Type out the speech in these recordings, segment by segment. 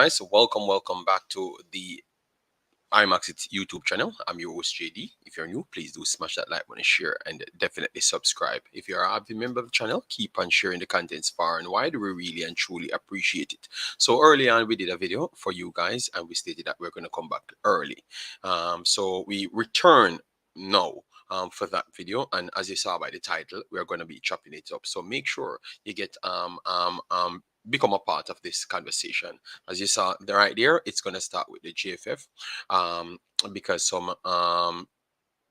guys, welcome back to the Imaxit YouTube channel. I'm your host JD. If you're new, please do smash that like button, share, and definitely subscribe. If you're a happy member of the channel, keep on sharing the contents far and wide. We really and truly appreciate it. So early on, we did a video for you guys, and we stated that we're going to come back early. So we return now. For that video, and as you saw by the title, we're going to be chopping it up. So make sure you get become a part of this conversation. As you saw right there, it's going to start with the JFF because some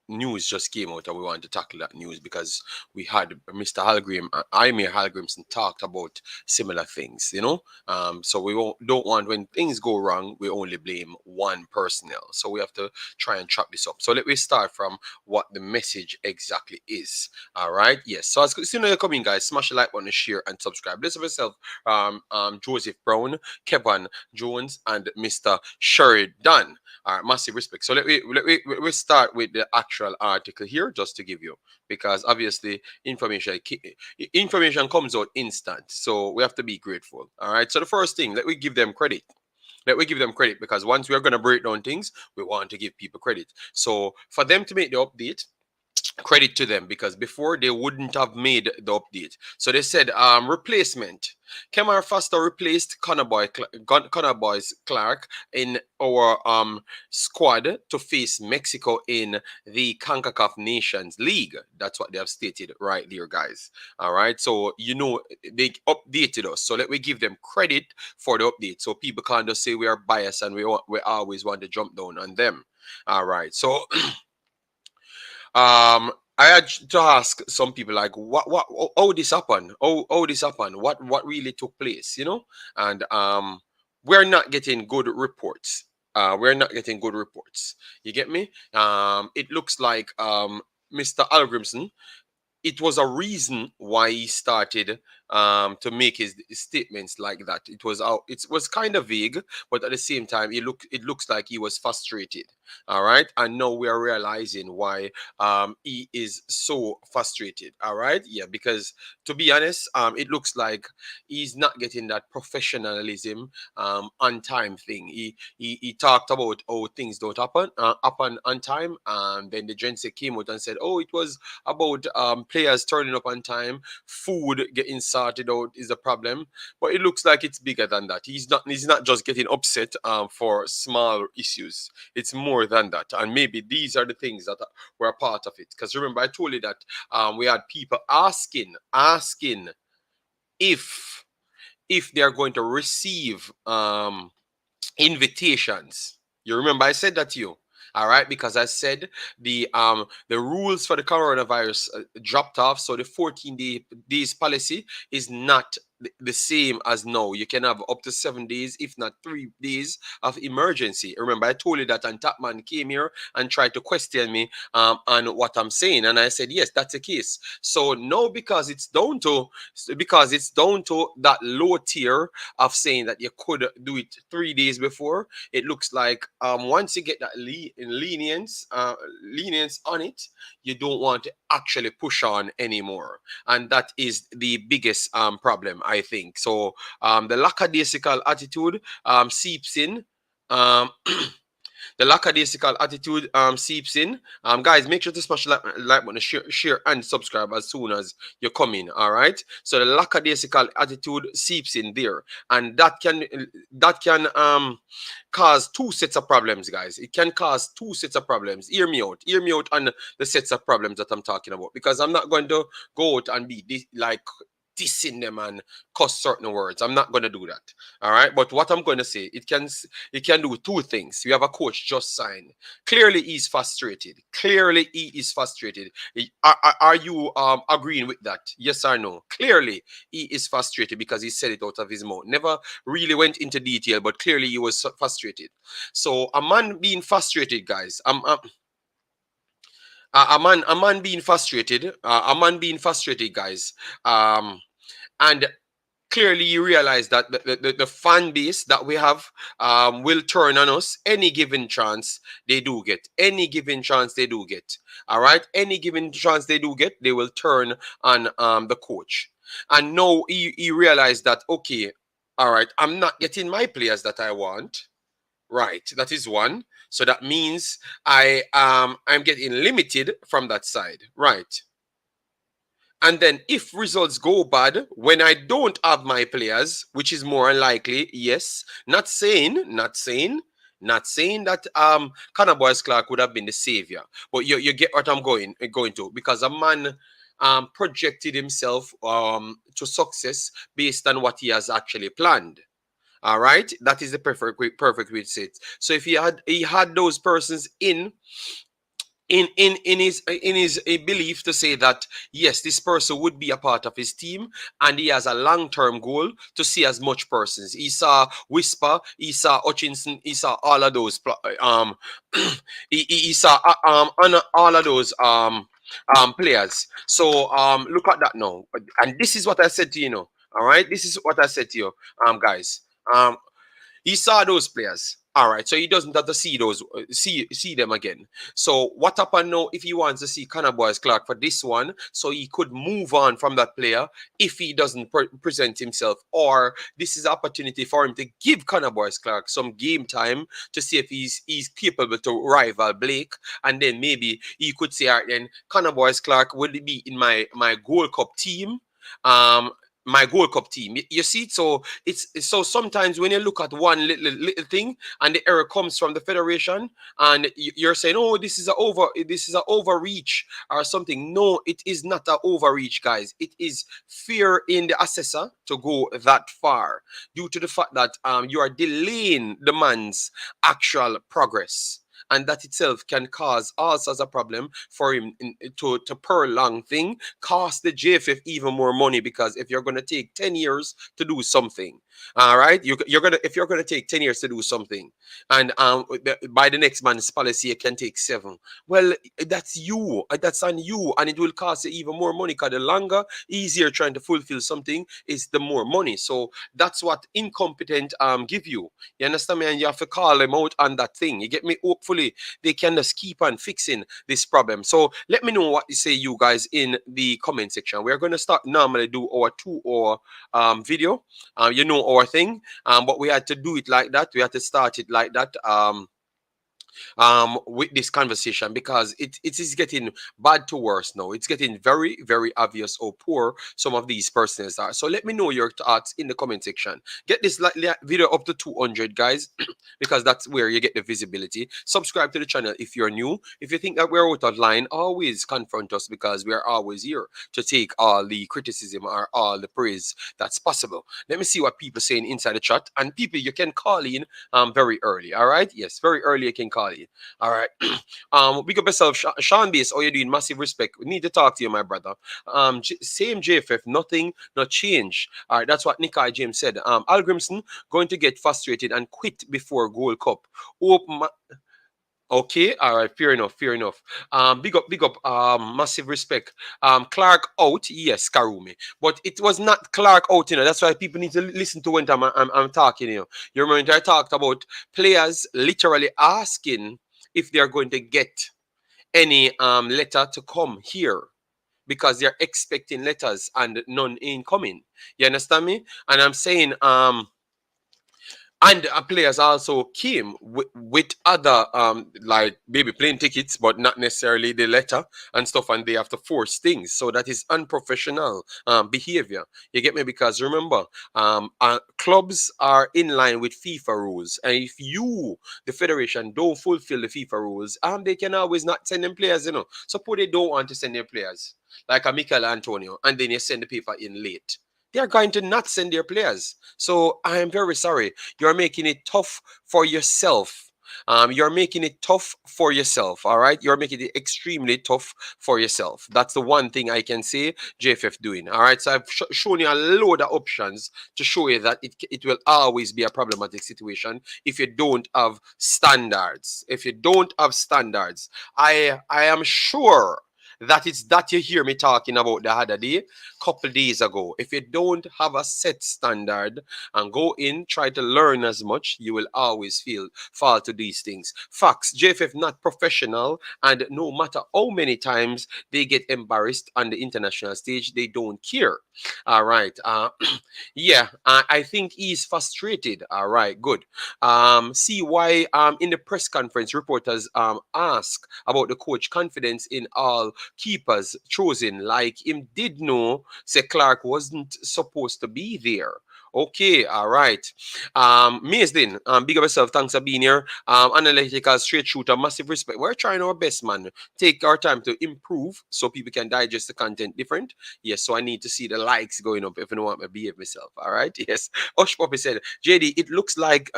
news just came out and we want to tackle that news because we had Mr. Hallgrimsson talked about similar things, so we don't want, when things go wrong, we only blame one personnel. So we have to try and chop this up. So let me start from what the message exactly is. All right, yes. So as soon as you come in, guys, smash the like button, share, and subscribe. This is myself, Joseph Brown, Kevin Jones, and Mr. Sheridan. All right, massive respect. So let we start with the actual article here, just to give you, because obviously information comes out instant, so we have to be grateful. All right. So the first thing, let we give them credit. Because once we are going to break down things, we want to give people credit. So for them to make the update, credit to them, because before they wouldn't have made the update. So they said replacement. Kemar Foster replaced Boyce Clarke in our squad to face Mexico in the Concacaf Nations League. That's what they have stated right there, guys. All right. So they updated us. So let me give them credit for the update. So people can't just say we are biased and we always want to jump down on them. All right. So I had to ask some people, like, how this happened? How this happened? What really took place? And we're not getting good reports. You get me? It looks like Mr. Hallgrimsson, it was a reason why he started to make his statements like that. It was kind of vague, but at the same time, it looks like he was frustrated. All right, and now we are realizing why he is so frustrated. All right, yeah, because to be honest, it looks like he's not getting that professionalism on time thing. He talked about how things don't happen on time, and then the gents came out and said, oh, it was about players turning up on time, food getting sorted out is a problem. But it looks like it's bigger than that. He's not just getting upset for small issues. It's more than that. And maybe these are the things that were a part of it. Because remember, I told you that we had people asking if they are going to receive invitations. You remember I said that to you. All right, because I said the rules for the coronavirus dropped off, so the 14 days policy is not the same as now. You can have up to 7 days, if not 3 days of emergency. Remember, I told you that, and Tapman came here and tried to question me on what I'm saying, and I said yes, that's the case. So now, because it's down to that low tier of saying that you could do it 3 days before, it looks like once you get that lenience on it, you don't want to actually push on anymore, and that is the biggest problem, I think. So the lackadaisical attitude seeps in. The lackadaisical attitude seeps in. Guys, make sure to smash the like button, share, and subscribe as soon as you come in. All right. So the lackadaisical attitude seeps in there, and that can cause two sets of problems, guys. It can cause two sets of problems. Hear me out on the sets of problems that I'm talking about, because I'm not going to go out and be dissing them and cuss certain words. I'm not going to do that. All right. But what I'm going to say, it can do two things. We have a coach just signed. Clearly he's frustrated. Are you agreeing with that? Yes or no? Clearly he is frustrated, because he said it out of his mouth. Never really went into detail, but clearly he was frustrated. So a man being frustrated, guys, a man being frustrated, guys, and clearly you realize that the fan base that we have will turn on us any given chance they do get. All right, any given chance they do get, they will turn on the coach. And now he realized that, okay, All right, I'm not getting my players that I want. Right, that is one. So that means I'm getting limited from that side. Right. And then if results go bad when I don't have my players, which is more unlikely, yes. Not saying that Boyce Clarke would have been the savior. But you get what I'm going to, because a man projected himself to success based on what he has actually planned. All right, that is the perfect way to say it. So if he had those persons in his belief to say that yes, this person would be a part of his team, and he has a long-term goal to see as much persons. He saw Whisper, he saw Hutchinson, he saw all of those he saw all of those players. So look at that now, and this is what I said to you now. All right, this is what I said to you, guys. um he saw those players. All right, so he doesn't have to see them again. So what happened now? If he wants to see Boyce Clarke for this one, so he could move on from that player if he doesn't present himself, or this is an opportunity for him to give Boyce Clarke some game time to see if he's capable to rival Blake, and then maybe he could say, all right, then Boyce Clarke will be in my Gold Cup team. Um, my Gold Cup team. You see, so it's so sometimes when you look at one little thing and the error comes from the federation, and you're saying, oh, this is a overreach or something. No, it is not an overreach, guys. It is fear in the assessor to go that far due to the fact that you are delaying the man's actual progress. And that itself can cause us as a problem for him to prolong thing, cost the JFF even more money, because if you're going to take 10 years to do something, all right, if you're going to take 10 years to do something, and by the next man's policy you can take 7, well, that's on you, and it will cost you even more money, because the longer easier trying to fulfill something is, the more money. So that's what incompetent give you. You understand me? And you have to call them out on that thing. You get me? Hopefully they can just keep on fixing this problem. So let me know what you say, you guys, in the comment section. We're going to start normally do our 2-hour video. You know our thing. But we had to do it like that. We had to start it like that. With this conversation, because it is getting bad to worse now. It's getting very, very obvious how poor some of these persons are. So let me know your thoughts in the comment section. Get this video up to 200, guys, because that's where you get the visibility. Subscribe to the channel if you're new. If you think that we're out of line, always confront us, because we are always here to take all the criticism or all the praise that's possible. Let me see what people saying inside the chat. And people, you can call in very early. All right, yes, very early you can call in. All right. Big up yourself, Sean Base. All you're doing, massive respect. We need to talk to you, my brother. Same JFF, nothing, no change. All right, that's what Nikai James said. Hallgrimsson going to get frustrated and quit before Gold Cup. Okay, all right, fair enough, fair enough. Big up, massive respect. Clarke out, yes, Karumi, but it was not Clarke out, you know. That's why people need to listen to when I'm talking, you know. You remember I talked about players literally asking if they're going to get any letter to come here, because they're expecting letters and none incoming. You understand me? And I'm saying and players also came with other like maybe plane tickets, but not necessarily the letter and stuff, and they have to force things. So that is unprofessional behavior. You get me? Because remember, clubs are in line with FIFA rules, and if you, the federation, don't fulfill the FIFA rules, they can always not send them players. You know, suppose they don't want to send their players, like a Mikel Antonio, and then you send the paper in late. They are going to not send their players. So I am very sorry. You're making it tough for yourself. You're making it tough for yourself. All right. You're making it extremely tough for yourself. That's the one thing I can say JFF doing. All right. So I've shown you a load of options to show you that it will always be a problematic situation if you don't have standards. If you don't have standards, I am sure That is that you hear me talking about the other day, couple days ago. If you don't have a set standard and go in, try to learn as much, you will always feel fall to these things. Facts, JFF not professional, and no matter how many times they get embarrassed on the international stage, they don't care. All right. Yeah, I think he's frustrated. All right, good. See why in the press conference, reporters ask about the coach confidence in all keepers chosen. Like him did know, say Clarke wasn't supposed to be there. Okay, all right. Maisden, big up yourself. Thanks for being here. Analytical straight shooter, massive respect. We're trying our best, man. Take our time to improve so people can digest the content different. Yes, so I need to see the likes going up if I don't want to behave myself. All right. Yes. Osh Poppy said, JD, it looks like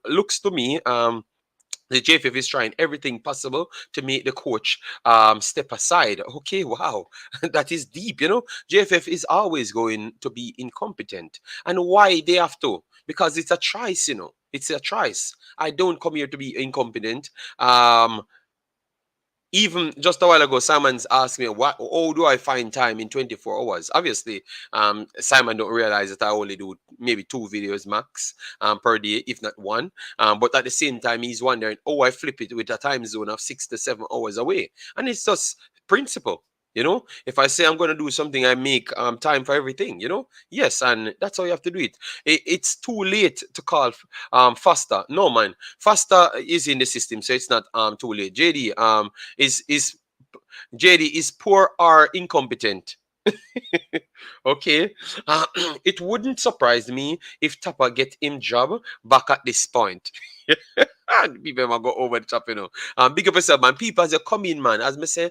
looks to me the JFF is trying everything possible to make the coach step aside. Okay, wow, that is deep. You know, JFF is always going to be incompetent, and why they have to? Because it's a choice. You know, it's a choice. I don't come here to be incompetent. Even just a while ago, Simon's asked me, "What? How do I find time in 24 hours?" Obviously, Simon don't realize that I only do maybe 2 videos max per day, if not one. But at the same time, he's wondering, "Oh, I flip it with a time zone of 6 to 7 hours away," and it's just principle. You know, if I say I'm going to do something, I make time for everything. You know, yes, and that's how you have to do it. It's too late to call faster. No, man, faster is in the system, so it's not too late. JD is JD is poor or incompetent. Okay, uh, it wouldn't surprise me if Tapper get him job back at this point. And people might go over the top, you know. Big up yourself, man. People as you come in, man. As me say,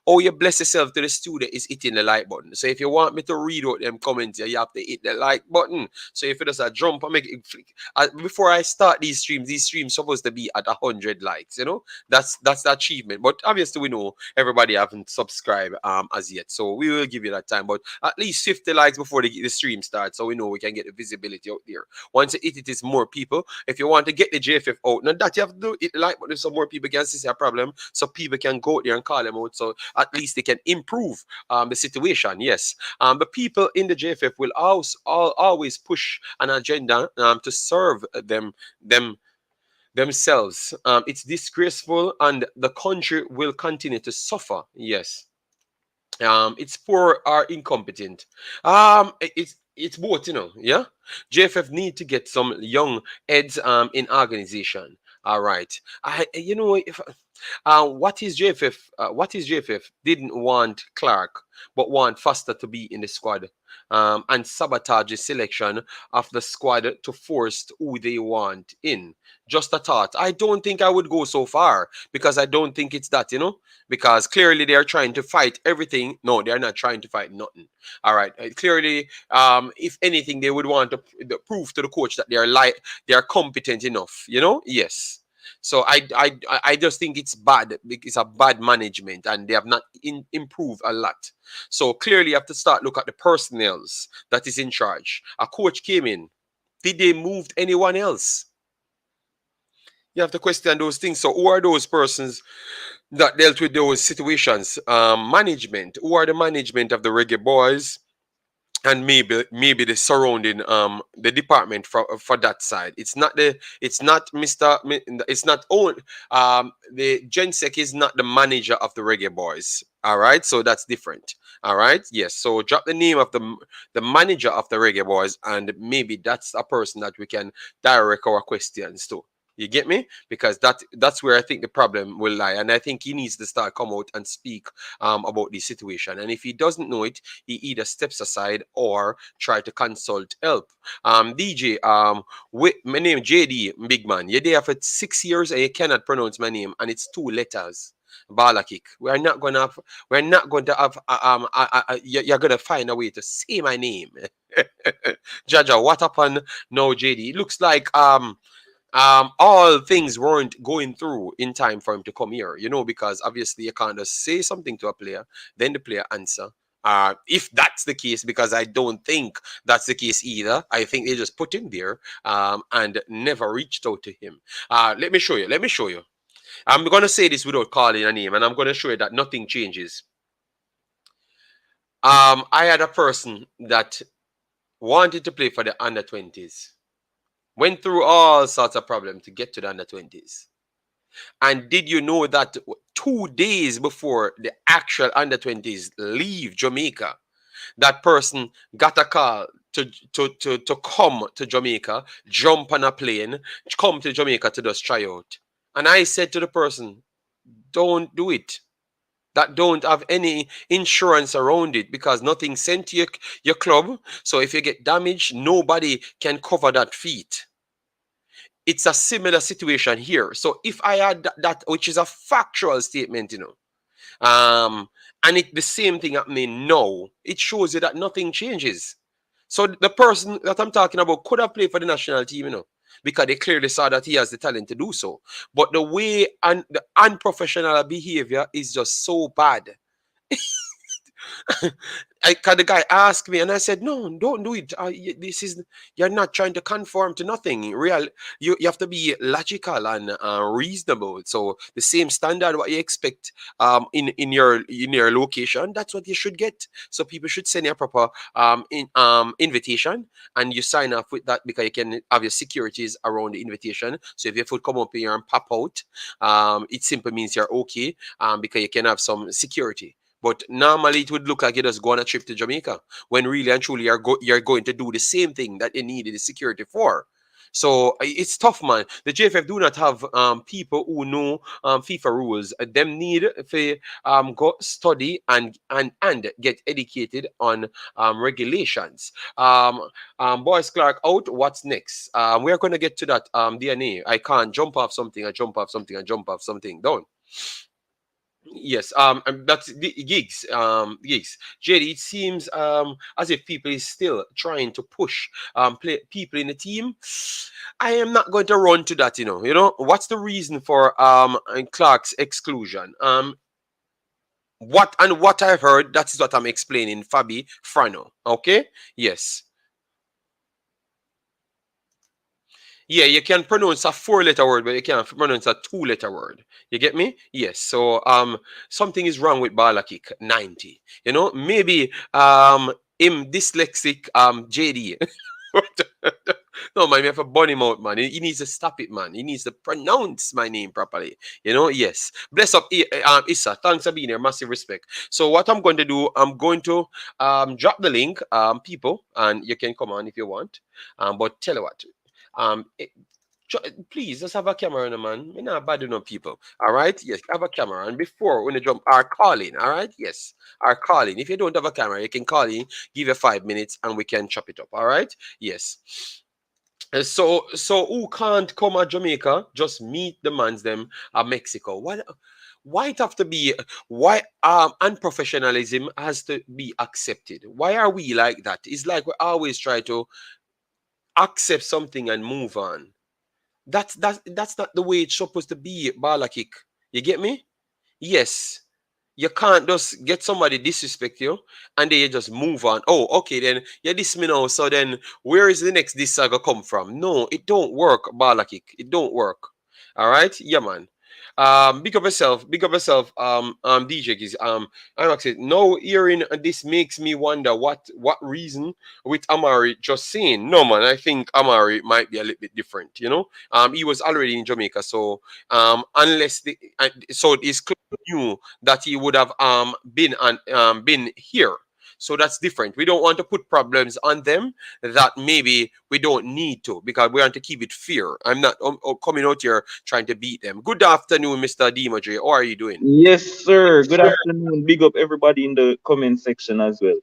oh, you bless yourself to the studio is hitting the like button. So if you want me to read out them comments, you have to hit the like button. So if it does a jump, I make it flick. Before I start these streams supposed to be at 100 likes, you know. That's the achievement. But obviously we know everybody haven't subscribed as yet. So we will give you that time. But at least 50 likes before the stream starts, so we know we can get the visibility out there. Once you hit it is more people. If you want to get the JFF out, now that you have to do it like, but so more people can see a problem, so people can go there and call them out, so at least they can improve the situation. Yes, the people in the JFF will always push an agenda to serve them themselves. It's disgraceful, and the country will continue to suffer. Yes, it's poor or incompetent. It's both, you know. Yeah, JFF need to get some young heads in organization. All right. You know, if what is JFF? What is JFF? Didn't want Clarke, but want Foster to be in the squad, and sabotage the selection of the squad to force who they want in. Just a thought. I don't think I would go so far because I don't think it's that, you know, because clearly they are trying to fight everything. No, they are not trying to fight nothing. All right. Clearly, if anything, they would want to prove to the coach that they are competent enough. You know, yes. So I just think it's bad. It's a bad management, and they have not improved a lot. So clearly, you have to start look at the personnels that is in charge. A coach came in. Did they move anyone else? You have to question those things. So who are those persons that dealt with those situations? Management. Who are the management of the Reggae Boyz? And maybe the surrounding the department for that side. It's not it's not own the Gensec is not the manager of the Reggae Boyz. All right, so that's different. All right, yes. So drop the name of the manager of the Reggae Boyz, and maybe that's a person that we can direct our questions to. You get me? Because that's where I think the problem will lie, and I think he needs to start come out and speak about the situation. And if he doesn't know it, he either steps aside or try to consult help. DJ, with my name JD, big man. You're there for 6 years and you cannot pronounce my name, and it's 2 letters. Bala kick. We're not going to have. You're gonna find a way to say my name. Jaja, what happened? No, JD. It looks like all things weren't going through in time for him to come here, you know, because obviously you can't just say something to a player, then the player answer. If that's the case, because I don't think that's the case either. I think they just put him there and never reached out to him. Let me show you. I'm going to say this without calling a name, and I'm going to show you that nothing changes. I had a person that wanted to play for the under 20s, went through all sorts of problems to get to the under 20s. And did you know that 2 days before the actual under 20s leave Jamaica, that person got a call to come to Jamaica, jump on a plane, come to Jamaica to just try out. And I said to the person, don't do it. That don't have any insurance around it because nothing sent to your club. So if you get damaged, nobody can cover that feat. It's a similar situation here. So if I had that, which is a factual statement, and the same thing happening now, it shows you that nothing changes. So the person that I'm talking about could have played for the national team, because they clearly saw that he has the talent to do so. But the way and the unprofessional behavior is just so bad. The guy asked me, and I said, "No, don't do it. You're not trying to conform to nothing. You have to be logical and reasonable. So the same standard what you expect in your location, that's what you should get. So people should send you a proper invitation, and you sign up with that because you can have your securities around the invitation. So if your foot come up here and pop out, it simply means you're okay because you can have some security." But normally it would look like you just go on a trip to Jamaica when really and truly you're going to do the same thing that they needed the security for. So it's tough, man. The JFF do not have people who know FIFA rules. Them need to go study and get educated on regulations. Boyce Clarke out. What's next? We're going to get to that DNA. I can't jump off something. I jump off something. I jump off something. Don't. Yes, and that's the gigs. Gigs. JD, it seems as if people is still trying to push play people in the team. I am not going to run to that, what's the reason for Clarke's exclusion? What I've heard, that is what I'm explaining, Fabi Frano. Okay? Yes. Yeah, you can pronounce a 4-letter word, but you can't pronounce a 2-letter word. You get me? Yes. So something is wrong with Balakik 90. Maybe him dyslexic JD. No, man, we have a bunny mouth, man. He needs to stop it, man. He needs to pronounce my name properly. Yes. Bless up, Issa. Thanks for being here. Massive respect. So what I'm going to do, I'm going to drop the link, people, and you can come on if you want. But tell you what, please just have a camera on the man. We're not bad enough people. All right. Yes, have a camera. And before when you jump, are calling. All right. Yes, are calling. If you don't have a camera, you can call in. Give you 5 minutes, and we can chop it up. All right. Yes. So who can't come at Jamaica? Just meet the mans them at Mexico. Why it have to be? Why unprofessionalism has to be accepted? Why are we like that? It's like we always try to accept something and move on. That's not the way it's supposed to be, Balakik. You get me? Yes. You can't just get somebody disrespect you and then you just move on. Oh, okay, then you diss me now. So then where is the next diss saga come from? No, it don't work, Balakik. It don't work. All right? Yeah, man. Big up yourself, DJ Giz. Imaxit. No, hearing this makes me wonder what reason with Omari just saying. No, man, I think Omari might be a little bit different. He was already in Jamaica, so unless so it's clear knew that he would have been here. So that's different. We don't want to put problems on them that maybe we don't need to because we want to keep it fair. I'm not coming out here trying to beat them. Good afternoon, Mr. Dimoje. How are you doing? Yes, sir. Good afternoon. Big up everybody in the comment section as well.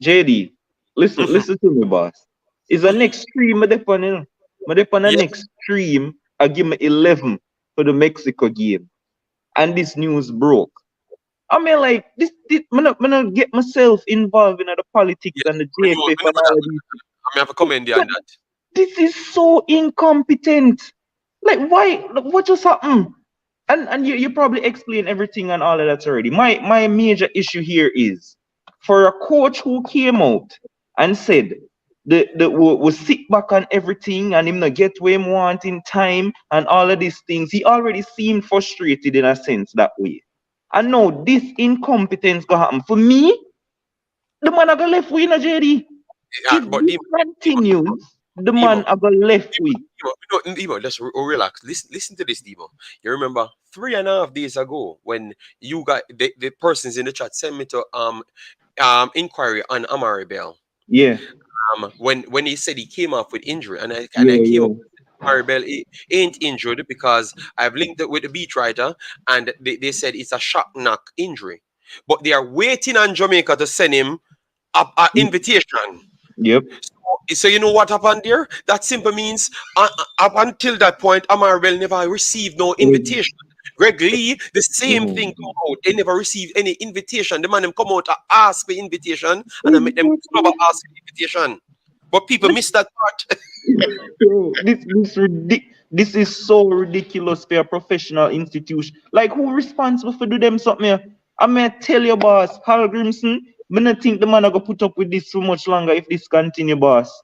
JD, listen to me, boss. It's an extreme. I dep on an Yeah. extreme. I give me 11 for the Mexico game, and this news broke. I mean, like this me not get myself involved in the politics Yes. and the We know, JFF and all of these. I have a comment there on But that. this is so incompetent. Like, why? What just happened? And you probably explain everything and all of that already. My major issue here is for a coach who came out and said the will sit back on everything and him not get where him want in time and all of these things. He already seemed frustrated in a sense that way. And now this incompetence gonna happen. For me, The man I go left we, no JD. Yeah, If but this continues, the man Demo, I go left we. Demo, just relax. Listen to this, Demo. You remember 3.5 days ago when you got the persons in the chat sent me to inquiry on Omari Bell. Yeah, When he said he came off with injury, and I yeah, came up yeah. with Omari Bell ain't injured because I've linked it with the beat writer, and they said it's a shock knock injury, but they are waiting on Jamaica to send him a invitation. Yep. So you know what happened there? That simply means up until that point, Amarabel never received no Ex- invitation. Greg Lee, the same oh, thing come out. They never received any invitation. The man them come out to ask for invitation, and I make them exactly. never ask for invitation. But people miss that part. Bro, this is so ridiculous for a professional institution. Like who responsible for do them something here? I may tell you, boss, Hallgrimsson, me not think the man are gonna put up with this so much longer if this continue, boss.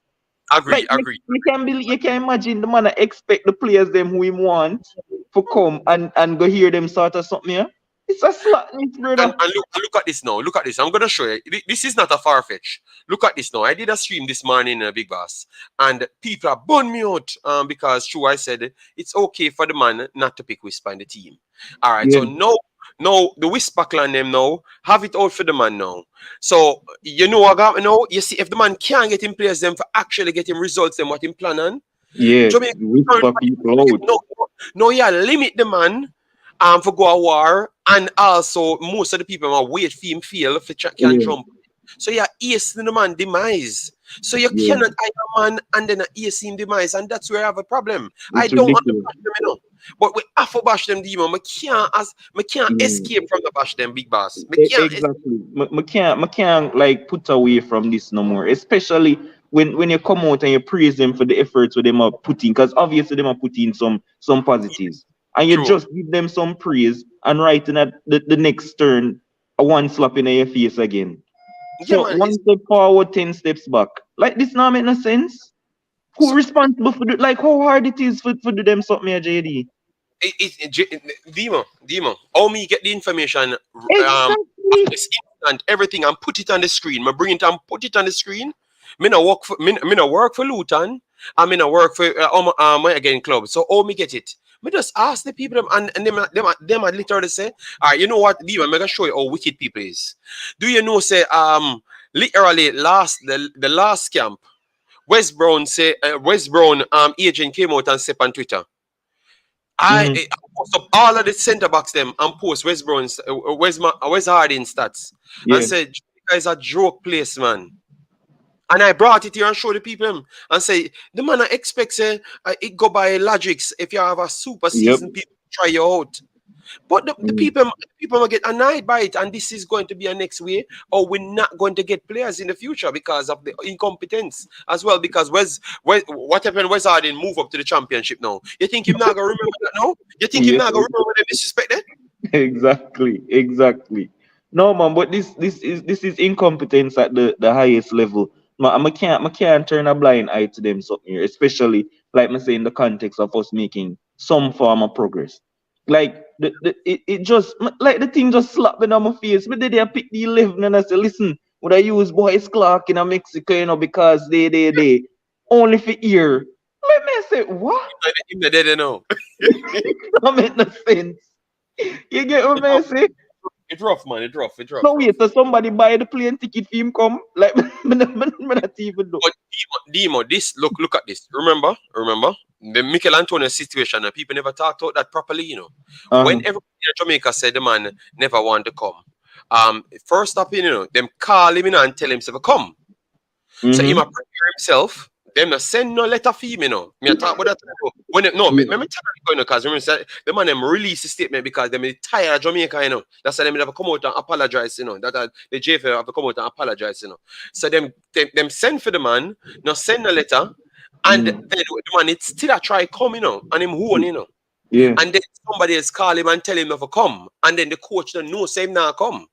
Like Agree, agree. you can imagine the man expect the players them who him want to come and go hear them sort of something here. It's a slackness, brother. And look at this now. Look at this. I'm gonna show you. This is not a far fetch. Look at this now. I did a stream this morning, Big Boss, and people are burn me out because true I said it's okay for the man not to pick Whisper in the team. All right. Yeah, So no, the Whisper clan them now have it out for the man now. So you know what got now. You see if the man can't get in place them for actually getting results and what him planning. yeah. Jamaica Whisper people out. no, yeah, limit the man for go a war, and also most of the people are wait for him fail if can Yeah, jump. So yeah, hasten the man demise. So you yeah. cannot hire a man and then hasten him demise, and that's where I have a problem. I It's don't want to ridiculous. bash them, but we have to bash them, demon. We can't Yeah. escape from the bash them, big boss. We can't. Exactly. Me can't like put away from this no more. Especially when you come out and you praise them for the efforts that them are putting, because obviously them are putting some positives. And you True. just give them some praise and right in at the next turn, a one slap in your face again. Yeah, So man. one step forward, 10 steps back. Like this now make no sense. Who So, responsible for like how hard it is for do them something here, JD? Demo. How me get the information Exactly. this instant, everything, and put it on the screen. Me bring it and put it on the screen. Me no work for Luton. I mean, I work for again club. So how me get it? Me just ask the people them, and them are literally say, all right, you know what, Demo, I'm gonna show you how wicked people is. Do you know say literally the last camp, West Brown agent came out and said on Twitter. I Mm-hmm. post up all of the centre backs them and post West Brown's West Harding stats and Yeah. said, "You guys a joke place, man." And I brought it here and showed the people them and say the man I expect say it go by logics. If you have a super Yep. season, people try you out. But Mm. the people will get annoyed by it, and this is going to be a next way, or we're not going to get players in the future because of the incompetence as well. Because what happened? Wes Harding move up to the championship now. You think him not gonna remember that now? You think him Yeah. not gonna remember the disrespect there? Exactly. Exactly. No man, but this is incompetence at the highest level. I can't turn a blind eye to them something here, especially like I say in the context of us making some form of progress. Like it just like the thing just slapped me on my face. But then I pick the 11 and I say, listen, would I use Boyce Clarke in a Mexico, because they only for ear. Let me say, what? Him not dead now. That make no sense. You get what I say? It's rough, man. It's rough. It's rough, No wait, rough. so somebody buy the plane ticket for him come? Like me not even know. But Demo, this look at this. Remember the Michael Antonio situation, and people never talked about that properly. When Uh-huh. everybody in Jamaica said the man never want to come, first up, them call him in and tell him to come. So he might Mm-hmm. prepare himself. Them not send no letter for him, Me I talk about that. When it, no, me, Yeah. me, me tell you, because remember say, the man them release a statement because them tired of Jamaica, That's why them never come out and apologize, That the JFL have to come out and apologize, So them send for the man, no send a letter, and then Mm. the man it still a try come, and him who Yeah. and then somebody else call him and tell him never come, and then the coach don't know say him not come.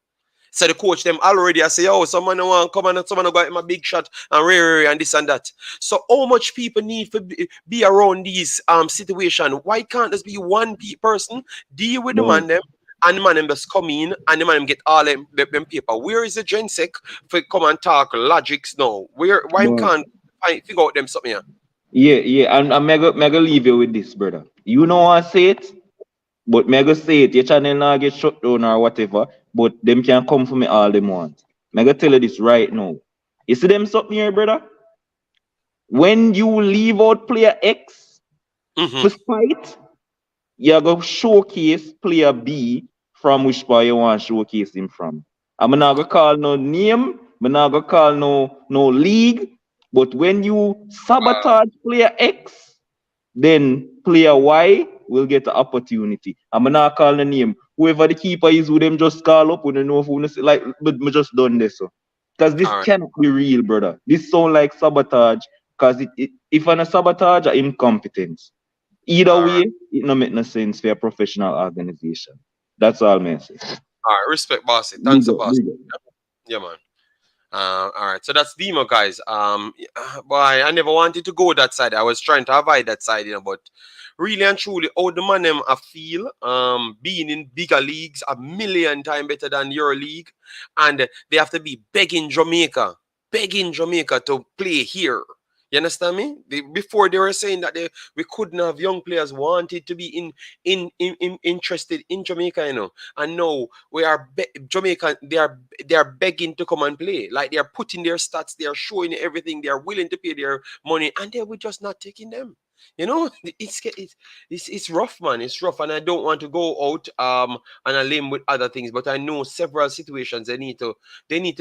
So the coach them already I say, oh, someone want come and someone got him a big shot and and this and that. So how much people need to be around these situation? Why can't this be one person deal with the No. man them and the man them just come in and the man them get all them paper. Where is the gensec for come and talk logics now? Why him But can't figure out them something here? yeah, yeah, and I'm mega leave you with this, brother. You know I say it, but mega say it. Your channel now get shut down or whatever, but them can come for me all them want. Mega tell you this right now. You see them something here, brother? When you leave out player X Mm-hmm. for spite, you go showcase player B from which part you want to showcase him from. I'm not gonna call no name, I'm not gonna call no league, but when you sabotage player X, then player Y will get the opportunity. I'm not calling the name. Whoever the keeper is, who them just call up, we don't know who say, like, but me just done this. So. Because this All right. cannot be real, brother. This sound like sabotage. Because if I'm a sabotage, I'm incompetence. Either All right. way, it no make no sense for a professional organization. That's all I say. All right. Respect, bossy. Thanks, Big a up, boss. big up. Yeah, man. All right, so that's Demo, guys. Boy, I never wanted to go that side. I was trying to avoid that side, but really and truly, how the man them I feel, being in bigger leagues a million times better than your league, and they have to be begging Jamaica to play here. You understand me? Before they were saying that we couldn't have young players wanted to be in interested in Jamaica, and now we are Jamaica. They are begging to come and play. Like they are putting their stats, they are showing everything. They are willing to pay their money, and they were just not taking them. It's rough, man. It's rough, and I don't want to go out on a limb with other things, but I know several situations they need to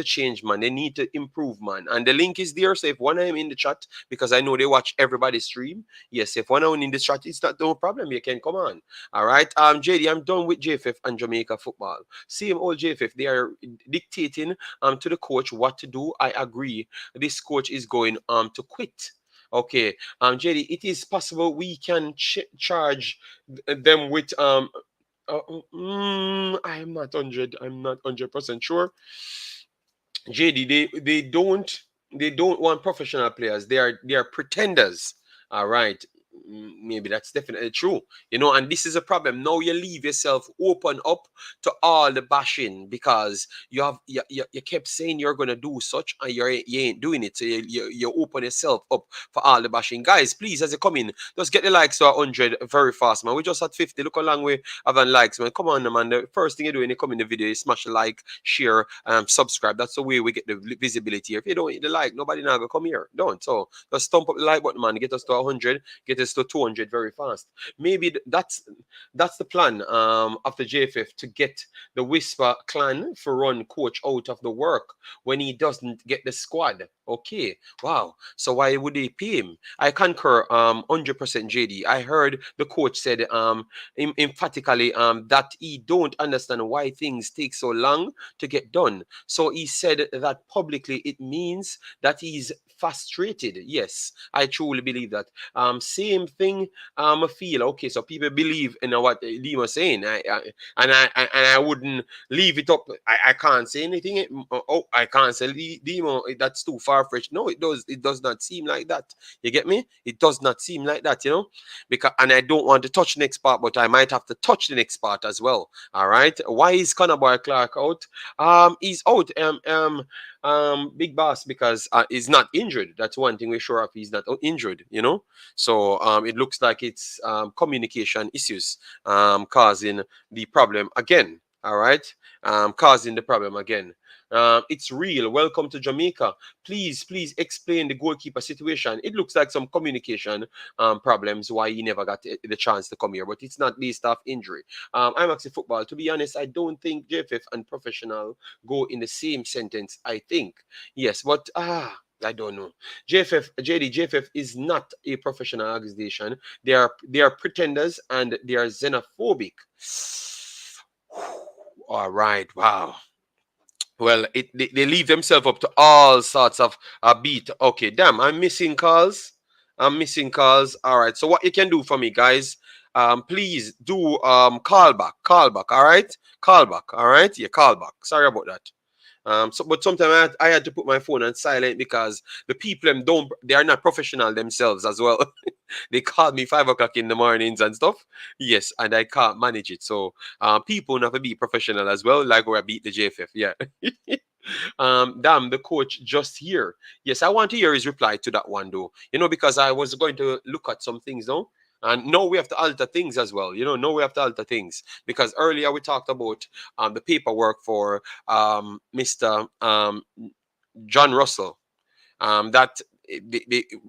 change, man. They need to improve, man. And the link is there. So if one of them in the chat, because I know they watch everybody's stream. Yes, if one of them in the chat, it's not no problem. You can come on. All right. JD, I'm done with JFF and Jamaica football. Same old JFF. They are dictating to the coach what to do. I agree. This coach is going to quit. Okay, JD, it is possible we can charge them with I'm not 100% sure. JD, they don't want professional players. They are pretenders. All right. Maybe that's definitely true. And this is a problem. Now you leave yourself open up to all the bashing because you kept saying you're gonna do such and you ain't doing it. So you open yourself up for all the bashing. Guys, please, as you come in, just get the likes to 100 very fast, man. We just at 50. Look how long we have on likes, man. Come on, man. The first thing you do when you come in the video is smash a like, share, subscribe. That's the way we get the visibility. If you don't hit the like, nobody now gonna come here. Don't. So just stomp up the like button, man. Get us to 100, get us to 200 very fast. Maybe that's the plan of the JFF to get the Whisper clan for run coach out of the work when he doesn't get the squad. Okay, wow. So why would they pay him? I concur 100% JD. I heard the coach said emphatically that he don't understand why things take so long to get done. So he said that publicly. It means that he's frustrated. Yes, I truly believe that. Same thing. I feel okay. So people believe in what Lee was saying. I wouldn't leave it up. I can't say anything. Oh, I can't say Demo. That's too far fetched. No, it does. It does not seem like that. You get me? It does not seem like that. Because I don't want to touch the next part, but I might have to touch the next part as well. All right. Why is Boyce Clarke out? He's out. Big boss, because he's not injured. That's one thing we're sure of. He's not injured. So it looks like it's communication issues causing the problem again. All right, causing the problem again. It's real. Welcome to Jamaica. Please explain the goalkeeper situation. It looks like some communication problems why he never got the chance to come here, but it's not based off injury. I'm actually football. To be honest, I don't think JFF and professional go in the same sentence. I think yes, but I don't know. JFF is not a professional organization. They are pretenders and they are xenophobic. All right, wow. Well, they leave themselves up to all sorts of beat. Okay, damn, I'm missing calls. All right, so what you can do for me, guys? Please do call back. All right, call back. All right, yeah, call back. Sorry about that. But sometimes I had to put my phone on silent because the people they are not professional themselves as well. They call me 5 o'clock in the mornings and stuff. Yes, and I can't manage it. So people have to be professional as well, like where I beat the JFF. Yeah. Damn, the coach just here. Yes, I want to hear his reply to that one though. Because I was going to look at some things now. And now we have to alter things as well. Now we have to alter things. Because earlier we talked about the paperwork for Mr. John Russell. That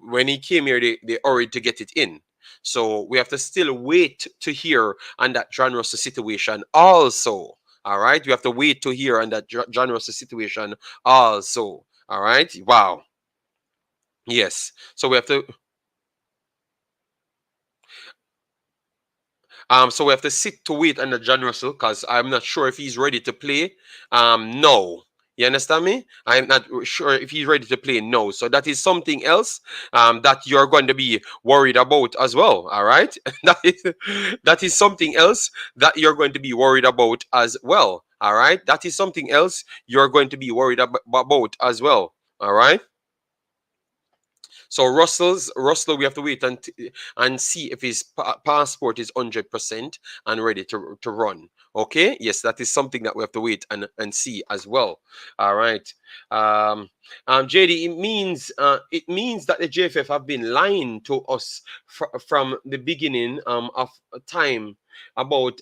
when he came here, they hurried to get it in. So we have to still wait to hear on that John Russell situation also. All right. We have to wait to hear on that John Russell situation also. All right. Wow. Yes. So we have to. So we have to sit to wait on the John Russell because I'm not sure if he's ready to play. No. You understand me? I'm not sure if he's ready to play. No. So that is something else that you're going to be worried about as well. All right. that is something else that you're going to be worried about as well. All right. That is something else you're going to be worried about as well. All right. So Russell, we have to wait and see if his passport is 100% and ready to run. Okay, yes, that is something that we have to wait and see as well. All right, JD, it means that the JFF have been lying to us from the beginning of time about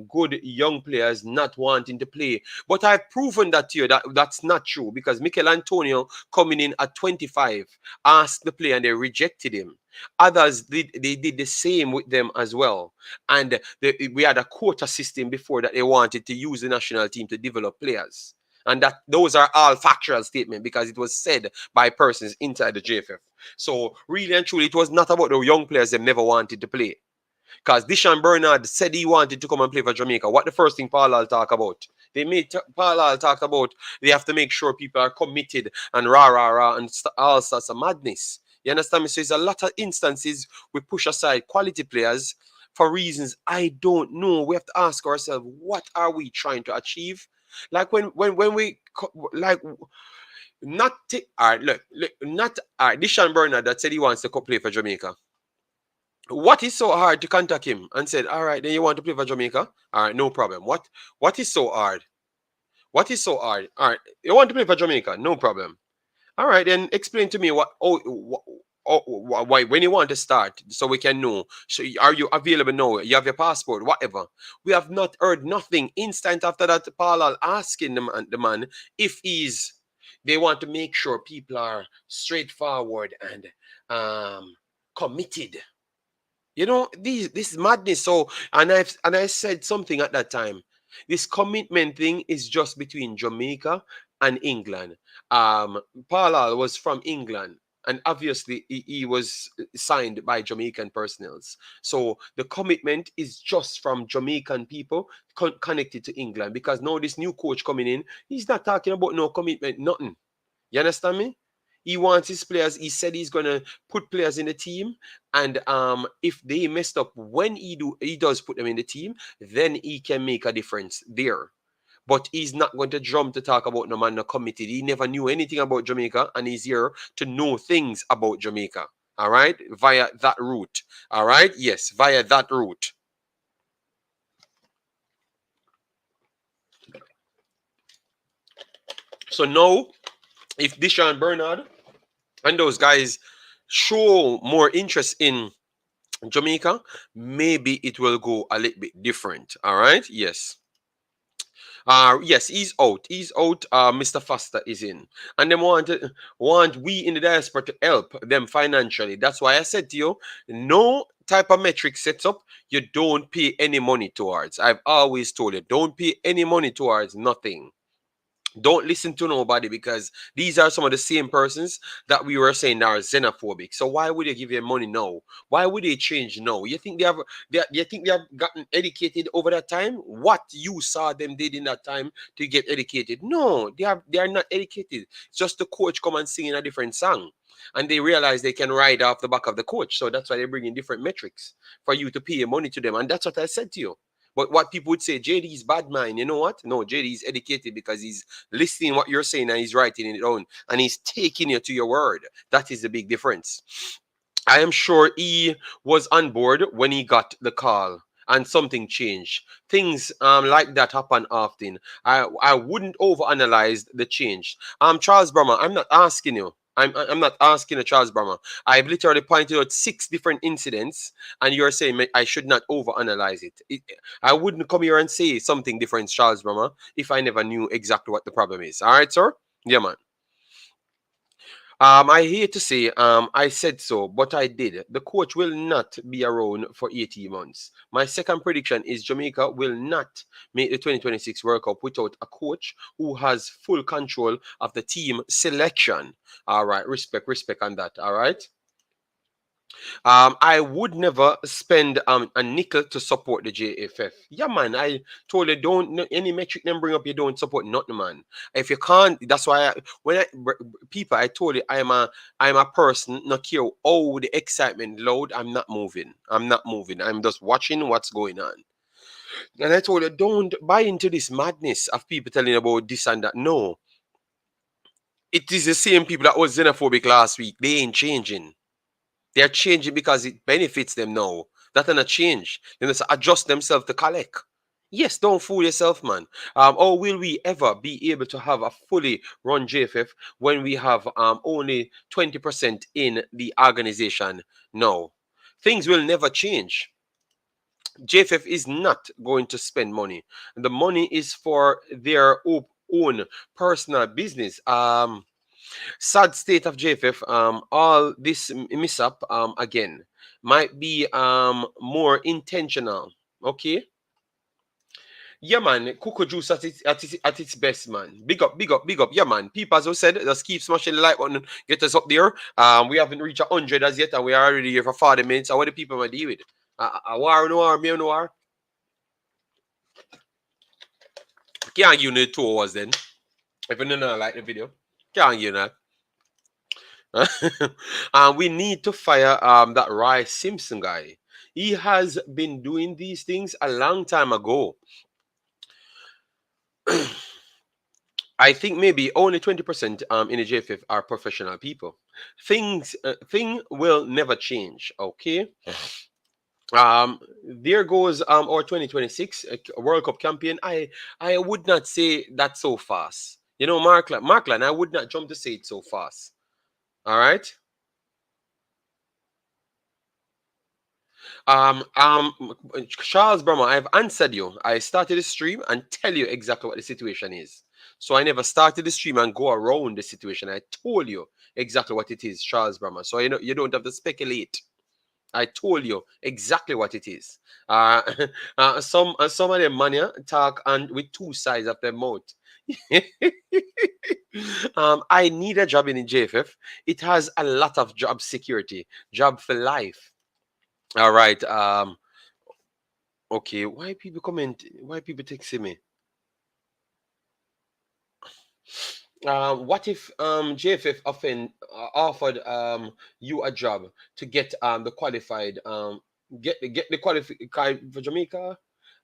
good young players not wanting to play. But I've proven that to you that that's not true because Mikel Antonio coming in at 25 asked the player and they rejected him. Others did the same with them as well. And we had a quota system before that they wanted to use the national team to develop players. And that those are all factual statements because it was said by persons inside the JFF. So really and truly, it was not about the young players that never wanted to play. Because Deshaun Bernard said he wanted to come and play for Jamaica. What the first thing Paul Hall talk about? Paul Hall talk about they have to make sure people are committed and rah rah rah and all sorts of madness. You understand me? So there's a lot of instances we push aside quality players for reasons I don't know. We have to ask ourselves, what are we trying to achieve? Like when we like not all right, look, not all right, Deshaun Bernard that said he wants to play for Jamaica. What is so hard to contact him and said, all right, then you want to play for Jamaica? All right, no problem. What is so hard? What is so hard? All right, you want to play for Jamaica? No problem. All right, then explain to me why when you want to start so we can know. So are you available now? You have your passport, whatever. We have not heard nothing. Instant after that, Paul asking the man if they want to make sure people are straightforward and committed. This is madness. So, and I said something at that time. This commitment thing is just between Jamaica and England. Paul was from England, and obviously he was signed by Jamaican personnels. So the commitment is just from Jamaican people connected to England. Because now this new coach coming in, he's not talking about no commitment, nothing. You understand me? He wants his players. He said he's gonna put players in the team, and if they messed up when he does put them in the team, then he can make a difference there. But he's not going to jump to talk about no man not committed. He never knew anything about Jamaica, and he's here to know things about Jamaica. All right, via that route. All right, yes, via that route. So now, if Deshaun Bernard and those guys show more interest in Jamaica, maybe it will go a little bit different. All right. Yes. Yes, he's out. He's out. Mr. Foster is in. And they want we in the diaspora to help them financially. That's why I said to you, no type of metric sets up, you don't pay any money towards. I've always told you, don't pay any money towards nothing. Don't listen to nobody because these are some of the same persons that we were saying are xenophobic. So why would they give you money now? Why would they change now? You think you think they have gotten educated over that time? What you saw them did in that time to get educated? No, they are not educated. It's just the coach come and sing in a different song. And they realize they can ride off the back of the coach. So that's why they bring in different metrics for you to pay money to them. And that's what I said to you. But what people would say, JD is bad man. You know what? No, JD is educated because he's listening what you're saying and he's writing it down and he's taking you to your word. That is the big difference. I am sure he was on board when he got the call and something changed. Things like that happen often. I wouldn't overanalyze the change. Charles Brummer, I'm not asking you. I'm not asking you, Charles Brummer. I've literally pointed out 6 different incidents, and you're saying I should not overanalyze it. I wouldn't come here and say something different, Charles Brummer, if I never knew exactly what the problem is. All right, sir? Yeah, man. I hate to say, I said so, but I did. The coach will not be around for 18 months. My second prediction is Jamaica will not make the 2026 World Cup without a coach who has full control of the team selection. All right, respect on that. All right. I would never spend a nickel to support the JFF. Yeah, man. I told you don't any metric them bring up. You don't support nothing, man. If you can't, that's why people, I told you I'm a person. Not care how the excitement loud. I'm not moving. I'm not moving. I'm just watching what's going on. And I told you don't buy into this madness of people telling you about this and that. No, it is the same people that was xenophobic last week. They ain't changing. They're changing because it benefits them now. That's not change. They must adjust themselves to collect. Yes, don't fool yourself, man. Or will we ever be able to have a fully run JFF when we have only 20% in the organization? No. Things will never change. JFF is not going to spend money. The money is for their own personal business. Sad state of JFF. All this mishap again might be more intentional. Okay. Yeah, man. Cocoa juice at its best, man. Big up, big up, big up. Yeah, man. People, as I said, just keep smashing the like button. Get us up there. We haven't reached 100 as yet, and we are already here for 40 minutes. And what the people might deal with? A war, no war, me no war. Can't give you 2 hours then. If you don't like the video, can't give you that. We need to fire that Rice Simpson guy. He has been doing these things a long time ago. I think maybe only 20% in the JFF are professional people. Thing will never change. Okay. There goes our 2026 World Cup champion. I would not say that so fast. You know, Markland, I would not jump to say it so fast. All right. Charles Brahma, I've answered you. I started the stream and tell you exactly what the situation is. So I never started the stream and go around the situation. I told you exactly what it is, Charles Brahma. So you don't have to speculate. I told you exactly what it is. Some of them mania talk and with 2 sides of their mouth. I need a job in the JFF. It has a lot of job security, job for life. All right. Okay. Why people comment? Why people texting me? What if JFF offered you a job to get the qualified get the qualified for Jamaica?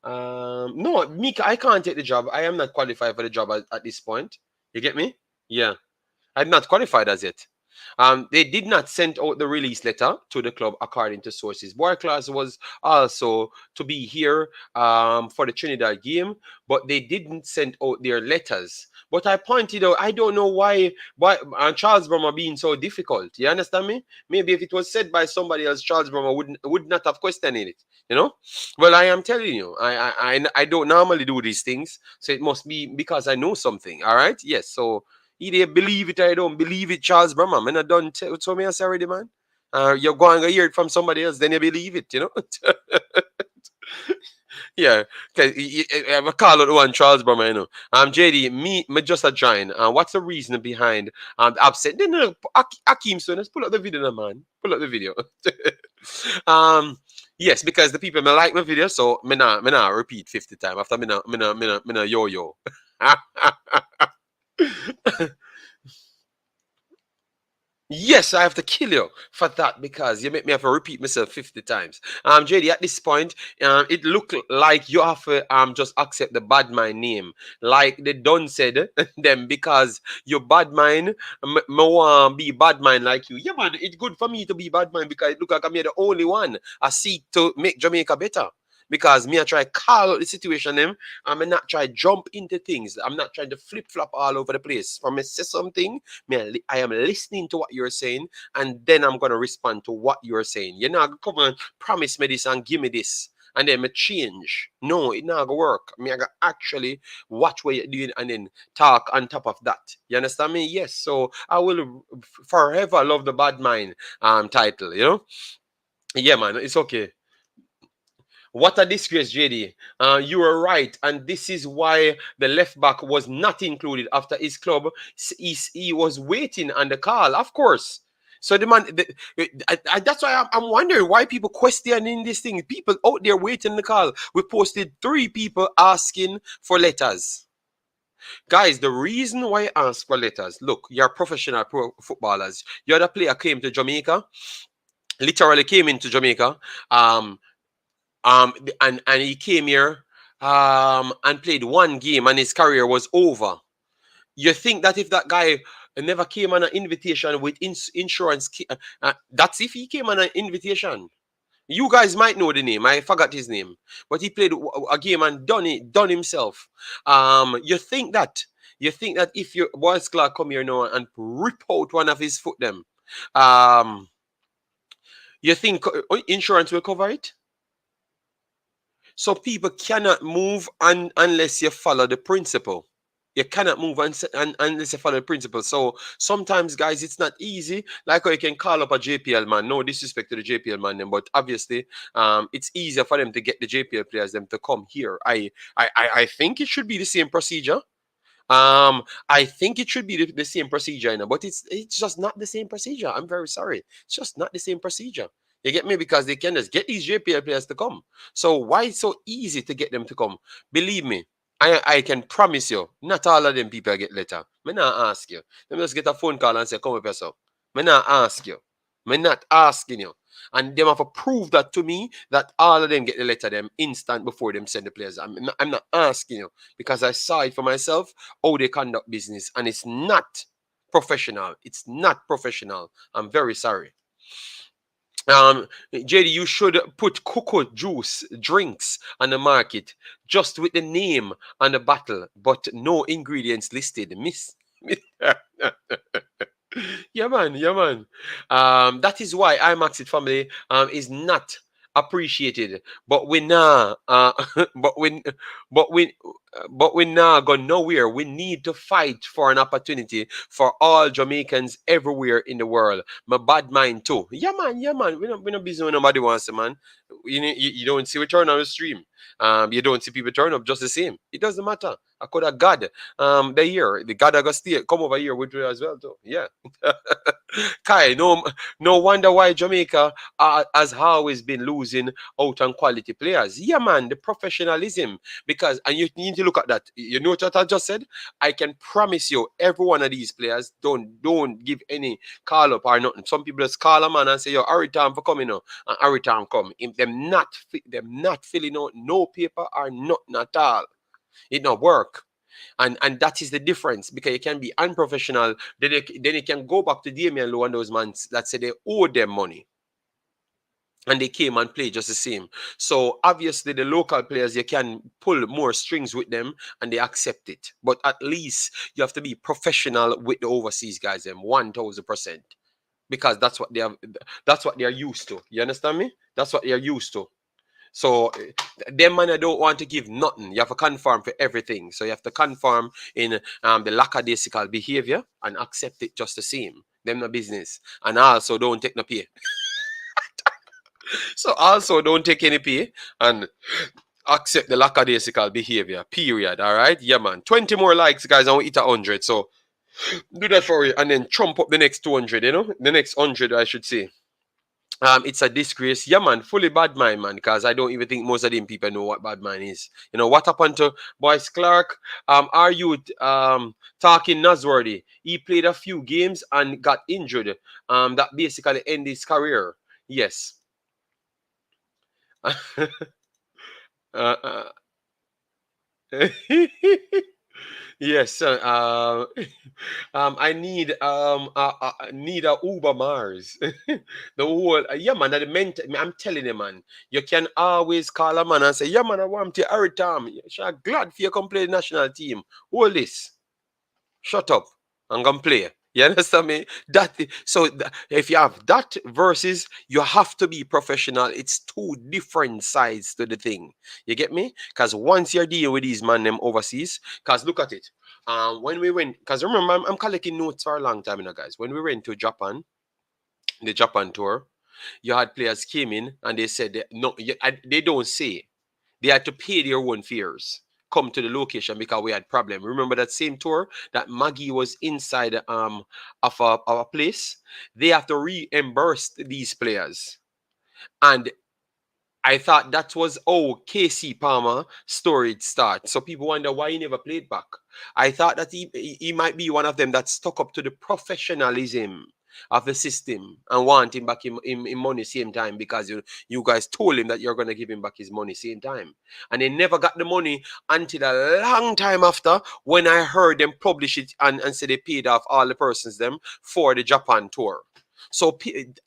No, Mika, I can't take the job. I am not qualified for the job at this point. You get me? Yeah. I'm not qualified as yet. They did not send out the release letter to the club, according to sources. Boyce Clarke was also to be here for the Trinidad game, but they didn't send out their letters. But I pointed out, I don't know why Charles Brummer being so difficult. You understand me? Maybe if it was said by somebody else, Charles Brummer would not have questioned it. You know? Well, I am telling you, I don't normally do these things, so it must be because I know something. All right? Yes. So either believe it or I don't believe it, Charles Brummer. I'm not done tell me else already, man. You're going to hear it from somebody else, then you believe it, you know? Yeah. Okay, I'm a call out one Charles Brummer, you know. JD, me just a join. What's the reason behind the upset? No, Akeem, so let's pull up the video now, man. Pull up the video. Yes, because the people may like my video, so me nah repeat 50 times after me nah yo. Yes, I have to kill you for that because you make me have to repeat myself 50 times. JD, at this point, it look like you have to just accept the bad mind name. Like they done said them because you bad mind, me want be bad mind like you. Yeah, man, it's good for me to be bad mind because it look like I'm the only one I seek to make Jamaica better. Because me I try call out the situation them. I'm not try jump into things. I'm not trying to flip flop all over the place. From me say something, I am listening to what you're saying, and then I'm gonna respond to what you're saying. You're not gonna come and promise me this and give me this, and then me change. No, it not gonna work. I gotta actually watch what you're doing and then talk on top of that. You understand me? Yes. So I will forever love the bad mind title. You know? Yeah, man. It's okay. What a disgrace, JD. You were right, and this is why the left back was not included after his club. He was waiting on the call, of course. So the man, that's why I'm wondering why people questioning this thing. People out there waiting the call. We posted 3 people asking for letters. Guys, the reason why I ask for letters, look, you're professional footballers. You're the player came to Jamaica, literally came into Jamaica. Um, and he came here and played 1 game and his career was over. You think that if that guy never came on an invitation with insurance, that's if he came on an invitation. You guys might know the name. I forgot his name, but he played a game and done himself. You think that if your Boyce Clarke come here now and rip out one of his foot them, um, you think insurance will cover it? So people cannot move unless you follow the principle. You cannot move unless you follow the principle. So sometimes, guys, it's not easy. Like how you can call up a JPL man. No disrespect to the JPL man, but obviously, it's easier for them to get the JPL players them to come here. I think it should be the same procedure. I think it should be the same procedure, but it's just not the same procedure. I'm very sorry. It's just not the same procedure. You get me? Because they can just get these JPL players to come. So why it's so easy to get them to come? Believe me, I can promise you, not all of them people get letter. Me not ask you. Let me just get a phone call and say, come up here, so. Me not ask you. Me not asking you. And them have to prove that to me that all of them get the letter them instant before them send the players. I'm not asking you because I saw it for myself how they conduct business and it's not professional. It's not professional. I'm very sorry. JD, you should put cocoa juice drinks on the market just with the name on the bottle, but no ingredients listed. Miss. Yeah, man. Yeah, man. That is why Imaxit family is not appreciated. But we now, but we, but we, but we now go nowhere. We need to fight for an opportunity for all Jamaicans everywhere in the world. My bad mind too. Yeah, man. Yeah, man. We not busy when nobody wants it, man. You don't see we turn on the stream. You don't see people turn up just the same. It doesn't matter. I could have God. The year the God I got stay come over here with you as well too. Yeah. Kai, no wonder why Jamaica has always been losing out on quality players. Yeah, man, the professionalism. Because, and you need to look at that. You know what I just said? I can promise you, every one of these players don't give any call up or nothing. Some people just call a man and say, yo, hurry time for coming now. And hurry time come. If them not filling out no paper or nothing at all. It not work. And that is the difference because you can be unprofessional. Then you can go back to Damian Lowe and those man that say they owe them money. And they came and played just the same. So obviously the local players, you can pull more strings with them and they accept it. But at least you have to be professional with the overseas guys, them 1000%. Because that's what they're used to. You understand me? That's what they're used to. So them man I don't want to give nothing. You have to conform for everything. So you have to conform in the lackadaisical behavior and accept it just the same. Them no business. And also don't take no pay. So also don't take any pay and accept the lackadaisical behavior. Period. All right? Yeah, man. 20 more likes, guys, and we hit 100. So do that for you and then trump up the next 200, The next 100, I should say. It's a disgrace. Yeah, man, fully bad mind, man, because I don't even think most of them people know what bad mind is. You know, what happened to Boyce Clarke? Are you talking Nasworthy? He played a few games and got injured. That basically ended his career. Yes. uh, yes, I need a Uber Mars. The whole yeah, man. The I'm telling you, man. You can always call a man and say, yeah, man, I want to every time. I'm glad for you come play the national team. Hold this. Shut up. I'm gonna play. You understand me? If you have that versus you have to be professional, it's two different sides to the thing. You get me? Because once you're dealing with these man them overseas, because look at it. When we went, because remember I'm collecting notes for a long time, guys. When we went to Japan, the Japan tour, you had players came in and they said no, they don't say they had to pay their own fares, come to the location because we had problem. Remember that same tour that Maggie was inside of our place? They have to reimburse these players. And I thought that was KC Palmer story start. So people wonder why he never played back. I thought that he might be one of them that stuck up to the professionalism of the system and want him back in money same time because you guys told him that you're going to give him back his money same time. And they never got the money until a long time after when I heard them publish it and say they paid off all the persons them for the Japan tour. So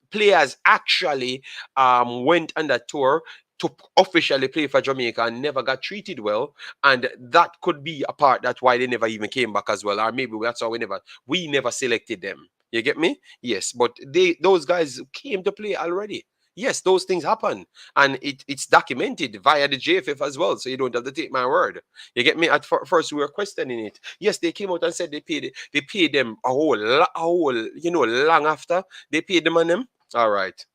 players actually went on that tour to officially play for Jamaica and never got treated well, and that could be a part that's why they never even came back as well, or maybe that's why we never selected them. You get me? Yes, but those guys came to play already. Yes, those things happen, and it's documented via the JFF as well. So you don't have to take my word. You get me? At first, we were questioning it. Yes, they came out and said they paid them a whole, long after they paid them on them. All right.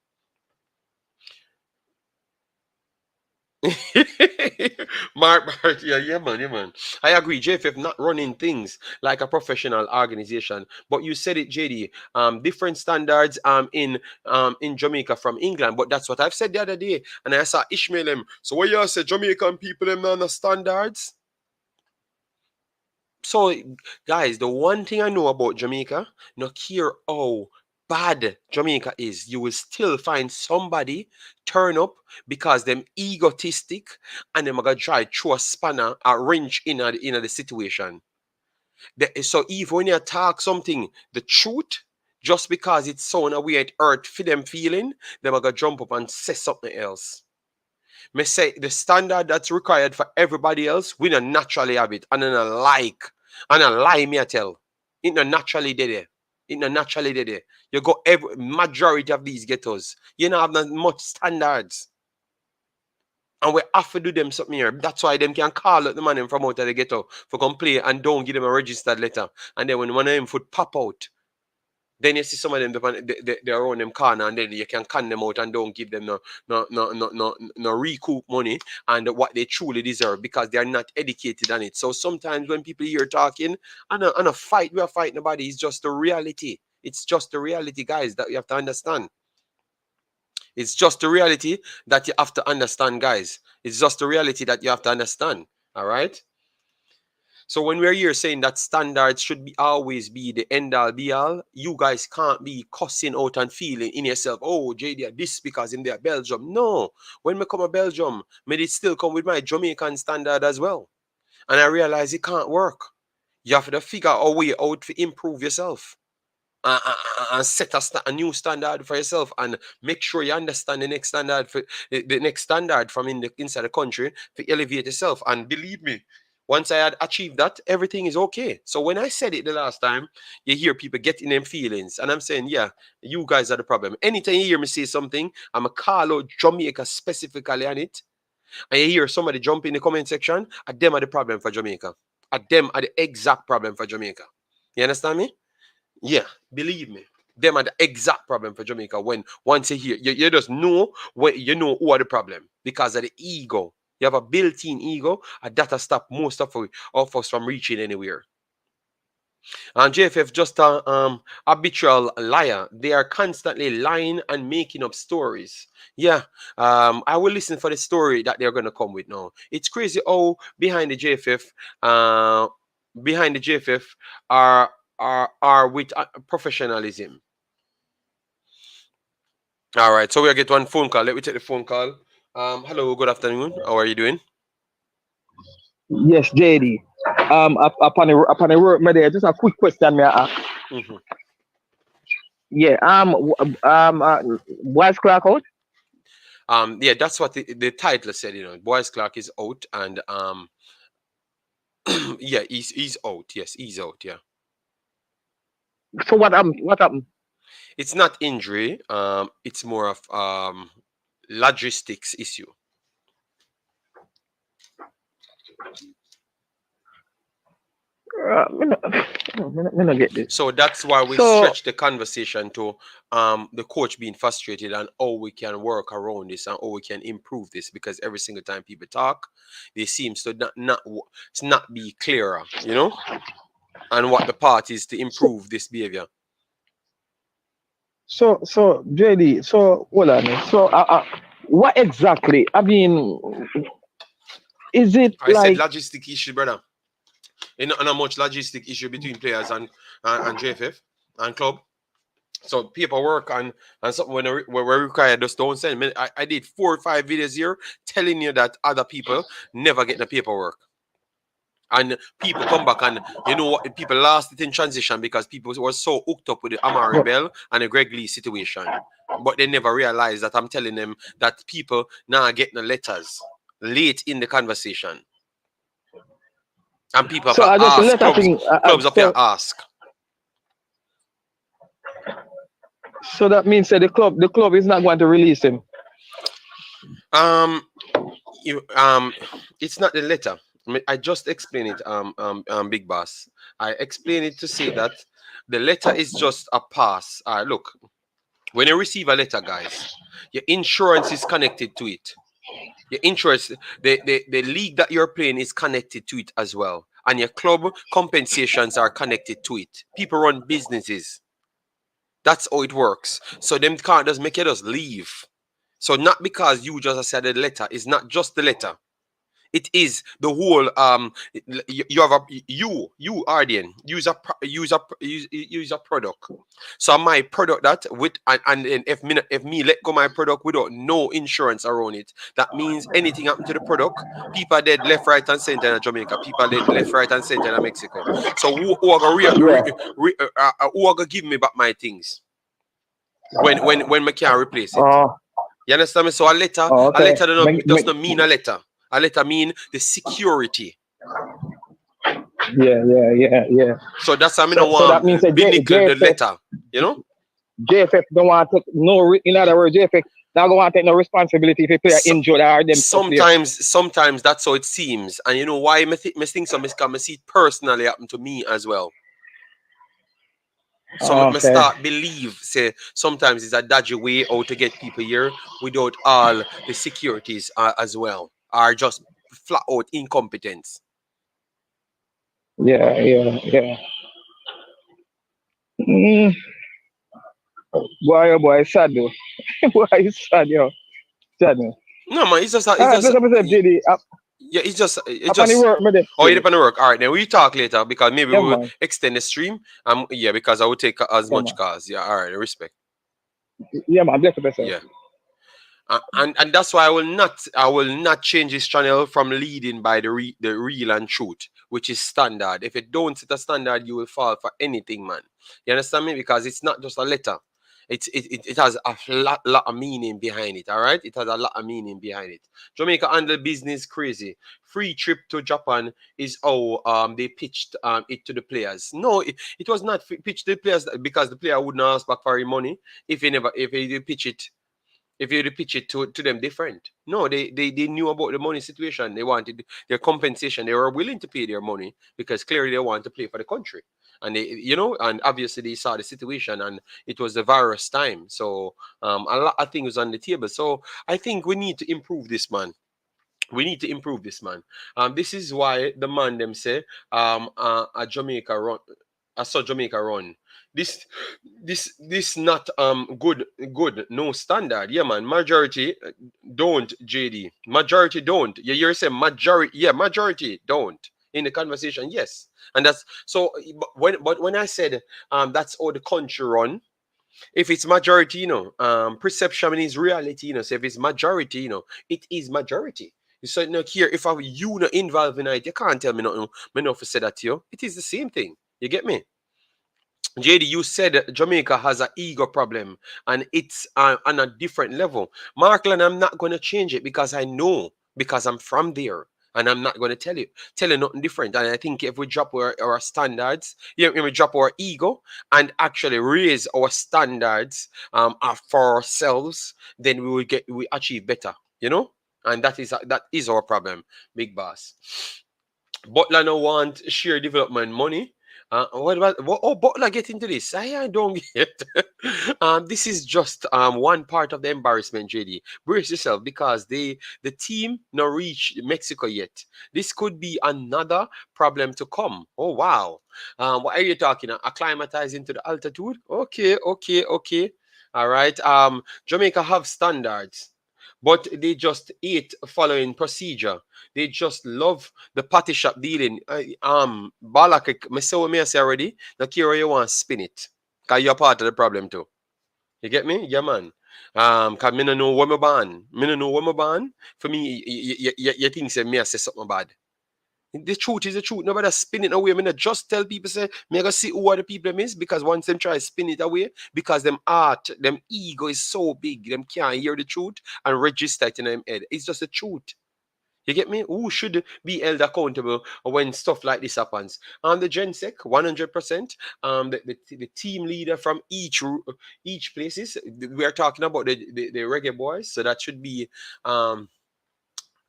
Mark, yeah, man, yeah, man. I agree. JFF not running things like a professional organization, but you said it, JD. Different standards in Jamaica from England, but that's what I've said the other day, and I saw Ishmael them. So what you say, Jamaican people them not the standards? So, guys, the one thing I know about Jamaica, no care how bad Jamaica is, you will still find somebody turn up because them egotistic and them gonna try throw a spanner, a wrench in the situation. So even when you talk something, the truth, just because it's sound a weird hurt for them feeling, them gonna jump up and say something else. Me say the standard that's required for everybody else, we don't naturally have it. And then I lie me I tell. It not naturally did it. It not naturally did it. You got every majority of these ghettos. You don't have not much standards. And we have to do them something here. That's why them can call out the man from out of the ghetto for come play and don't give them a registered letter. And then when one of them foot pop out, then you see some of them they're around them corner and then you can can them out and don't give them no recoup money and what they truly deserve because they're not educated on it. So sometimes when people hear talking and a fight, we are fighting nobody, it's just the reality. It's just the reality, guys, that you have to understand. It's just the reality that you have to understand, guys. It's just the reality that you have to understand. All right. So when we're here saying that standards should be always be the end all be all, you guys can't be cussing out and feeling in yourself, oh, JD, this because in there Belgium. No. When we come to Belgium, may it still come with my Jamaican standard as well. And I realize it can't work. You have to figure a way out to improve yourself. And set a new standard for yourself and make sure you understand the next standard for the next standard from inside the country to elevate yourself. And believe me, once I had achieved that, everything is okay. So when I said it the last time, you hear people getting them feelings, and I'm saying, yeah, you guys are the problem. Anytime you hear me say something, I'm a call out Jamaica specifically on it, and you hear somebody jump in the comment section, them are the problem for Jamaica. Them are the exact problem for Jamaica. You understand me? Yeah, believe me. Them are the exact problem for Jamaica. When once you hear, you just know what you know who are the problem because of the ego. You have a built-in ego, and that has stopped most of us from reaching anywhere. And JFF just a habitual liar. They are constantly lying and making up stories. Yeah, I will listen for the story that they're gonna come with now. It's crazy how uh, behind the JFF are with professionalism. All right, so we'll get one phone call. Let me take the phone call. Hello, good afternoon. How are you doing? Yes, JD. Upon the work, me there, just a quick question, me ask. Hmm. Yeah. Boyce Clarke out. Yeah, that's what the title said. Boyce Clarke is out, and yeah, he's out. Yes, he's out. Yeah, So what happened? What happened? it's not injury. It's more of logistics issue. Me not get this. So that's why we So stretch the conversation to the coach being frustrated and how we can work around this and how we can improve this, because every single time people talk, they seems to not be clearer, and what the part is to so improve this behavior. so JD. So hold on. So what exactly? I mean, is it I said like logistic issue, brother. Not much logistic issue between players and JFF and club. So paperwork and something when we're required, just don't send. I did 4 or 5 videos here telling you that other people never get the paperwork. And people come back and you know what, people lost it in transition because people were so hooked up with the Amari but Bell and the Greg Lee situation. But they never realized that I'm telling them that people now getting the letters late in the conversation. And people have so to I just ask let a clubs, thing. clubs up here So ask. so that means that the club is not going to release him. Um you it's not the letter. I just explained it, Big Boss. I explained it to say that the letter is just a pass. Look, when you receive a letter, guys, your insurance is connected to it. Your insurance, the league that you're playing is connected to it as well. And your club compensations are connected to it. People run businesses. That's how it works. So them can't just make you just leave. So not because you just said the letter, it's not just the letter. It is the whole you have a you Ardian use a product. So my product that with and then if me let go my product without no insurance around it, that means anything happen to the product, people are dead left, right, and center in Jamaica, people are dead left, right, and center in Mexico. So who are gonna Yeah. who are gonna give me back my things when I can't replace it? Oh. You understand me? So Oh, a okay. letter does not mean a letter. A letter mean the security. Yeah. So that's how I don't So that want means that binnicle the letter. You know? JFF don't want to take no. In other words, JFF not going to take no responsibility if a player So, injured or them stuff there. sometimes that's how it seems. And you know why I think so? Because I see it personally happen to me as well. So I Okay. start believe, say, sometimes it's a dodgy way how to get people here without all the securities as well. Are just flat out incompetence. Yeah. Mm, boy, sad though. Boy, it's sad, yo. Sad, man. No man, All it's right, just bless up yourself, JD. yeah, it's Up on the just work, me there oh, you still. depend on work. All right, then we talk later because maybe Yeah, we will man. extend the stream. Yeah, because I will take as Yeah, much man. cars. Yeah, all right, respect. Yeah, man. Bless up yourself. Yeah, and that's why I will not change this channel from leading by the real and truth, which is standard. If it don't set a standard, you will fall for anything, man. You understand me? Because it's not just a letter. It has a lot of meaning behind it. All right, it has a lot of meaning behind it. Jamaica handle business crazy. Free trip to Japan is how they pitched it to the players. No, it was not pitched to the players because the player wouldn't ask back for his money if he pitch it if you pitch it to them different. No, they knew about the money situation. They wanted their compensation. They were willing to pay their money because clearly they want to play for the country. And and obviously they saw the situation and it was the virus time. So a lot of things on the table. So I think we need to improve this, man. We need to improve this, man. This is why the man them say a Jamaica run. I saw Jamaica run. This this not good no standard. Yeah man, majority don't JD. Majority don't. Yeah, you're saying majority, yeah, majority don't in the conversation. Yes. And that's so but when I said that's how the country run, if it's majority, perception is reality, so if it's majority, it is majority. So no here, if I you not involved in it, you can't tell me nothing. Me not to say that to you. It is the same thing. You get me? JD, you said Jamaica has an ego problem and it's on a different level. Markland, I'm not going to change it because I know, because I'm from there. And I'm not going to tell you nothing different. And I think if we drop our standards, if we drop our ego and actually raise our standards for ourselves, then we achieve better, And that is our problem, big boss. Butler no want share development money. What about Butler get into this? I don't get. This is just one part of the embarrassment, JD. Brace yourself because the team not reach Mexico yet. This could be another problem to come. Oh wow. What are you talking? Acclimatizing to the altitude? Okay, okay, okay. All right. Jamaica have standards, but they just eat following procedure. They just love the patty shop dealing. Balak, me say what me say already. Now, Kira, you want to spin it. Because you're part of the problem too. You get me? Yeah, man. Because me no know what me ban. Me no know what me ban. For me, you think say me I say something bad. The truth is the truth. Nobody spin it away. I mean, just tell people say, me I go see who are the people is because once them try to spin it away, because them art, them ego is so big, them can't hear the truth and register it in them head. It's just the truth. You get me? Who should be held accountable when stuff like this happens? The Gensec, 100%. The team leader from each places. We are talking about the Reggae Boys, so that should be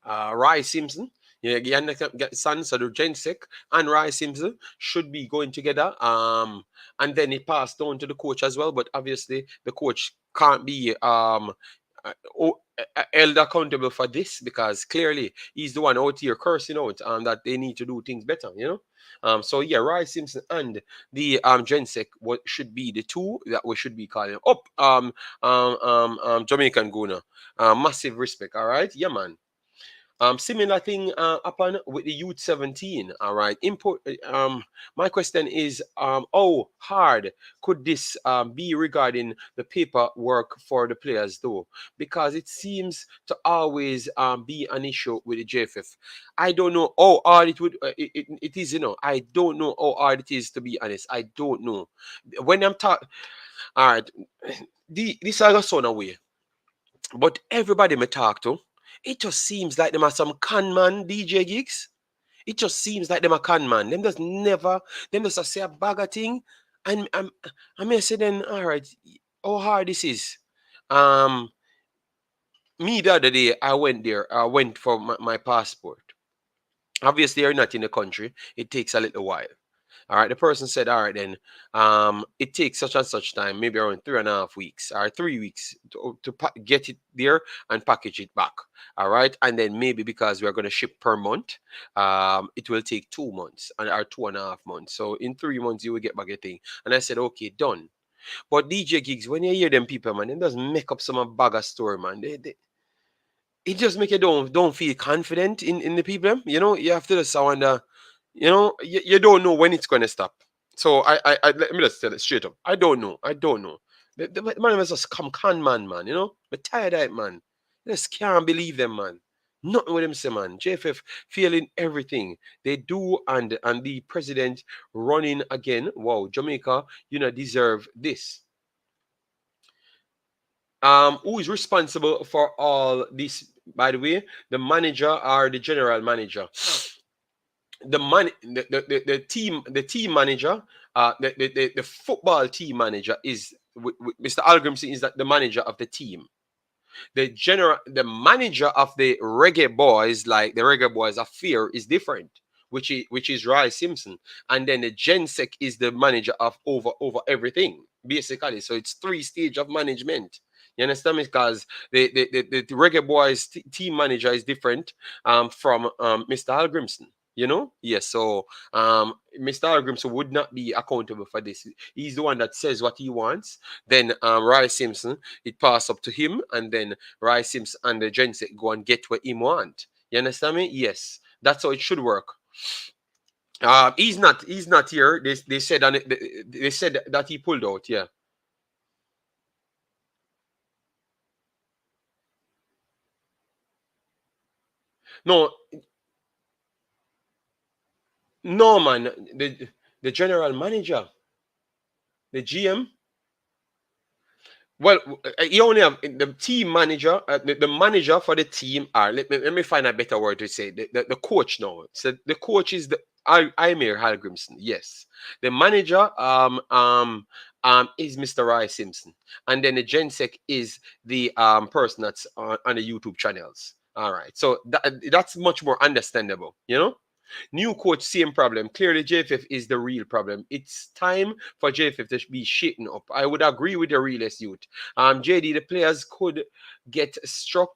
Rye Simpson. Yeah, get son, so the Gensec and Rye Simpson should be going together. And then it passed on to the coach as well. But obviously, the coach can't be held accountable for this because clearly he's the one out here cursing out that they need to do things better. So yeah, Rye Simpson and the Gensec what should be the two that we should be calling up Jamaican Guna. Massive respect, all right, yeah man. Similar thing happen with the youth 17. All right. My question is, how hard could this be regarding the paperwork for the players, though? Because it seems to always be an issue with the JFF. I don't know how hard it would. It is. I don't know how hard it is, to be honest. I don't know. When I'm talking, all right. This I got son away. But everybody me talk to, it just seems like them are some con man DJ gigs. It just seems like them a con man. Them just a say a bag of thing. And I may say then, all right, how hard this is. Um, Me the other day, I went there. I went for my passport. Obviously, you're not in the country. It takes a little while. All right, the person said, all right, then it takes such and such time, maybe around 3.5 weeks or 3 weeks to get it there and package it back. All right, and then maybe because we're going to ship per month, it will take 2 months or 2.5 months. So in 3 months, you will get back your thing. And I said, okay, done. But DJ gigs, when you hear them people, man, they just make up some bag of story, man. It just make you don't feel confident in the people. You have to just wonder. You don't know when it's going to stop. So let me just tell it straight up. I don't know. I don't know. The man was just come con man. I'm tired of it, man. I just can't believe them, man. Nothing with them say, man. JFF failing everything they do, and the president running again. Wow, Jamaica, deserve this. Who is responsible for all this? By the way, the manager or the general manager? The team manager, the football team manager is Mr. Hallgrimsson is that the manager of the team. The manager of the Reggae Boyz, like the Reggae Boyz affair, is different, which is Rye Simpson, and then the Gensec is the manager of over everything basically. So it's 3 stage of management. You understand me? Because the Reggae Boyz team manager is different from Mr. Hallgrimsson. Yes. So Mr. Hallgrimsson would not be accountable for this. He's the one that says what he wants. Then Roy Simpson, it pass up to him, and then Roy Simpson and the gents go and get what he want. You understand me? Yes, that's how it should work. He's not here. They said on it, they said that he pulled out. Yeah. No, no, man. The general manager, the GM. Well, you only have the team manager, the manager for the team. Let me find a better word to say. The coach now. So the coach is the Imir Hallgrimsson. Yes, the manager is Mr. Roy Simpson, and then the Gensec is the person that's on the YouTube channels. All right, so that's much more understandable. New coach, same problem. Clearly, JFF is the real problem. It's time for JFF to be shaken up. I would agree with the realist youth. JD, the players could get struck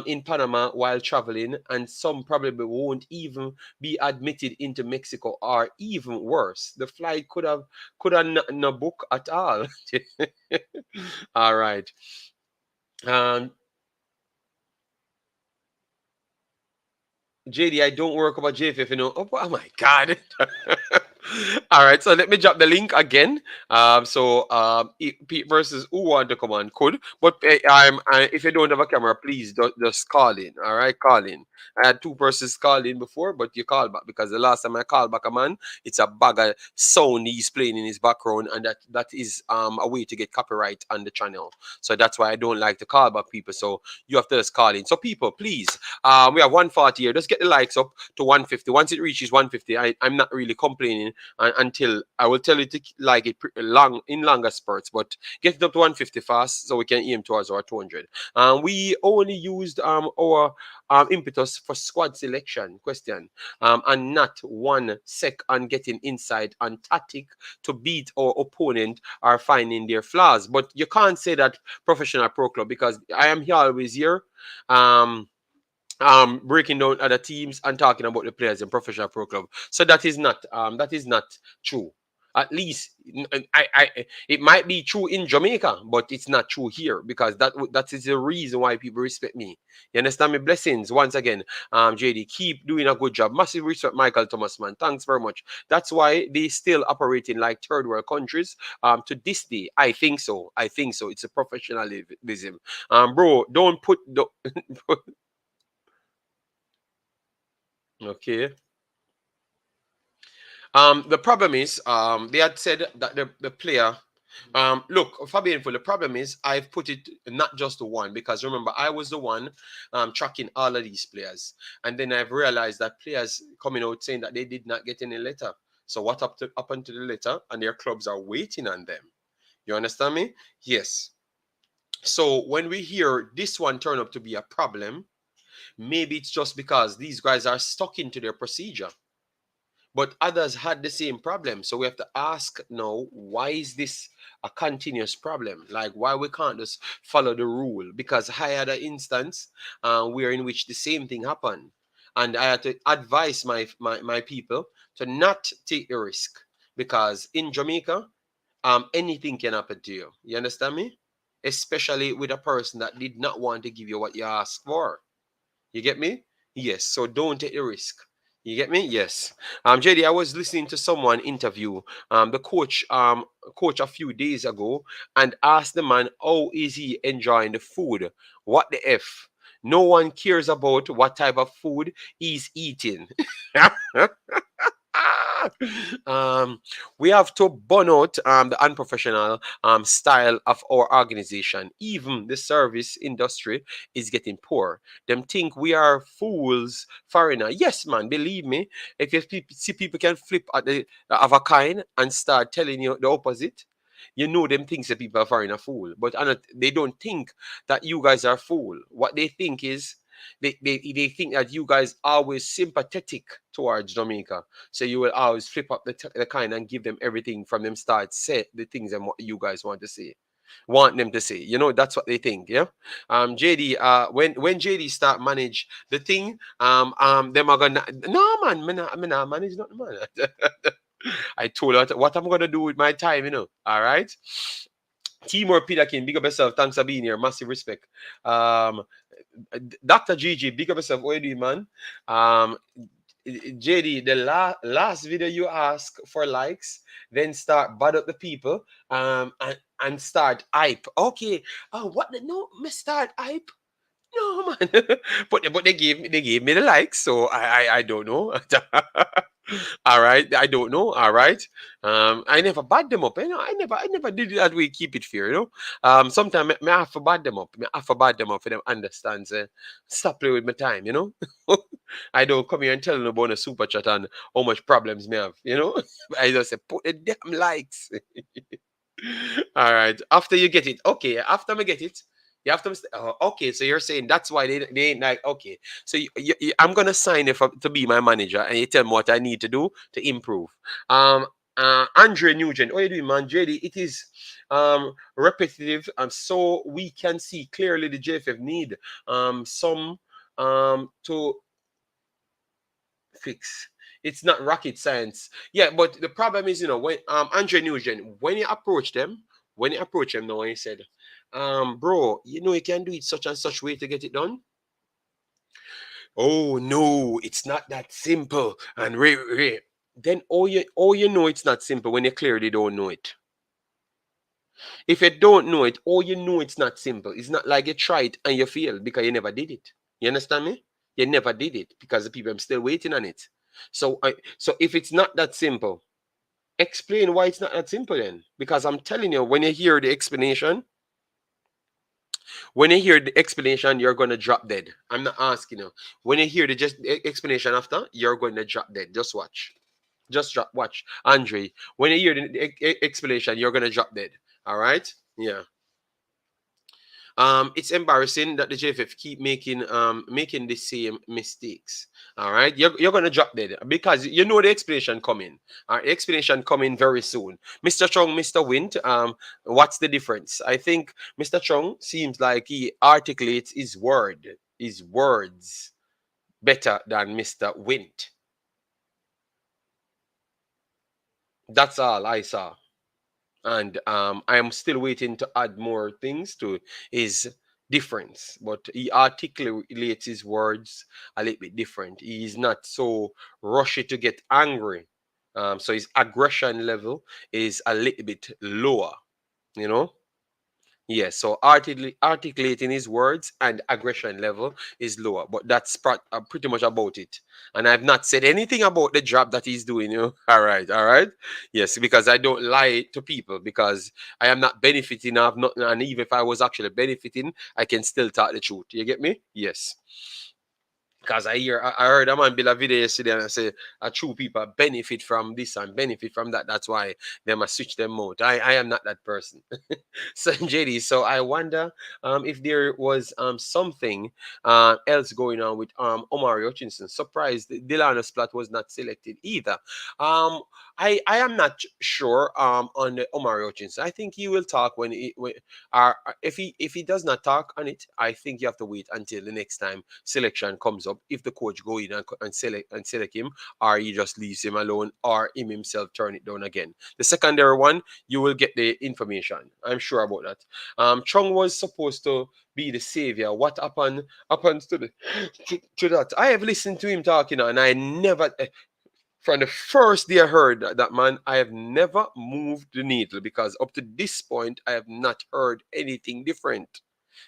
in Panama while traveling, and some probably won't even be admitted into Mexico, or even worse, the flight could have no book at all. All right. Um, JD, I don't work about JFF, Oh my God. All right, so let me drop the link again. Pete versus who want to come on could, but if you don't have a camera, please just call in. All right, call in. I had two persons call in before, but you call back because the last time I called back a man, it's a bag of sound he's playing in his background, and that is a way to get copyright on the channel. So that's why I don't like to call back people. So you have to just call in. So people, please, we have 140 here. Just get the likes up to 150. Once it reaches 150, I'm not really complaining until I will tell you to like it long in longer spurts, but get it up to 150 fast so we can aim towards our 200. We only used our impetus for squad selection question, and not one sec on getting inside on tactic to beat our opponent or finding their flaws. But you can't say that professional pro club, because I am here always here. Breaking down other teams and talking about the players in professional pro club. So that is not true. At least it might be true in Jamaica, but it's not true here, because that is the reason why people respect me. You understand me? Blessings once again. JD, keep doing a good job. Massive respect, Michael Thomas, man. Thanks very much. That's why they still operating like third world countries. To this day, I think so. I think so. It's a professionalism. Bro, don't put the okay. The problem is, they had said that the player, look, Fabian, for the problem is, I've put it not just to one, because remember, I was the one tracking all of these players, and then I've realized that players coming out saying that they did not get any letter. So what happened to the letter, and their clubs are waiting on them. You understand me? Yes. So when we hear this one turn up to be a problem, maybe it's just because these guys are stuck into their procedure, but others had the same problem. So we have to ask now, why is this a continuous problem? Like, why we can't just follow the rule? Because I had an instance where in which the same thing happened, and I had to advise my people to not take the risk, because in Jamaica, anything can happen to you. You understand me? Especially with a person that did not want to give you what you asked for. You get me? Yes. So don't take the risk. You get me? Yes. JD, I was listening to someone interview the coach a few days ago, and asked the man, how is he enjoying the food? What the F? No one cares about what type of food he's eating. um, we have to burn out the unprofessional style of our organization. Even the service industry is getting poor. Them think we are fools, foreigner. Yes, man, believe me. If you see people can flip at the of a kind and start telling you the opposite, you know them thinks that people are foreigner fool. But they don't think that you guys are fool. What they think is they think that you guys are always sympathetic towards Jamaica. So you will always flip up the kind and give them everything from them start, say the things and what you guys want to say. want them to say. You know, that's what they think. Yeah. JD, when JD start manage the thing, them are gonna no man, me not manage nothing, man. I told her what I'm gonna do with my time, you know. All right. Timor Pidakin, big up yourself. Thanks for being here. Massive respect. Um, Dr. Gigi, big up yourself. What you doing, man? Um, JD, the last video you ask for likes, then start bad up the people, and start hype. Okay. Oh, what the no? Me start hype. No man, but they gave me the likes, so I don't know. All right, I don't know. All right, I never bad them up. You know, I never did it that way. Keep it fair, you know. Sometimes me have to bad them up. Me have to bad them up for them understand. Say, stop playing with my time, you know. I don't come here and tell them about a super chat and how much problems me have, you know. I just say put the damn likes. All right. After you get it, okay. After I get it, you have to. Okay, so you're saying that's why they ain't like okay. So I'm gonna sign you to be my manager, and you tell me what I need to do to improve. Um. Andre Nugent, what are you doing, man? JD, it is repetitive, and so we can see clearly the JFF need some to fix. It's not rocket science. Yeah, but the problem is, you know, when Andre Nugent, when you approach him now and he said, bro, you know you can do it such and such way to get it done. Oh no, it's not that simple. And then all you know it's not simple when you clearly don't know it. If you don't know it, all you know it's not simple. It's not like you tried and you failed because you never did it. You understand me? You never did it because the people are still waiting on it. So if it's not that simple, explain why it's not that simple then. Because I'm telling you, when you hear the explanation, you're gonna drop dead. I'm not asking you. When you hear the just explanation after, you're going to drop dead. Just watch. Watch. Andre, when you hear the explanation, you're gonna drop dead. All right? Yeah. It's embarrassing that the JFF keep making the same mistakes. All right, you're gonna drop dead because you know the explanation coming. All right, explanation coming very soon. Mr. Chong, Mr. Wint, what's the difference? I think Mr. Chong seems like he articulates his words better than Mr. Wint. That's all I saw. And I am still waiting to add more things to his difference. But he articulates his words a little bit different. He is not so rushy to get angry. So his aggression level is a little bit lower, you know. Yes, so articulating his words and aggression level is lower, but that's pretty much about it. And I've not said anything about the job that he's doing. You know, all right, all right. Yes, because I don't lie to people because I am not benefiting. I've not, and even if I was actually benefiting, I can still talk the truth. You get me? Yes. Because I heard a man build a video yesterday and I say a true people benefit from this and benefit from that. That's why they must switch them out. I am not that person. So JD, so I wonder if there was something else going on with Omari Hutchinson. Surprised Delano Splatt was not selected either. Um I am not sure on the Omari Hutchinson. I think he will talk when if he does not talk on it, I think you have to wait until the next time selection comes up. If the coach go in and select him, or he just leaves him alone, or him himself turn it down again. The secondary one, you will get the information. I'm sure about that. Chung was supposed to be the savior. What happens to that? I have listened to him talking, and I never. From the first day I heard that man, I have never moved the needle because up to this point, I have not heard anything different.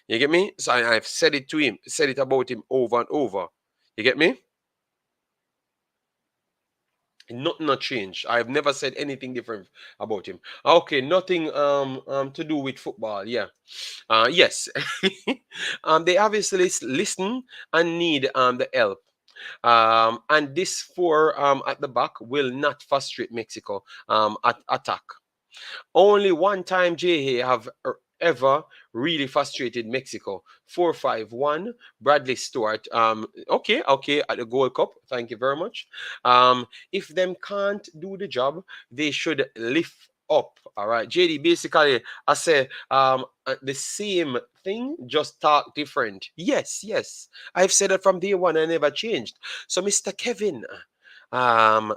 You get me? So I've said it to him, said it about him over and over. You get me? Nothing not changed. I've never said anything different about him. Okay, nothing to do with football. Yeah. Yes. They obviously listen and need the help. And this four at the back will not frustrate Mexico at attack. Only one time JA have ever really frustrated Mexico. 4-5-1. Bradley Stewart. Okay, at the Gold Cup. Thank you very much. If them can't do the job, they should lift up. All right, JD. Basically, I say the same thing, just talk different. Yes, yes. I've said it from day one. I never changed. So, Mr. Kevin, um,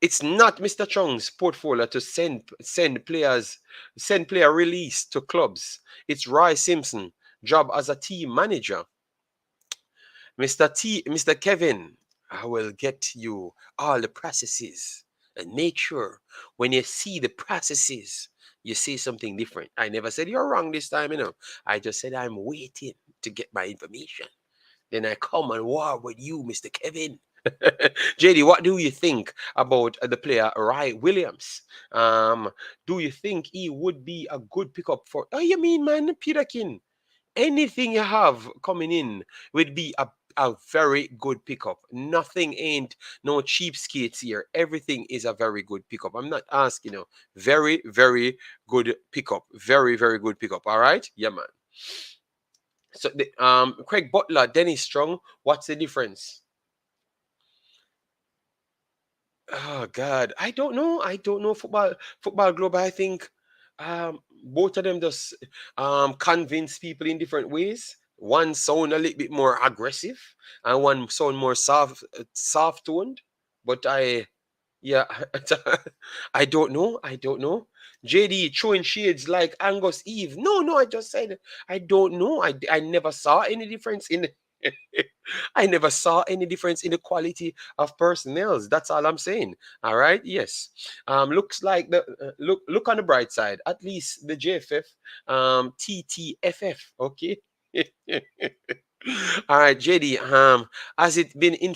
it's not Mr. Chung's portfolio to send player release to clubs. It's Roy Simpson job as a team manager. Mr. Kevin, I will get you all the processes and make sure when you see the processes, you say something different. I never said you're wrong this time, you know. I just said I'm waiting to get my information. Then I come and war with you, Mr. Kevin. JD, what do you think about the player Rai Williams? Do you think he would be a good pickup for? Oh, you mean, man, Peterkin? Anything you have coming in would be a very good pickup. Nothing ain't no cheapskates here. Everything is a very good pickup. I'm not asking you. Very, very good pickup. Very, very good pickup. All right? Yeah, man. So the Craig Butler, Dennis Strong, what's the difference? Oh God, I don't know. I don't know football global. I think both of them just convince people in different ways. One sound a little bit more aggressive, and one sound more soft toned. But yeah, I don't know. I don't know. JD throwing shades like Angus Eve. No, no, I just said I don't know. I never saw any difference in I never saw any difference in the quality of personnel. That's all I'm saying. All right. Yes. Looks like the look on the bright side. At least the JFF, TTFF. Okay. All right, JD. Has it been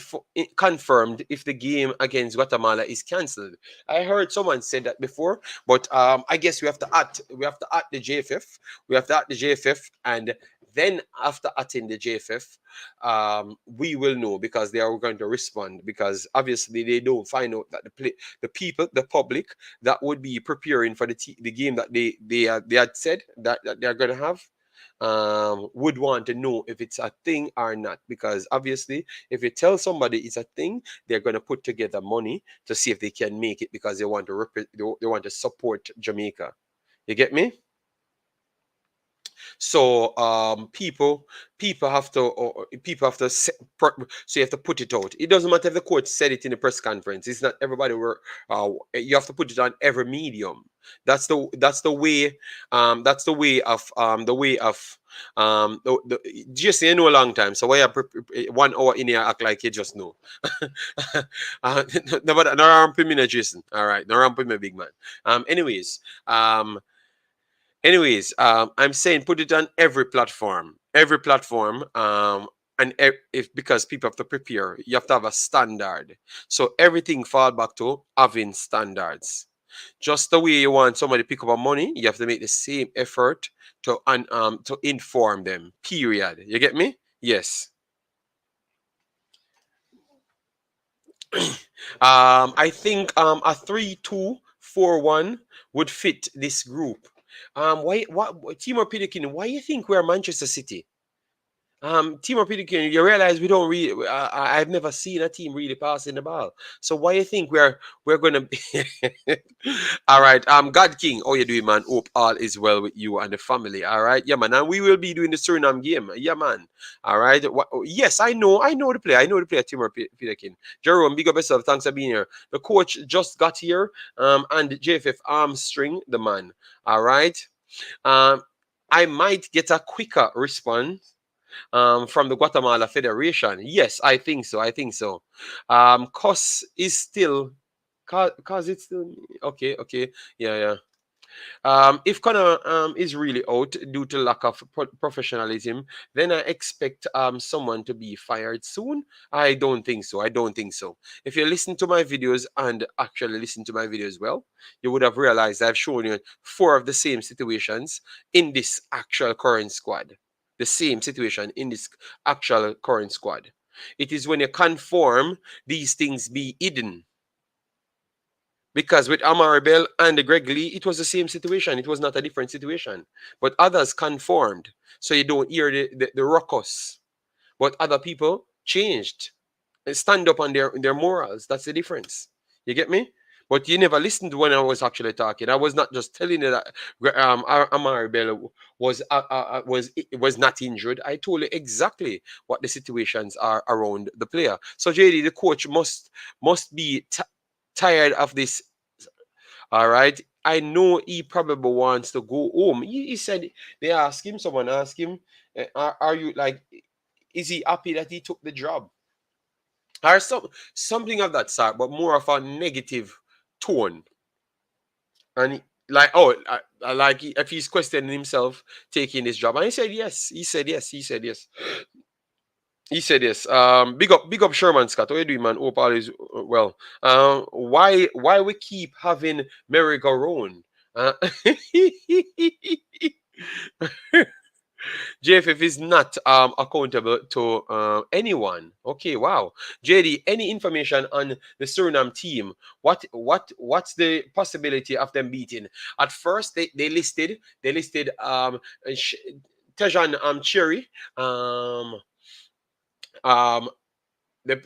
confirmed if the game against Guatemala is cancelled? I heard someone said that before, but I guess we have to add the JFF. We have to add the JFF, and then after adding the JFF, we will know because they are going to respond because obviously they don't find out that the people, the public that would be preparing for the game that they had said that they are going to have would want to know if it's a thing or not. Because obviously, if you tell somebody it's a thing, they're going to put together money to see if they can make it because they want to they want to support Jamaica. You get me? So people have to so you have to put it out. It doesn't matter if the coach said it in a press conference. It's not everybody were you have to put it on every medium. That's the way of just you know a long time. So why you 1 hour in here act like you just know. No ramp me, Jason. All right, no ramp me, big man. Anyways, I'm saying put it on every platform. And if because people have to prepare, you have to have a standard. So everything fall back to having standards. Just the way you want somebody to pick up a money, you have to make the same effort to inform them. Period. You get me? Yes. I think a 3-2-4-1 would fit this group. Why? What? Timo Pidikin? Why you think we're Manchester City? Timo Pidikin, you realize we don't really. I've never seen a team really passing the ball. So why you think we're gonna be? All right. God King, how you doing, man? Hope all is well with you and the family. All right, yeah, man. And we will be doing the Suriname game. Yeah, man. All right. Yes, I know the player. I know the player, Timo Pidikin. Jerome, big up yourself. Thanks for being here. The coach just got here. And JFF Armstring, the man. All right. I might get a quicker response from the Guatemala Federation. Yes, I think so. I think so. Cause is still, cause it's still okay. Okay, yeah, yeah. If Connor is really out due to lack of professionalism, then I expect someone to be fired soon. I don't think so. I don't think so. If you listen to my videos and actually listen to my videos well, you would have realized I've shown you 4 of the same situations in this actual current squad. The same situation in this actual current squad. It is when you conform, these things be hidden. Because with Amari Bell and the Greg Lee, it was the same situation. It was not a different situation. But others conformed. So you don't hear the ruckus. But other people changed and stand up on their morals. That's the difference. You get me? But you never listened when I was actually talking. I was not just telling you that Amari Bell was not injured. I told you exactly what the situations are around the player. So JD, the coach must be tired of this. All right. I know he probably wants to go home. He said they asked him. Someone asked him, "Are you like? Is he happy that he took the job?" Or something of that sort, but more of a negative tone. And like, oh, like if he's questioning himself taking this job, and he said yes. He said yes. He said yes. He said yes. Big up Sherman Scott. How you doing, man? Hope all is well. Why we keep having merry-go-round? JFF is not accountable to anyone. Okay, wow. JD, any information on the Suriname team? What's the possibility of them beating? At first, they listed Sh- Tejan Cherry, um um the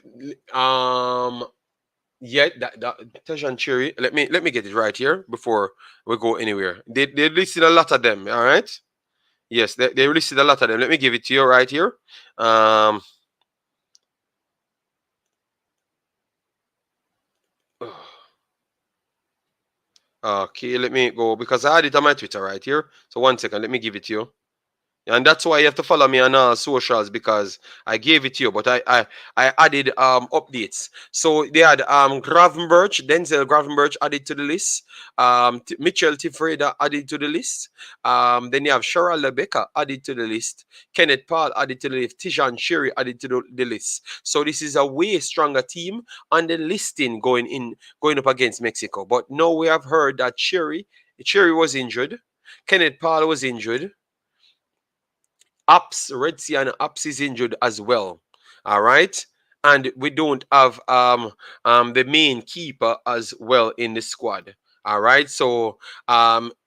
yeah, that Tejan Cherry. Let me get it right here before we go anywhere. They listed a lot of them. All right. Yes, they listed a lot of them. Let me give it to you right here. Um, okay, let me go because I had it on my Twitter right here. So 1 second, let me give it to you. And that's why you have to follow me on all socials because I gave it to you, but I added updates. So they had Gravenberch, Denzel Gravenberch added to the list. Mitchell Tifreda added to the list. Then you have Shara Lebecca added to the list. Kenneth Paul added to the list. Tijan Sherry added to the list. So this is a way stronger team on the listing going up against Mexico. But now we have heard that Cherry was injured. Kenneth Paul was injured. Red Sea and Ups is injured as well. All right. And we don't have the main keeper as well in the squad. All right. So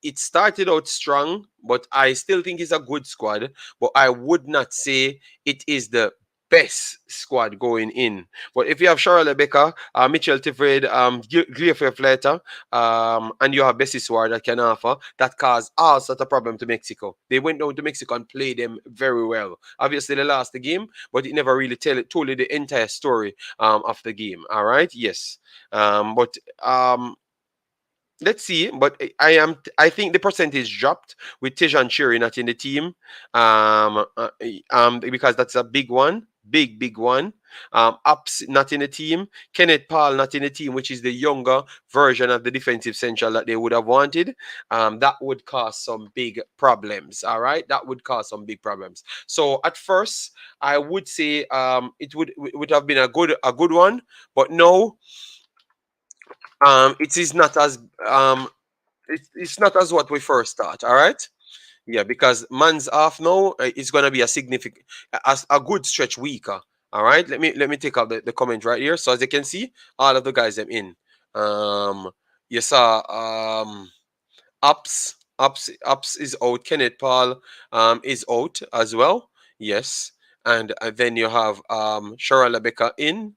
it started out strong, but I still think it's a good squad. But I would not say it is the best squad going in. But if you have Charlotte Becker, Mitchell Tifred, Gleafrey Flater, and you have Bessie Sward that can offer, that caused all sort of problem to Mexico. They went down to Mexico and played them very well. Obviously, they lost the game, but it never really told you the entire story of the game. All right, yes. But let's see. But I think the percentage dropped with Tejan Cherry not in the team. Because that's a big one. Big one. Ups not in the team. Kenneth Paul not in the team, which is the younger version of the defensive central that they would have wanted. That would cause some big problems. All right, that would cause some big problems. So at first, I would say it would have been a good one, but no, it is not as it's not as what we first thought. All right. Yeah, because man's off now. It's gonna be a significant, as a good stretch weaker. All right, let me take out the comment right here. So as you can see, all of the guys I'm in. Um, you saw Ups is out. Kenneth Paul is out as well. Yes, and then you have Shara Lebecca in.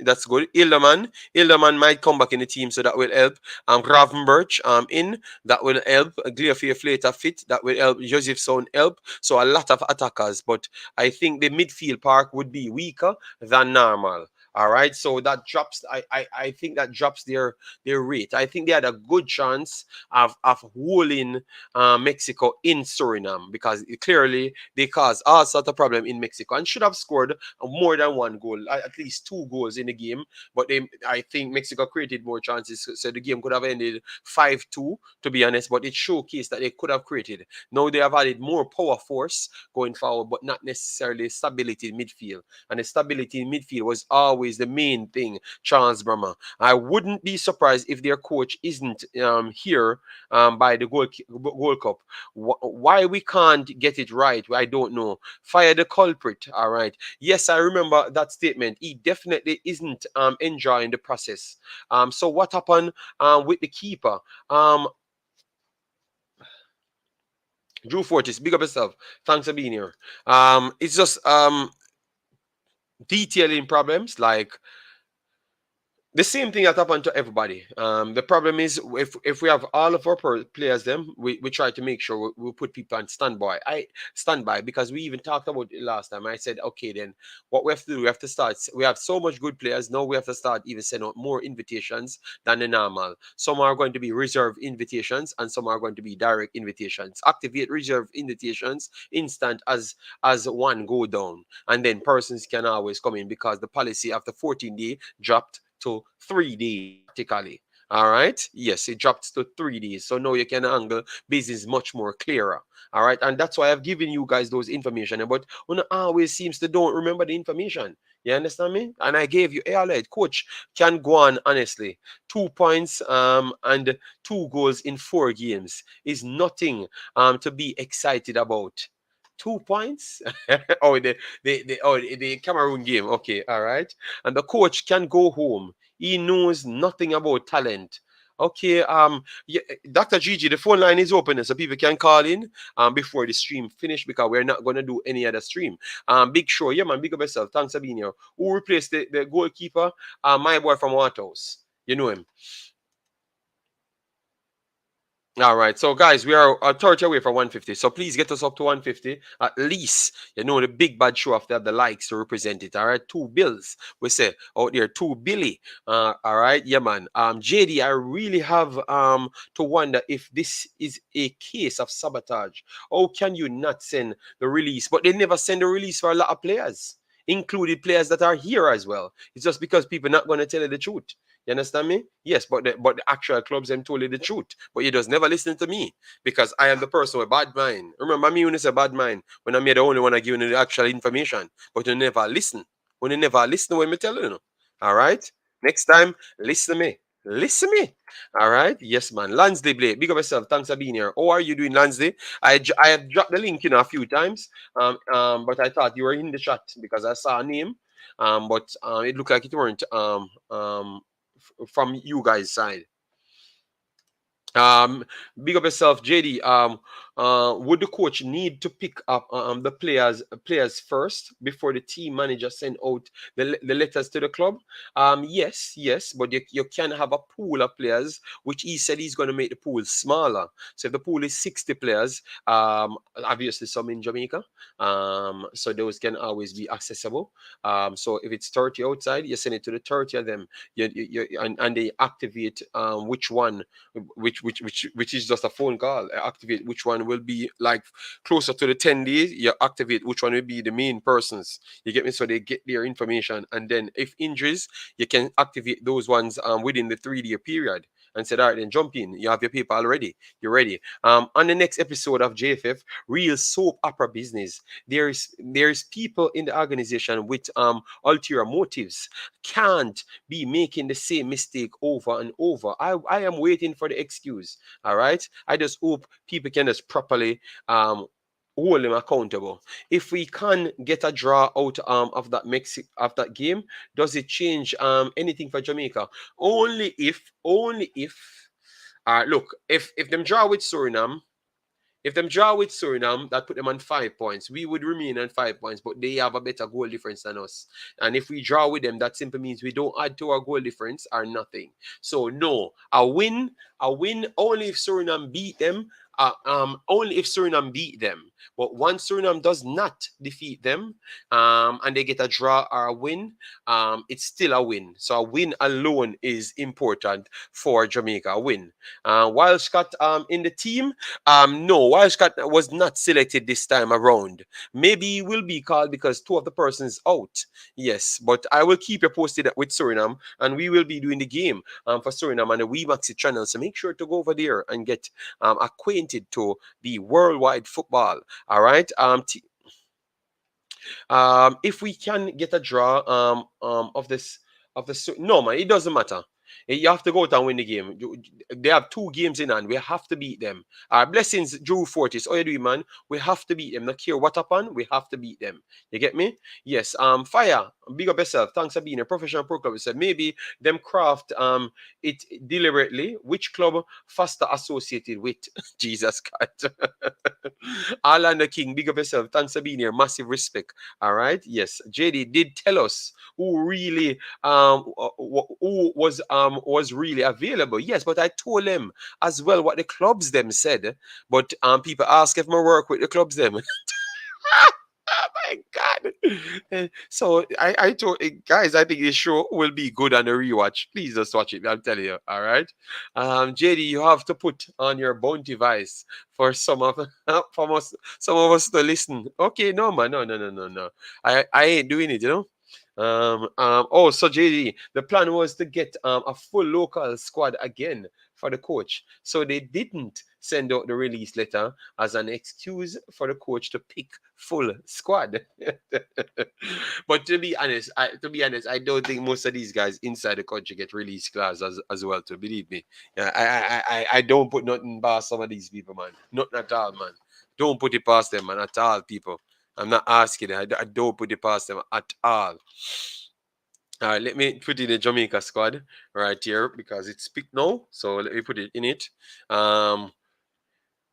That's good. Ilderman might come back in the team, so that will help. Gravenberch in. That will help. Gleafrey Flater fit. That will help. Joseph Son help. So a lot of attackers, but I think the midfield park would be weaker than normal. All right, so that drops. I think that drops their rate. I think they had a good chance of holding Mexico in Suriname because clearly they caused all sort of problem in Mexico and should have scored more than one goal, at least two goals in the game. But I think Mexico created more chances, so the game could have ended 5-2, to be honest. But it showcased that they could have created. Now they have added more power force going forward, but not necessarily stability in midfield. And the stability in midfield was always the main thing. Charles Brummer. I wouldn't be surprised if their coach isn't here by the Gold Cup. Why we can't get it right, I don't know. Fire the culprit. All right. Yes, I remember that statement. He definitely isn't enjoying the process. So what happened with the keeper? Drew Fortis, big up yourself. Thanks for being here. It's just detailing problems like the same thing that happened to everybody. The problem is if we have all of our players, them we try to make sure we put people on standby. I standby because we even talked about it last time. I said, okay, then what we have to do, we have to start. We have so much good players now. We have to start even send out more invitations than the normal. Some are going to be reserve invitations, and some are going to be direct invitations. Activate reserve invitations instant as one go down, and then persons can always come in because the policy after 14 day dropped to 3 days practically. All right. Yes, it drops to 3 days. So now you can angle business much more clearer. All right. And that's why I've given you guys those information. But one always seems to don't remember the information. You understand me? And I gave you, hey, all right, coach can go on honestly. 2 points and 2 goals in 4 games is nothing to be excited about. 2 points? Oh, the Cameroon game. Okay, all right. And the coach can go home. He knows nothing about talent. Okay, yeah, Dr. Gigi, the phone line is open so people can call in before the stream finish because we're not gonna do any other stream. Big Show, yeah man, big up yourself. Thanks, Sabino. Who replaced the goalkeeper? My boy from Waterhouse. You know him. All right, so guys, we are a third away from 150. So please get us up to 150 at least. You know the big bad show after the likes to represent it. All right, 2 bills we say out there, 2 billy. All right, yeah man. JD, I really have to wonder if this is a case of sabotage. How can you not send the release? But they never send the release for a lot of players, including players that are here as well. It's just because people not going to tell you the truth. You understand me? Yes, but the actual clubs them told you the truth. But you just never listen to me because I am the person with bad mind. Remember me when you say bad mind when I'm the only one I give you the actual information. But you never listen. When you never listen when me tell you. All right? Next time, listen to me. Listen to me. All right? Yes, man. Lansday Blake. Big up yourself. Thanks for being here. How are you doing, Lansday? I have dropped the link in a few times. But I thought you were in the chat because I saw a name. But it looked like it weren't from you guys' side. Um, Big up yourself, JD. Would the coach need to pick up the players first before the team manager send out the letters to the club? Yes, but you can have a pool of players, which he said he's going to make the pool smaller. So if the pool is 60 players, obviously some in Jamaica, so those can always be accessible. So if it's 30 outside, you send it to the 30 of them. And they activate which one which is just a phone call. Activate which one will be like closer to the 10 days. You activate which one will be the main persons. You get me? So they get their information, and then if injuries, you can activate those ones within the 3 day period. And said, all right, then jump in. You have your paper already. You're ready. On the next episode of JFF, real soap opera business. There's people in the organization with ulterior motives. Can't be making the same mistake over and over. I am waiting for the excuse. All right. I just hope people can just properly hold them accountable. If we can get a draw out of that game, does it change anything for Jamaica? Only if look, if them draw with Suriname, that put them on 5 points. We would remain on 5 points, but they have a better goal difference than us. And if we draw with them, that simply means we don't add to our goal difference or nothing. So no, a win only if Suriname beat them. Only if Suriname beat them. But once Suriname does not defeat them, and they get a draw or a win, it's still a win. So a win alone is important for Jamaica. A win. While Scott in the team, no, Scott was not selected this time around. Maybe he will be called because two of the persons out. Yes, but I will keep you posted with Suriname, and we will be doing the game for Suriname on the Imaxit channel. So make sure to go over there and get acquainted to the worldwide football. All right. If we can get a draw of this no man, it doesn't matter. You have to go out and win the game. They have 2 games in hand. We have to beat them. Our blessings, Drew Fortis. Oh, you do, man. We have to beat them. Not care what happen, we have to beat them. You get me? Yes. Fire. Big up yourself. Thanks for being a professional pro club. Said maybe them craft it deliberately. Which club faster associated with Jesus God? Orlando King. Big up yourself. Thanks for being here. Massive respect. All right. Yes. JD did tell us who really who was really available. Yes, but I told them as well what the clubs them said. But people ask if I work with the clubs them. Oh my God. So I told guys, I think this show will be good on the rewatch. Please just watch it. I'm telling you. All right. JD, you have to put on your bounty device for some of from us, some of us to listen. Okay, no man, no. I ain't doing it, you know. Oh, so JD, the plan was to get a full local squad again for the coach. So they didn't send out the release letter as an excuse for the coach to pick full squad. But to be honest, I don't think most of these guys inside the country get release clause as well. To believe me, yeah, I don't put nothing past some of these people, man. Nothing at all, man. Don't put it past them, man, at all, people. I'm not asking. I don't put it past them at all. All right, let me put in the Jamaica squad right here because it's picked now. So let me put it in it. Um,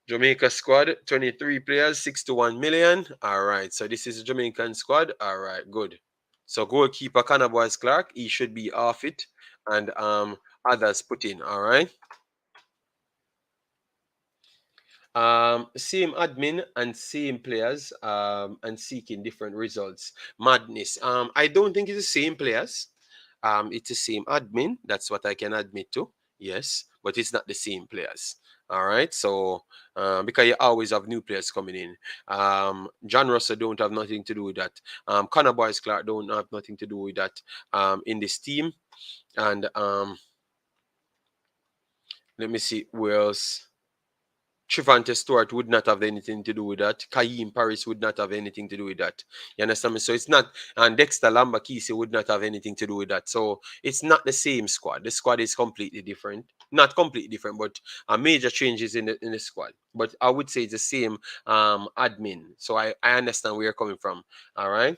Jamaica squad, 23 players, 61 million. All right, so this is the Jamaican squad. All right, good. So goalkeeper Boyce Clarke, he should be off it, and others put in. All right. Same admin and same players and seeking different results. Madness. I don't think it's the same players. It's the same admin. That's what I can admit to. Yes, but it's not the same players. All right. So because you always have new players coming in. John Russell don't have nothing to do with that. Boyce Clarke don't have nothing to do with that in this team. And let me see who else. Trevante Stewart would not have anything to do with that. Kaim Paris would not have anything to do with that. You understand me? So it's not, and Dexter Lambakisi would not have anything to do with that. So it's not the same squad. The squad is completely different. Not completely different, but major changes in the squad. But I would say it's the same admin. So I understand where you're coming from. All right.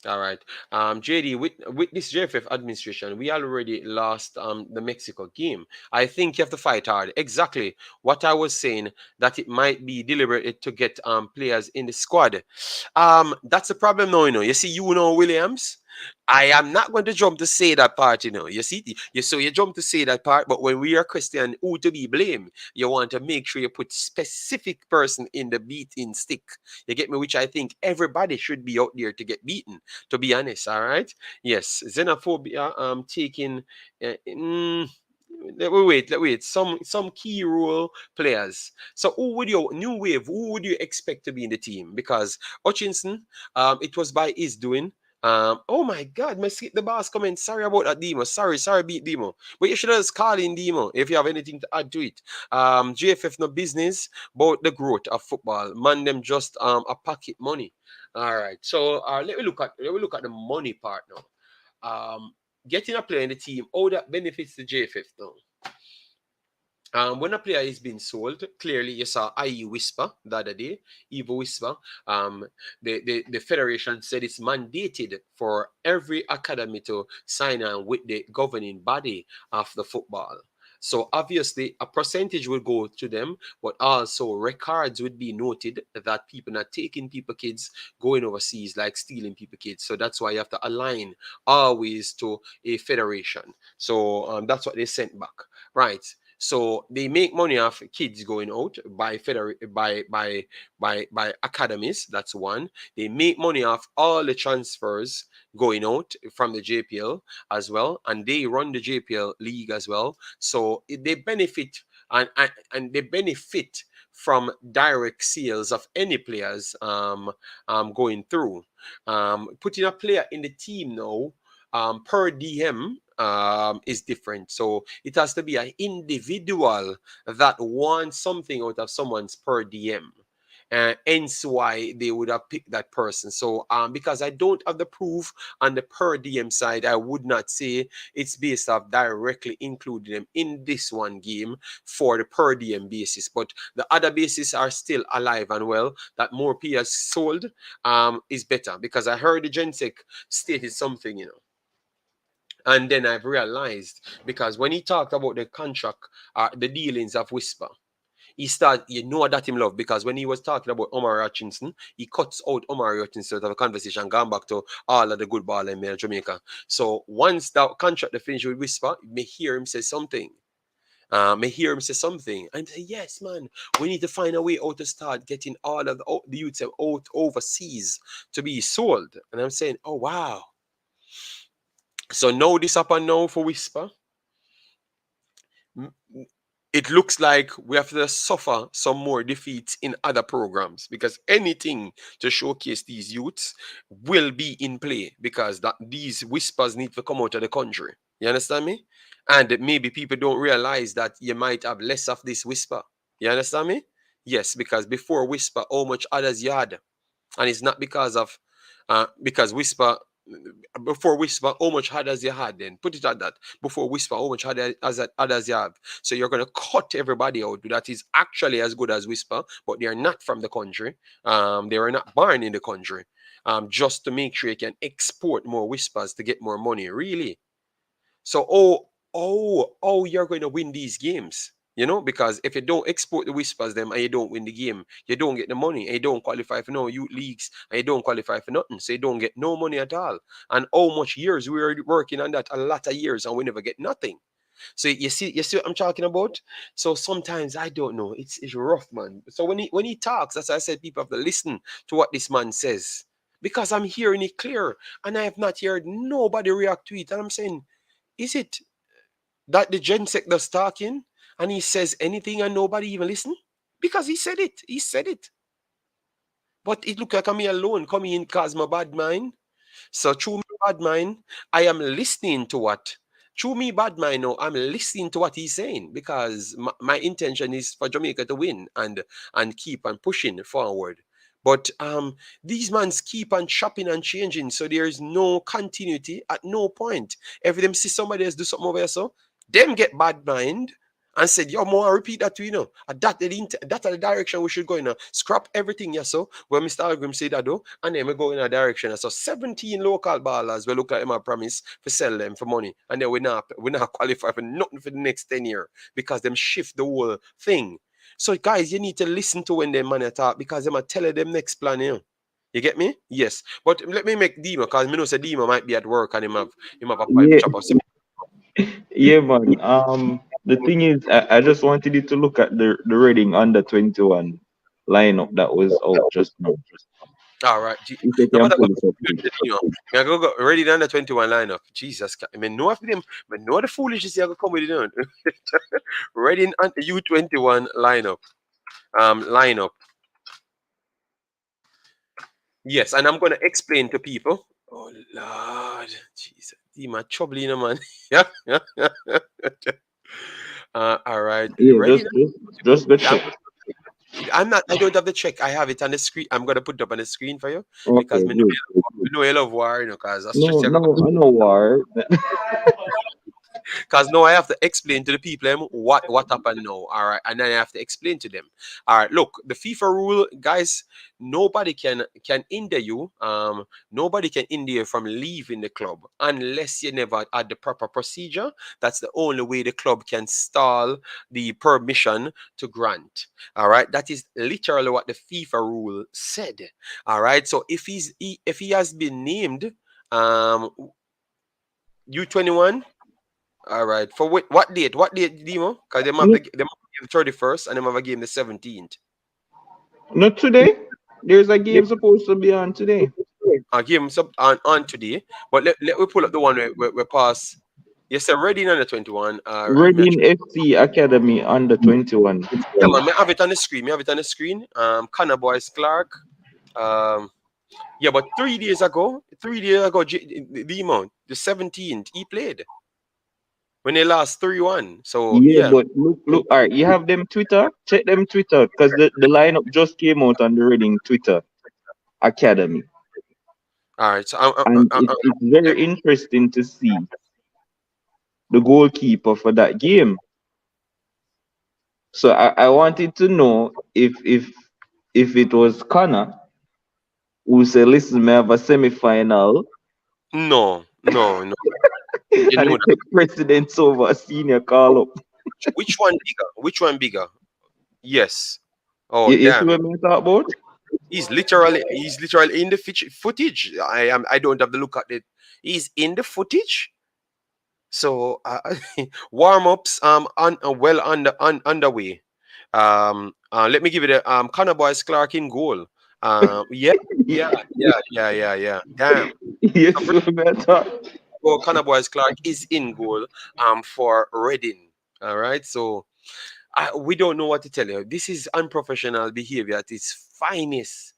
All right. JD, with this JFF administration, we already lost the Mexico game. I think you have to fight hard. Exactly what I was saying, that it might be deliberate to get players in the squad. That's a problem now, you know. You see, Williams. I am not going to jump to say that part, you know. You see, you jump to say that part, but when we are questioning who to be blamed, you want to make sure you put specific person in the beating stick. You get me? Which I think everybody should be out there to get beaten, to be honest. All right. Yes. Xenophobia taking let me wait. Some key role players. So who would you new wave? Who would you expect to be in the team? Because Hutchinson, it was by his doing. Oh my God, my skip the boss comment. Sorry about that, Demo. Sorry, beat Demo. But you should have just call in Demo if you have anything to add to it. JFF no business about the growth of football. Man, them just a pocket money. All right. So let me look at the money part now. Getting a player in the team, how that benefits the JFF now. When a player is being sold, clearly you saw IE Whisper the other day, Evo Whisper. The federation said it's mandated for every academy to sign on with the governing body of the football. So obviously a percentage will go to them, but also records would be noted that people not taking people kids going overseas, like stealing people kids. So that's why you have to align always to a federation. So that's what they sent back, right? So they make money off kids going out by academies. That's one. They make money off all the transfers going out from the JPL as well, and they run the JPL league as well. So they benefit and they benefit from direct sales of any players going through. Putting a player in the team now per DM is different. So it has to be an individual that wants something out of someone's per DM. hence why they would have picked that person. So because I don't have the proof on the per diem side, I would not say it's based off directly including them in this one game for the per diem basis. But the other bases are still alive and well. That more players sold is better, because I heard the Gensec stated something, and then I've realized, because when he talked about the contract, the dealings of Whisper, he started, that him love, because when he was talking about Omari Hutchinson, he cuts out Omari Hutchinson out of the conversation, gone back to all of the good ball in Jamaica. So once that contract they finish with Whisper, you may hear him say something. May hear him say something and say, yes, man, we need to find a way out to start getting all of the youths out overseas to be sold. And I'm saying, oh, wow. So now this up and now for Whisper, it looks like we have to suffer some more defeats in other programs, because anything to showcase these youths will be in play, because these Whispers need to come out of the country. You understand me? And maybe people don't realize that you might have less of this Whisper. You understand me? Yes, because before Whisper, how much others you had? And it's not because of because Whisper, before Whisper, how much others you had then? Put it at that. Before Whisper, how much others you have? So you're going to cut everybody out that is actually as good as Whisper, but they are not from the country. They are not born in the country. Just to make sure you can export more Whispers to get more money. Really? So, you're going to win these games. Because if you don't export the Whispers them and you don't win the game, you don't get the money, and you don't qualify for no youth leagues, and you don't qualify for nothing. So you don't get no money at all. And how much years we were working on that? A lot of years, and we never get nothing. So you see what I'm talking about? So sometimes I don't know. It's rough, man. So when he talks, as I said, people have to listen to what this man says. Because I'm hearing it clear, and I have not heard nobody react to it. And I'm saying, is it that the Gensec does talking and he says anything and nobody even listen? Because he said it. He said it. But it look like I'm me alone coming in cause my bad mind. So through my bad mind, I am listening to what. Through me bad mind now, I'm listening to what he's saying, because my intention is for Jamaica to win and keep on pushing forward. But these mans keep on chopping and changing, so there is no continuity at no point. Every them see somebody else do something over here, so them get bad mind and said, yo, more repeat that to That the direction we should go in. Scrap everything, yeah, so where Mr. Hallgrimsson said that though, and then we go in a direction. So 17 local ballers we look at him a promise for sell them for money. And then we not qualify for nothing for the next 10 years, because them shift the whole thing. So guys, you need to listen to when them man talk, because them are telling them next plan, You get me? Yes. But let me make Dima, because me know say Dima might be at work and him have a pipe Yeah, chop up. yeah, man. The thing is, I just wanted you to look at the Reading under 21 lineup that was out just now. All right. If you No can matter pull what, it up, please. I go ready down the 21 lineup. Jesus, I mean, no after them, but no the foolishness you come with it. Ready on the U21 lineup. Lineup. Yes, and I'm gonna explain to people. Oh Lord, Jesus, my trouble, man. Yeah. All right. Yeah, Ready? just go check. I'm not. I don't have the check. I have it on the screen. I'm gonna put it up on the screen for you, because Okay, good. we know you love war, because that's No, just no, I know war. because now I have to explain to the people what happened now. All right, and then I have to explain to them. All right, look, the FIFA rule, guys. Nobody can hinder you. Nobody can hinder you from leaving the club unless you never had the proper procedure. That's the only way the club can stall the permission to grant. All right, that is literally what the FIFA rule said. All right, so if he has been named U21. All right. For what date? What date, Demo? Because they have the game the 31st and they have a game the 17th. Not today. There's a game supposed to be on today. A game on today. But let me pull up the one where pass. Yes, I'm ready on the 21. Reading FC Academy under 21. Yeah, man, I have it on the screen. I have it on the screen. Boyce Clarke. Yeah, but 3 days ago, Demo, the 17th, he played. when they lost 3-1. So Yeah, yeah, but look, all right, you have them Twitter? Check them Twitter, because the lineup just came out on the Reading Twitter Academy. all right. So And it's very interesting to see the goalkeeper for that game. So I wanted to know if it was Connor who said, listen, may I have a semi-final no, no, no. You and know it that. take precedence over a senior call up. Which one bigger? Which one bigger? Yes. Oh You see damn. what I talk about? He's literally in the footage. I don't have to look at it. He's in the footage. So warm ups well underway. Let me give it a Boyce Clarke in goal. Yeah, yeah, yeah, yeah, yeah, yeah. Damn. You So see what I talk? Boyce Clarke is in goal for Reading. All right. So we don't know what to tell you. This is unprofessional behavior at its finest.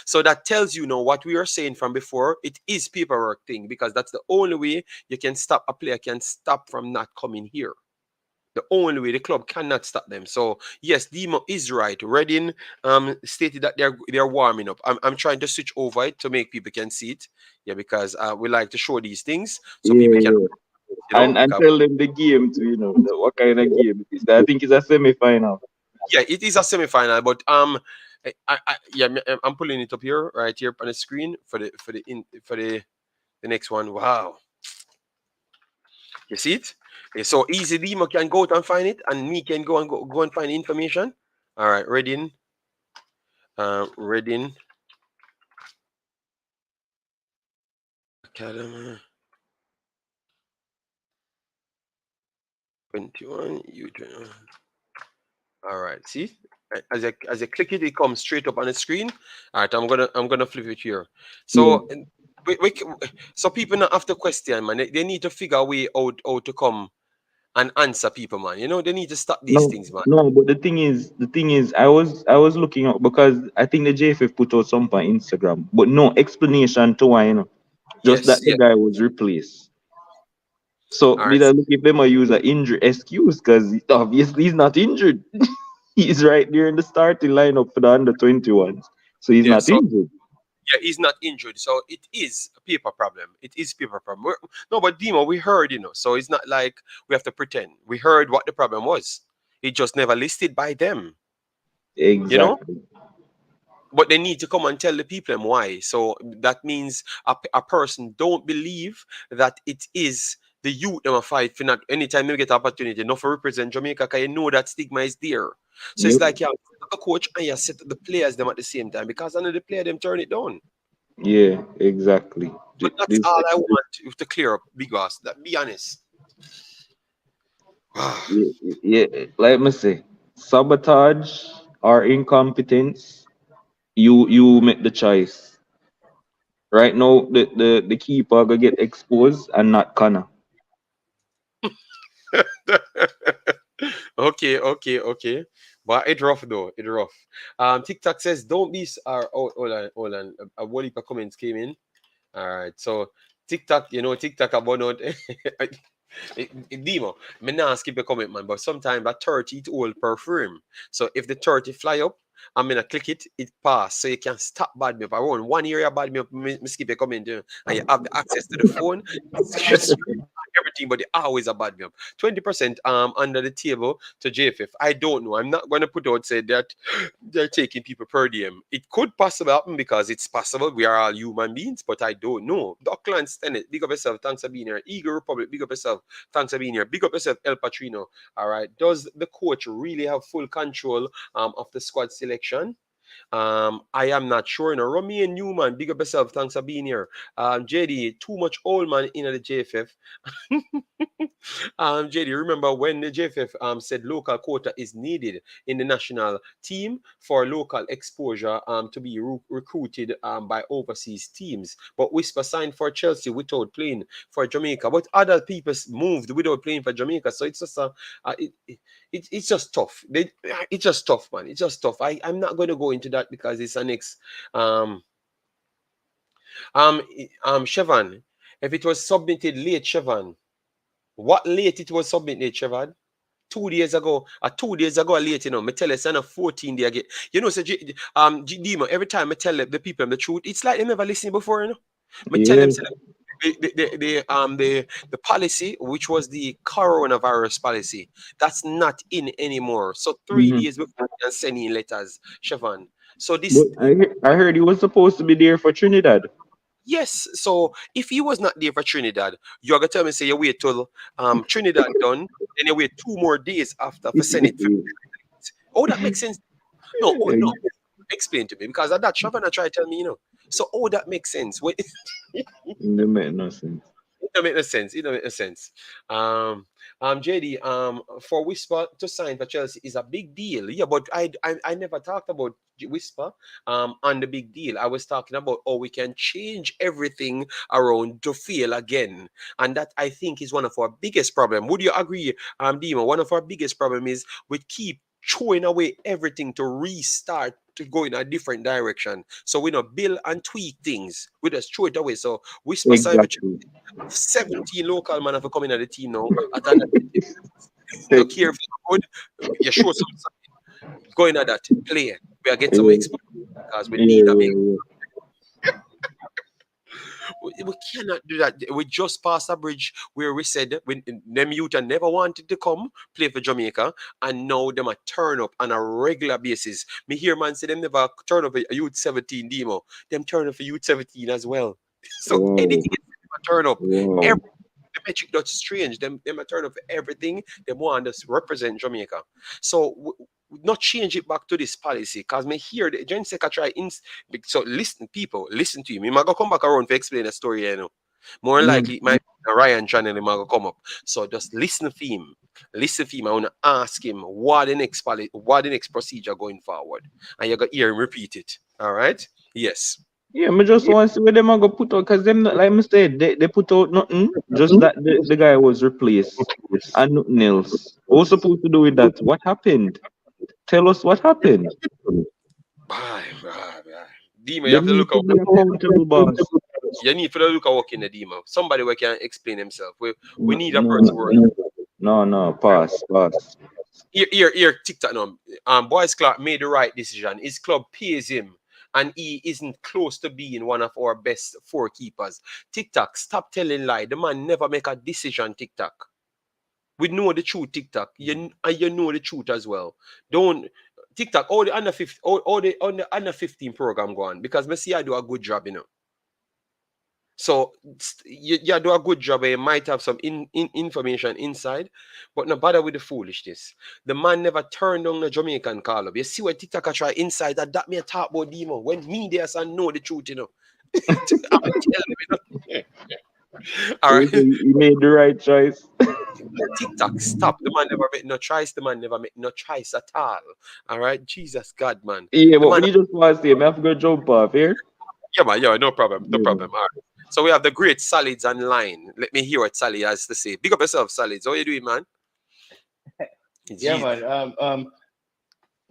So that tells you now what we were saying from before. It is paperwork thing, because that's the only way you can stop a player can stop from not coming here. The only way the club cannot stop them. So yes, Demo is right. Reading stated that they're warming up. I'm trying to switch over it to make people can see it. Yeah, because we like to show these things so people Yeah, can, yeah. And because tell them the game too, what kind of game it is. I think it's a semi-final. yeah, it is a semi-final, but yeah, I'm pulling it up here, right here on the screen for the next one. Wow, you see it? Yeah, so easy. Demo can go out and find it, and me can go and find information. All right, Reading Academy 21 U21. All right, see, as I click it, it comes straight up on the screen. All right, I'm gonna flip it here. Yeah. So so people not have to question, man. They need to figure a way out to come and answer people, man. They need to stop these No, things, man. no, but the thing is, I was looking up because I think the JFF put out something on Instagram, but no explanation to why, just that Yes, the yeah. guy was replaced. So All right. did I look if them a use an injury excuse? Because obviously he's not injured. He's right there in the starting lineup for the under 21s. So he's Yeah. not So injured. yeah, he's not injured. So it is a paper problem. It is paper problem. No, but Demo, we heard, so it's not like we have to pretend. We heard what the problem was. It just never listed by them, you know. Exactly. But they need to come and tell the people them why. So that means a person don't believe that it is the youth them a fight for, not anytime they get opportunity, not for represent Jamaica, because you know that stigma is there. So it's Yep. like you have a coach and you set the players them at the same time, because I know the player them turn it down. Yeah, exactly. But that's This, all I want to clear up, big boss. That be honest. yeah, yeah, let me say, sabotage or incompetence, you make the choice. Right now, the keeper gonna get exposed and not Connor. Okay, okay, okay. But it rough though. It rough. TikTok says don't be hold on, hold on. A whole heap of comments came in. All right. So TikTok, TikTok about not Demo, me not skip a comment, man, but sometimes that 30 it will perform. So if the 30 fly up, I'm gonna click it, it pass. So you can stop bad me up. I want one area bad me up, me skip a comment, and you have the access to the phone. It's just everything, but they always a bad me up. 20% under the table to JFF. I don't know. I'm not gonna put out say that they're taking people per diem. It could possibly happen, because it's possible. We are all human beings, but I don't know. Dockland Stennett, big up yourself. Thanks for being here. Eagle Republic, big up yourself. Thanks for being here. Big up yourself, El Patrino. All right. Does the coach really have full control of the squad selection? I am not sure. Romy and Newman, big up yourself. Thanks for being here. JD, too much old man in the JFF. JD, remember when the JFF said local quota is needed in the national team for local exposure to be recruited by overseas teams. But Whisper signed for Chelsea without playing for Jamaica. But other people moved without playing for Jamaica. So it's just it's just tough. It's just tough, man. It's just tough. I'm not going to go into that because it's an ex. Um, Chevan, if it was submitted late, Chevan, What late it was submitted, Trevor? 2 days ago, 2 days ago, late, me tell us, a 14 day again. So, Dima, every time I tell the people the truth, it's like they never listened before, Me tell them, Yeah. say, the policy, which was the coronavirus policy, that's not in anymore. So 3 days Mm-hmm. before you can send in letters, Siobhan. So But this, I heard he was supposed to be there for Trinidad. yes. So if he was not there for Trinidad, you're gonna tell me say you wait till Trinidad done, then you wait 2 more days after for send it. Oh, that makes sense. No, oh, no. Explain to me because that Shabana try to tell me, So, oh, that makes sense. Wait, It don't make no sense. it don't make no sense. It don't make no sense. JD, for Whisper to sign for Chelsea is a big deal. Yeah, but I never talked about Whisper on the big deal. I was talking about how we can change everything around to fail again, and that I think is one of our biggest problem. Would you agree, Dima? One of our biggest problem is we keep throwing away everything to restart to go in a different direction. So we not build and tweak things. We just throw it away. So Whisper sign for Exactly. 17 local man have come in at the team now. At that, no care if you're good, you show some going at that play. We are get some Yeah, exposure because we need a big. yeah, We cannot do that. We just passed a bridge where we said when them youth never wanted to come play for Jamaica, and now them a turn up on a regular basis. Me hear man say them never turn up a youth 17 demo. Them turn up for youth 17 as well. So wow, anything is a turn up. wow. The metric that's strange. Them a turn up for everything. They want us to represent Jamaica. So not change it back to this policy because me hear the Jen Seka try so listen, people, listen to him. He might go come back around to explain the story, More Mm. likely it might be a Ryan channel he might go come up. So just listen to him. Listen to him. I want to ask him what the next procedure going forward. And you got hear him repeat it. All right? Yes. Yeah, me just want to see where them are gonna put out because them like I said, they put out nothing. Just that the guy was replaced and nothing else. What was supposed to do with that? What happened? Tell us what happened. Bye, bye, bye. Dima, you have Them to need look to out. be accountable, boss. You need for the look at work in the Dima. Somebody who can explain himself. We No, need a person no, who no, pass, pass. here, TikTok now. Boyce Clarke made the right decision. His club pays him, and he isn't close to being one of our best four keepers. TikTok, stop telling lie. The man never make a decision. TikTok. We know the truth. TikTok. You know the truth as well. Don't TikTok. All the under 15, all the on the under 15 program go on because me see I do a good job. So you do a good job. You might have some information inside, but no bother with the foolishness. The man never turned down the Jamaican call up. You see what TikTok try inside that me talk about demo. When media son know the truth, I'm tell them, All So right. he made the right choice. TikTok, stop. The man never make no choice. The man never make no choice at all. All right. Jesus God, man. Yeah, The but man, me just want to say, me have to go jump off here. yeah, man, yeah, no problem. No Yeah, problem. All right. So we have the great Solids online. Let me hear what Sally has to say. Big up yourself, Solids. How you doing, man? Yeah, Jeez. man.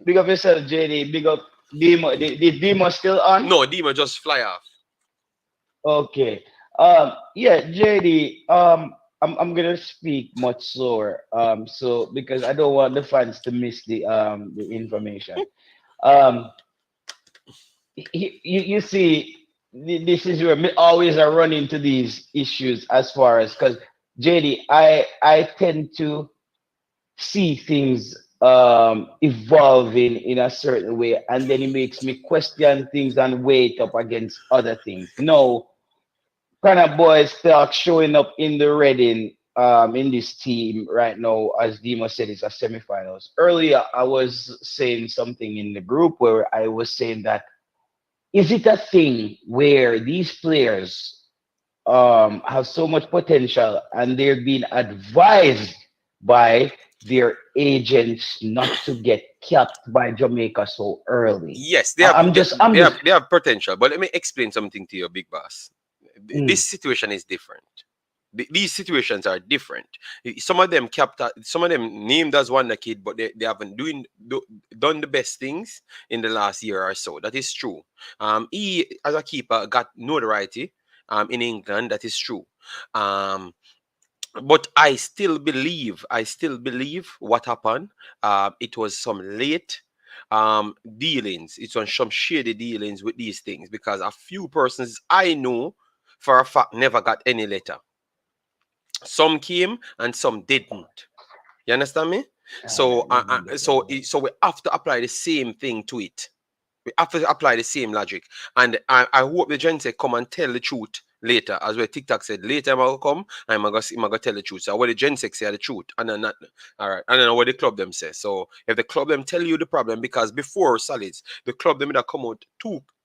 Big up yourself, JD. Big up Demo. The Demo still on? No, Dima just fly off. Okay. Yeah, JD. I'm gonna speak much slower. So because I don't want the fans to miss the information. Um, you see, this is where me always I run into these issues as far as because JD, I tend to see things evolving in a certain way, and then it makes me question things and weigh it up against other things. No, kind of boys start showing up in the Reading in this team right now, as Dima said, it's a semifinals. Earlier, I was saying something in the group where I was saying that is it a thing where these players have so much potential and they're being advised by their agents not to get capped by Jamaica so early? Yes, I'm just, I'm just, they have potential. But let me explain something to you, big boss. mm, This situation is different. These situations are different. Some of them kept, some of them named as wonder kid, but they haven't done the best things in the last year or so. That is true. He as a keeper got notoriety in England. That is true. Um, But I still believe what happened. It was some late dealings. It was some shady dealings with these things because a few persons I know for a fact never got any letter. Some came and some didn't. You understand me? So, so we have to apply the same thing to it. We have to apply the same logic. And I hope the gent say come and tell the truth later. As well TikTok said, later I'm gonna come and I'm gonna tell the truth. So what the gent say the truth. And then not all right. And then what the club them say. So if the club them tell you the problem, because before Solids, the club them that come out,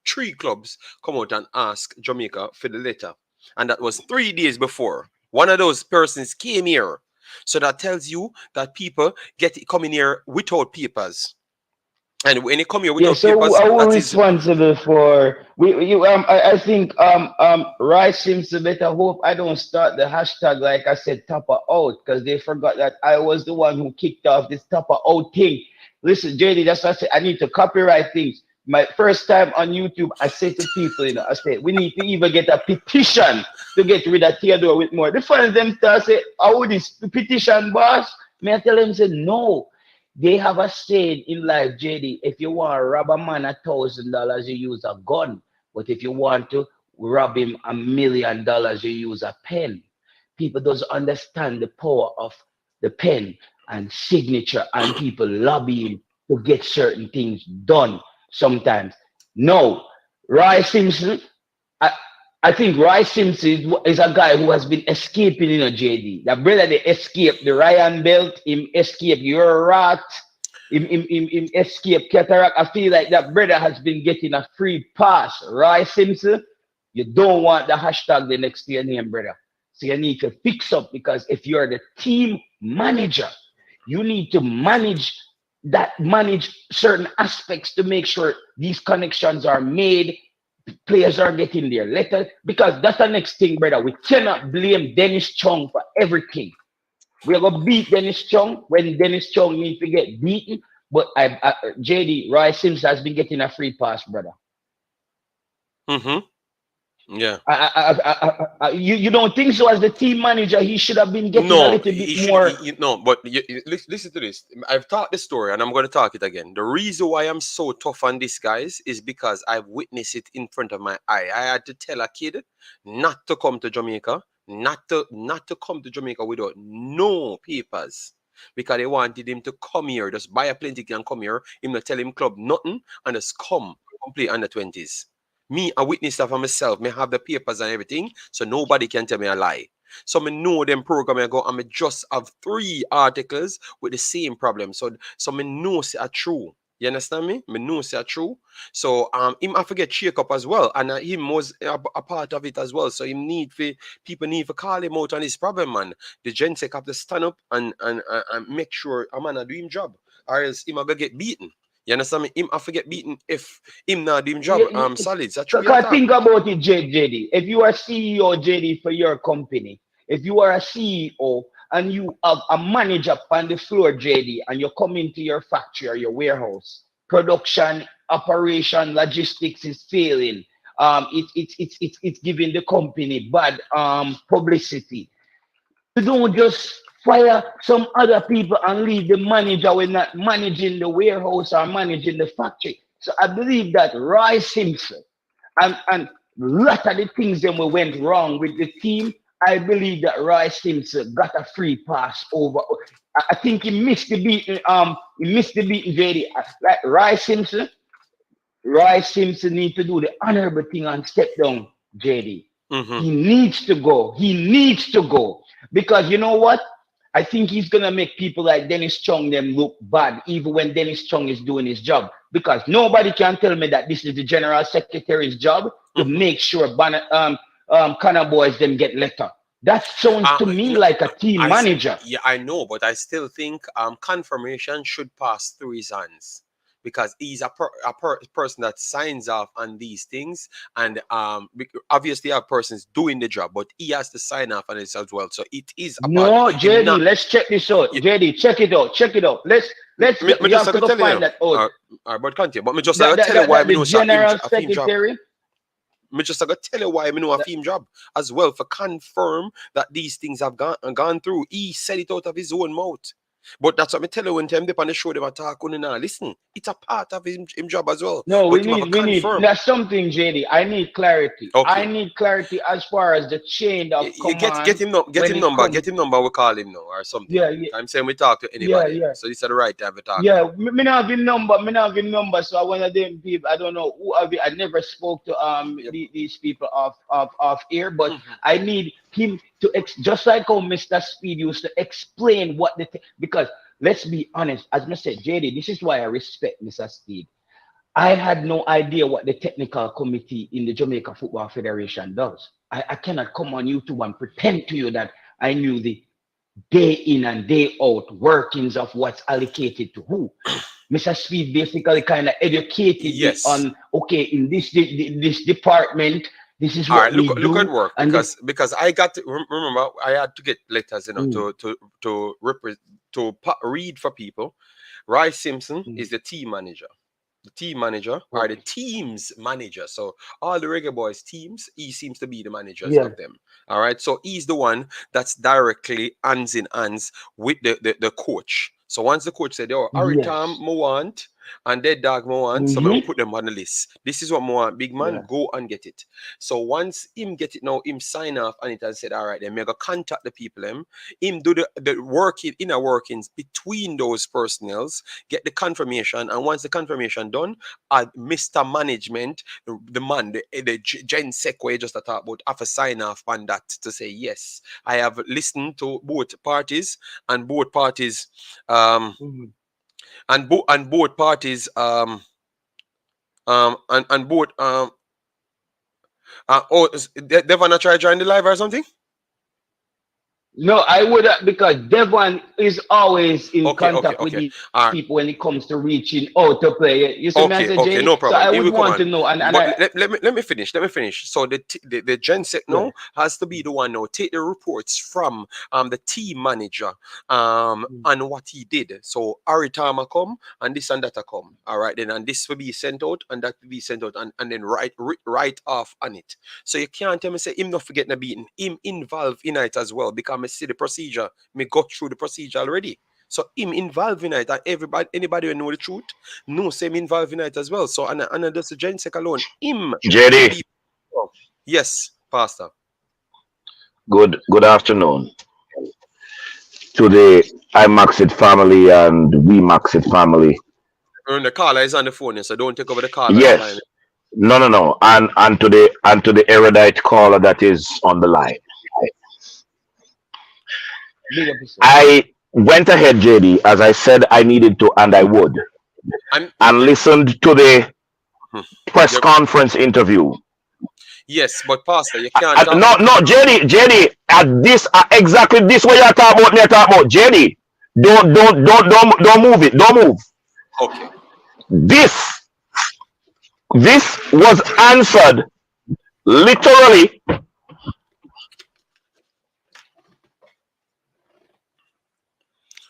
three clubs come out and ask Jamaica for the letter. And that was 3 days before. One of those persons came here. So that tells you that people coming here without papers. And when they come here Yeah, without so papers, are we that is responsible for I think Rice seems to better hope I don't start the hashtag like I said topper out because they forgot that I was the one who kicked off this topper out thing. Listen, JD, that's what I said. I need to copyright things. My first time on YouTube, I said to people, I said, we need to even get a petition to get rid of Theodore Whitmore. The fans them start say, how this petition, boss? May I tell them, say, no. They have a saying in life, JD, if you want to rob a man $1,000, you use a gun. But if you want to rob him $1,000,000, you use a pen. People doesn't understand the power of the pen and signature and people lobbying to get certain things done sometimes. No, Roy Simpson, I think Roy Simpson is a guy who has been escaping, JD. The brother, they escaped the Ryan Belt, him escape your rat, him escape cataract. I feel like that brother has been getting a free pass. Roy Simpson, you don't want the hashtag the next to your name, brother. So you need to fix up because if you're the team manager, you need to manage certain aspects to make sure these connections are made. Players are getting their letter because that's the next thing, brother. We cannot blame Dennis Chung for everything. We're gonna beat Dennis Chung when Dennis Chung needs to get beaten. But JD Roy Sims has been getting a free pass, brother. Yeah. You don't think so? As the team manager, he should have been getting a No, little bit more. no, but listen to this. I've talked the story and I'm going to talk it again. The reason why I'm so tough on this, guys, is because I've witnessed it in front of my eye. I had to tell a kid not to come to Jamaica, not to come to Jamaica without no papers. Because they wanted him to come here, just buy a plane ticket and come here. Him not tell him club nothing and just come complete under 20s. Me, I witnessed that for myself. Me have the papers and everything, so nobody can tell me a lie. So me know them program I go and me just have 3 articles with the same problem. So me know say are true. You understand me? Me know say are true. So him I forget shake up as well, and him was a part of it as well. So people need to call him out on his problem, man. The gent have to stand up and make sure a man a do him job, or else him a go get beaten. You understand me? Him I forget beaten if him not do him job solid. That's true. Think about it, JD. If you are CEO, JD, for your company, if you are a CEO and you have a manager on the floor, JD, and you come into your factory or your warehouse, production, operation, logistics is failing. It's giving the company bad publicity. You don't just fire some other people and leave the manager when not managing the warehouse or managing the factory. So I believe that Roy Simpson and a lot of the things that went wrong with the team, I believe that Roy Simpson got a free pass over. I think he missed the beating. JD. Like Roy Simpson needs to do the honorable thing and step down, JD. He needs to go. Because you know what? I think he's gonna make people like Dennis Chung them look bad, even when Dennis Chung is doing his job. Because nobody can tell me that this is the general secretary's job to make sure Connor boys them get letter. That sounds to me like a team manager. Yeah, I know, but I still think confirmation should pass through his hands. Because he's a person that signs off on these things, and obviously our person's doing the job, but he has to sign off on it as well. So it is a part. JD, let's check this out. JD, check it out. Let's me we have to go find that out. But continue. But me just tell you why the general secretary. Me just gonna tell you why me know a theme job as well for confirm that these things have gone through. He said it out of his own mouth. But that's what me tell you when time they on the show them attack on now. Listen, it's a part of him job as well. No, But we need that's something, JD. I need clarity. Okay. I need clarity as far as the chain of You command. get him number, get him number, we call him now or something. Yeah, yeah. I'm saying we talk to anybody. Yeah. So this is the right time to talk. Yeah, me not have his number. So I one of them people, I don't know who I never spoke to these people off air, but I need him to just like how Mr. Speed used to explain what because let's be honest, as I said, JD, this is why I respect Mr. Speed. I had no idea what the technical committee in the Jamaica Football Federation does. I cannot come on YouTube and pretend to you that I knew the day in and day out workings of what's allocated to who. Mr. Speed basically kind of educated me on, okay, in this department, this is what we do. Look at work, because I got to remember I had to get letters, to read for people. Roy Simpson is the team manager. The team manager or the team's manager. So all the Reggae Boyz teams, he seems to be the managers of them. All right. So he's the one that's directly hands in hands with the coach. So once the coach said, "Oh, Aritam mo want and Dead Dog mo want," so we put them on the list. This is what mo want. Big man, go and get it. So once him get it now, him sign off on it and said, "All right, then we go contact the people. Him do the inner workings between those personnels, get the confirmation, and once the confirmation done, Mr. Management, the man, the Gen Sec way just to talk about, have a sign off on that to say yes, I have listened to both parties and both parties." And both parties Devon try to join the live or something? No, I would because Devon is always in contact with these people when it comes to reaching out to play. You see me as a Jay? No problem. So I would want to know. Let me finish. So the Gen Set now has to be the one now take the reports from the team manager and what he did. So Aritama come and this and that come. All right then, and this will be sent out and that will be sent out and then write off on it. So you can't tell me say him not forgetting the beating. Him involved in it as well because I see the procedure. Me go through the procedure already. So him involved in it, and anybody who know the truth, knows him involved in it as well. So and that's the Gen Sec alone. Him. JD. Yes, Pastor. Good afternoon to the Imaxit family and we Maxit family. And the caller is on the phone, so don't take over the caller. Yes. No. And to the erudite caller that is on the line. I went ahead, JD, as I said I needed to, and I would, and listened to the press conference interview. Yes, but Pastor, you can't. No, JD, at this exactly this way you talk about me. I talk about JD. Don't move it. Don't move. Okay. This was answered literally.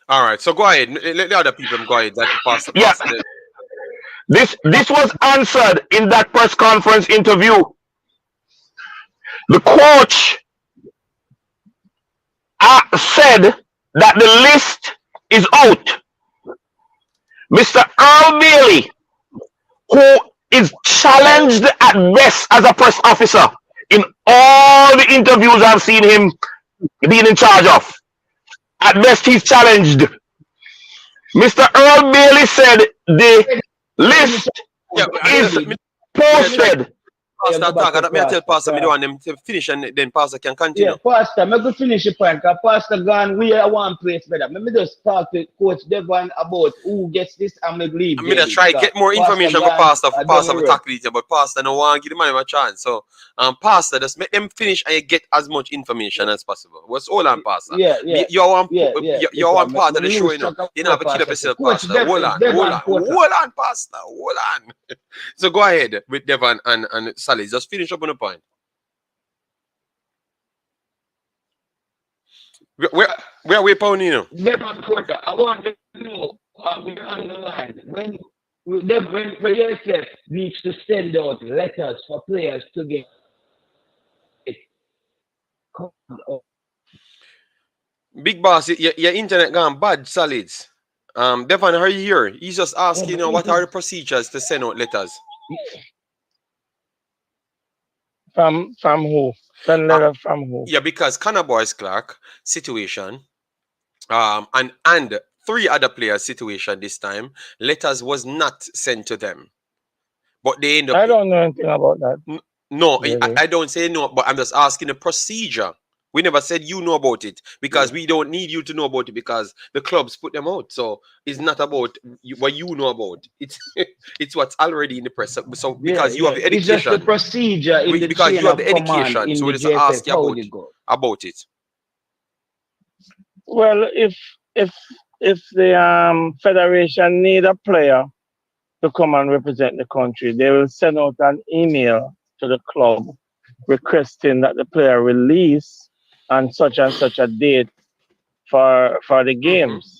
All right, so go ahead. Let the other people go ahead. That Pastor. This was answered in that press conference interview. The coach said that the list is out. Mr. Earl Bailey, who is challenged at best as a press officer in all the interviews I've seen him being in charge of. At best, he's challenged. Mr. Earl Bailey said the list is posted. Pastor, talk. I tell Pastor, me don't want them to finish and then Pastor can continue. Yeah, Pastor, I'm going to finish the point because Pastor gone, we are one place better. Let me just talk to Coach Devon about who gets this and me leave. I'm going to try get more information from Pastor to tackle it, but Pastor no want to give the man a chance. So, Pastor, just make them finish and you get as much information as possible. What's all on, Pastor? You're one part of the show, you know. You never kill up yourself, Pastor. Hold on, Pastor. Hold on. So go ahead with Devon and Sally. Just finish up on the point. Where are we, Paulino? Devon Porter, I want to know we're on the line. When JFF needs to send out letters for players to get called up. Big boss, your internet gone bad, solids. Devon, are you here? He's just Yeah, asking, but what are the procedures to send out letters? From who? Send Uh, letter from who? yeah, because Boyce Clarke situation, and three other players' situation this time, letters was not sent to them, but they end up. I don't know anything about that. No, Really. I don't say no, but I'm just asking the procedure. We never said you know about it because we don't need you to know about it because the clubs put them out. So it's not about what you know about. It's it's what's already in the press. So because you have the It's just the education, procedure in the because chain you have of the command education, in so we the just ask JFF. you How would it go? about it. Well, if the federation need a player to come and represent the country, they will send out an email to the club requesting that the player release on such and such a date for the games.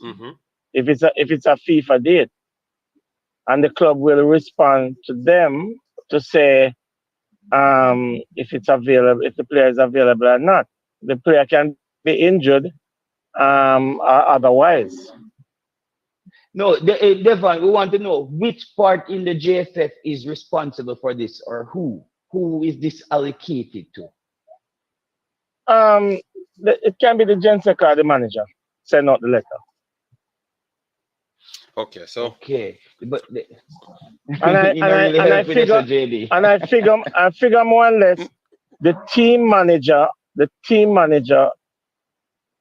If it's a FIFA date, and the club will respond to them to say if it's available, if the player is available or not. The player can be injured or otherwise. No, Devon, we want to know which part in the JFF is responsible for this, or who is this allocated to? It can be the Gen Sec or the manager send out the letter. Okay, so Okay, but And I figure more or less the team manager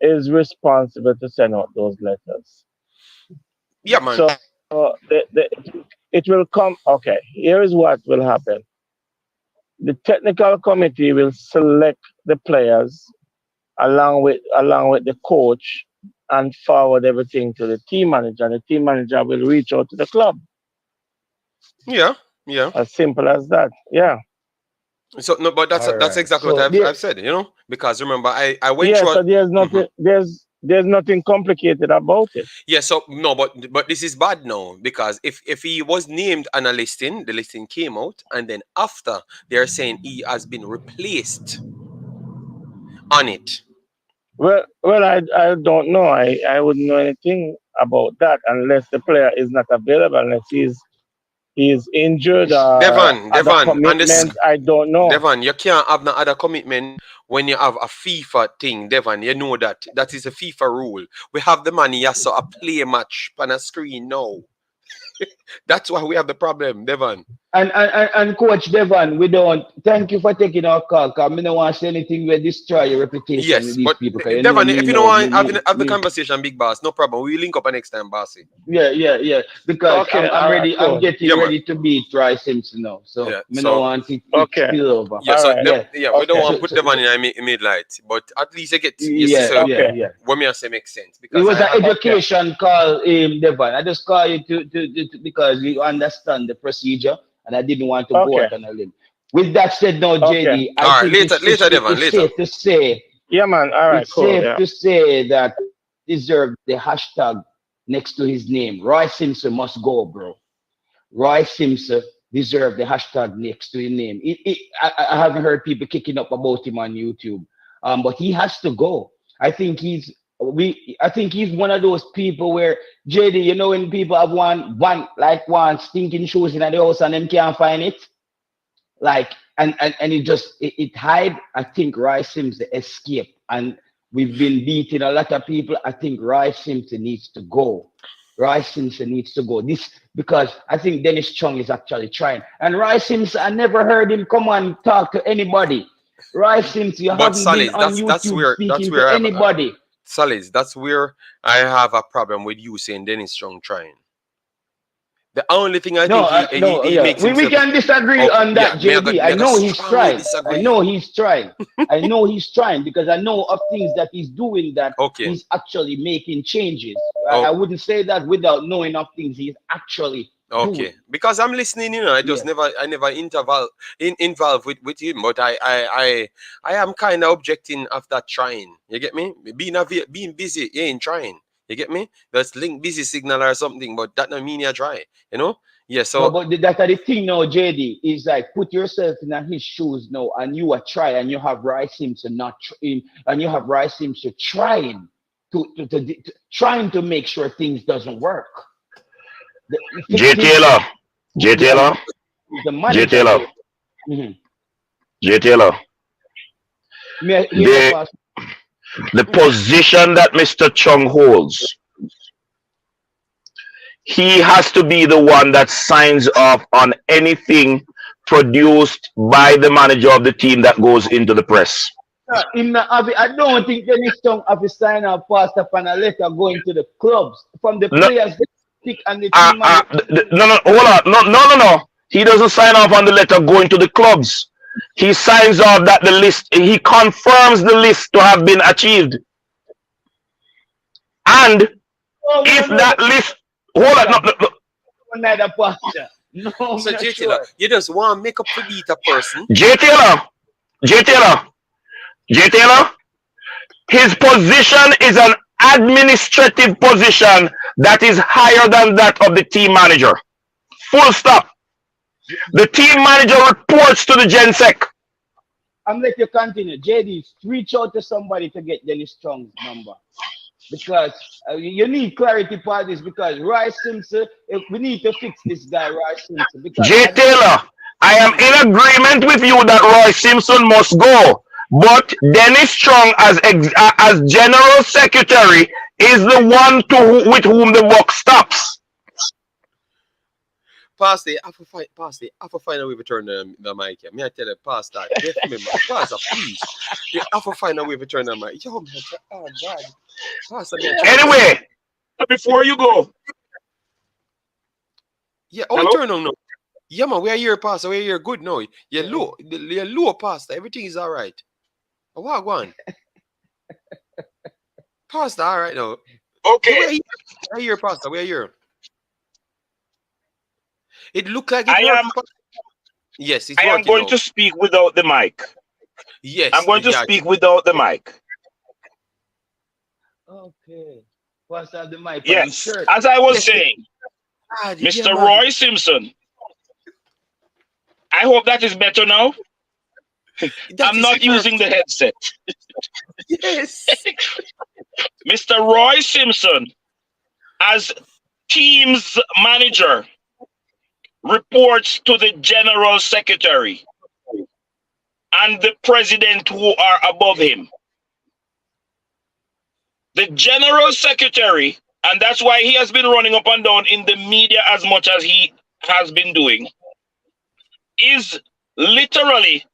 is responsible to send out those letters. yeah, man. So it will come. Okay, here is what will happen. The technical committee will select the players along with the coach and forward everything to the team manager. And the team manager will reach out to the club. Yeah. As simple as that. Yeah. So no, but that's Alright. exactly So what I've said. Because remember, I went through. So there's nothing there's nothing complicated about it. Yeah, so no, but this is bad now because if he was named on a listing, the listing came out, and then after they're saying he has been replaced on it. Well, I don't know. I wouldn't know anything about that unless the player is not available, unless he's injured or Devon, other on commitment. this, I don't know. Devon, you can't have no other commitment when you have a FIFA thing, Devon. You know that is a FIFA rule. We have the money, yes, so a play match on a screen now. That's why we have the problem, Devon. And Coach Devon, we don't. Thank you for taking our call. Because I don't want to say anything will destroy your reputation Yes, with these but people. Devon, if you don't want have the conversation, big boss, no problem. We link up next time, bossy. Yeah. Because Okay, I'm ready. cool. I'm getting ready to beat Roy Simpson now. So I don't want it spill over. Yeah, so Alright. we don't want to put Devon in a mid-light, but at least you get what me I say makes sense. Because it was an education call, Devon. I just call you to because you understand the procedure, and I didn't want to go out on a limb. With that said, now, JD, I think later, Devon, it's safe to say. Yeah, man. All right, it's safe to say that deserve the hashtag next to his name. Roy Simpson must go, bro. Roy Simpson deserve the hashtag next to his name. I haven't heard people kicking up about him on YouTube, but he has to go. I think he's one of those people where JD, you know, when people have one stinking shoes in the house and them can't find it, like and it hide. I think Roy Simpson escape, and we've been beating a lot of people. I think Roy Simpson needs to go. Roy Simpson needs to go. This because I think Dennis Chung is actually trying. And Roy Simpson, I never heard him come and talk to anybody. Roy Simpson, you haven't been on YouTube speaking to anybody. Solids, that's where I have a problem with you saying Dennis Chung trying. The only thing I think he makes himself... We can disagree on that, JD. I know he's trying. I know he's trying. I know he's trying because I know of things that he's doing that he's actually making changes. I wouldn't say that without knowing of things he's actually doing. Because I'm listening, I just never involved with him, but I am kind of objecting of that trying. You get me? Being busy, he ain't trying. You get me? That's link busy signal or something, but that don't mean you're dry. You know? Yeah, No, so but that's the thing now, JD, is like put yourself in his shoes now, and you are trying, and you have Rice Simpson not trying, and you have Rice Simpson trying trying to make sure things doesn't work. J Taylor, J Taylor, the J manager. Taylor, Mhm. J Taylor. The position that Mr. Chung holds, he has to be the one that signs off on anything produced by the manager of the team that goes into the press. I don't think Dennis Chung have to sign up past upon a letter going to the clubs from the No, players they pick and the team no, hold on. No. He doesn't sign off on the letter going to the clubs. He signs off that the list, he confirms the list to have been achieved. And if that list, hold on, no. so J Taylor, you just want to make up for beat a person. J Taylor, his position is an administrative position that is higher than that of the team manager. Full stop. The team manager reports to the GenSec. I'm let you continue. JD, reach out to somebody to get Dennis Chung's number. Because you need clarity for this, because Rice Simpson, we need to fix this guy, Rice Simpson. J Taylor, I am in agreement with you that Roy Simpson must go. But Dennis Chung as general secretary is the one with whom the buck stops. Pastor, I have to find a way to turn the mic here. Me I tell you, Pastor, Pastor, please. You have to find a way to turn the mic. Yo, man, oh God. Pastor, anyway, before you go. Yeah, turn on now. Yeah, man, we are here, Pastor. We are here good now. You're low, Pastor. Everything is all right. What one? Pastor, all right now. Okay. We are here, Pastor. We are here. It looked like it Yes, it's I am going to speak without the mic. Yes. I'm going to speak without the mic. Okay. Pastor, the mic. Yes. As I was saying, Mr. Roy Simpson. I hope that is better now. I'm not using the headset. Yes. Mr. Roy Simpson, as team's manager, reports to the general secretary and the president who are above him. The general secretary, and that's why he has been running up and down in the media as much as he has been doing, is literally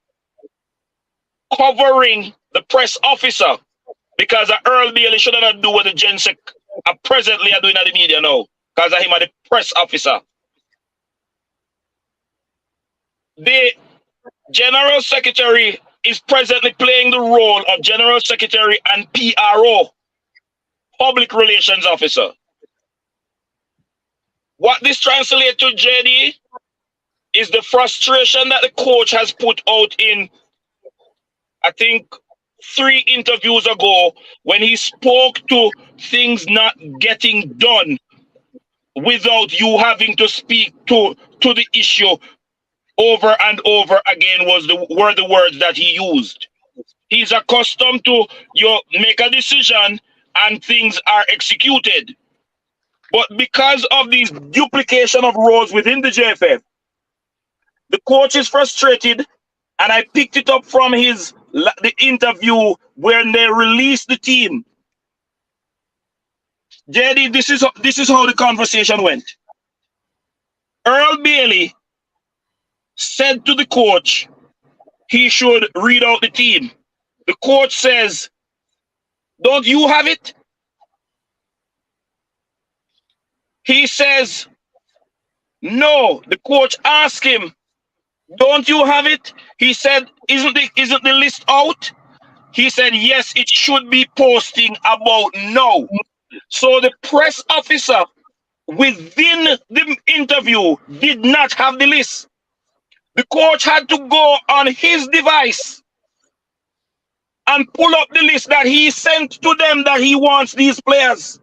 covering the press officer, because Earl Bailey should not do what the GenSec are presently are doing at the media now, because of him are the press officer. The general secretary is presently playing the role of general secretary and PRO, public relations officer. What this translates to, JD, is the frustration that the coach has put out in, I think, 3 interviews ago, when he spoke to things not getting done without you having to speak to the issue over and over again were the words that he used. He's accustomed to you make a decision and things are executed. But because of these duplication of roles within the JFF, the coach is frustrated, and I picked it up from the interview when they released the team. JD, this is how the conversation went. Earl Bailey said to the coach he should read out the team. The coach says, "Don't you have it?" He says, "No." The coach asked him, "Don't you have it?" He said, isn't the list out?" He said, "Yes, it should be posting about now." So the press officer within the interview did not have the list. The coach had to go on his device and pull up the list that he sent to them that he wants these players.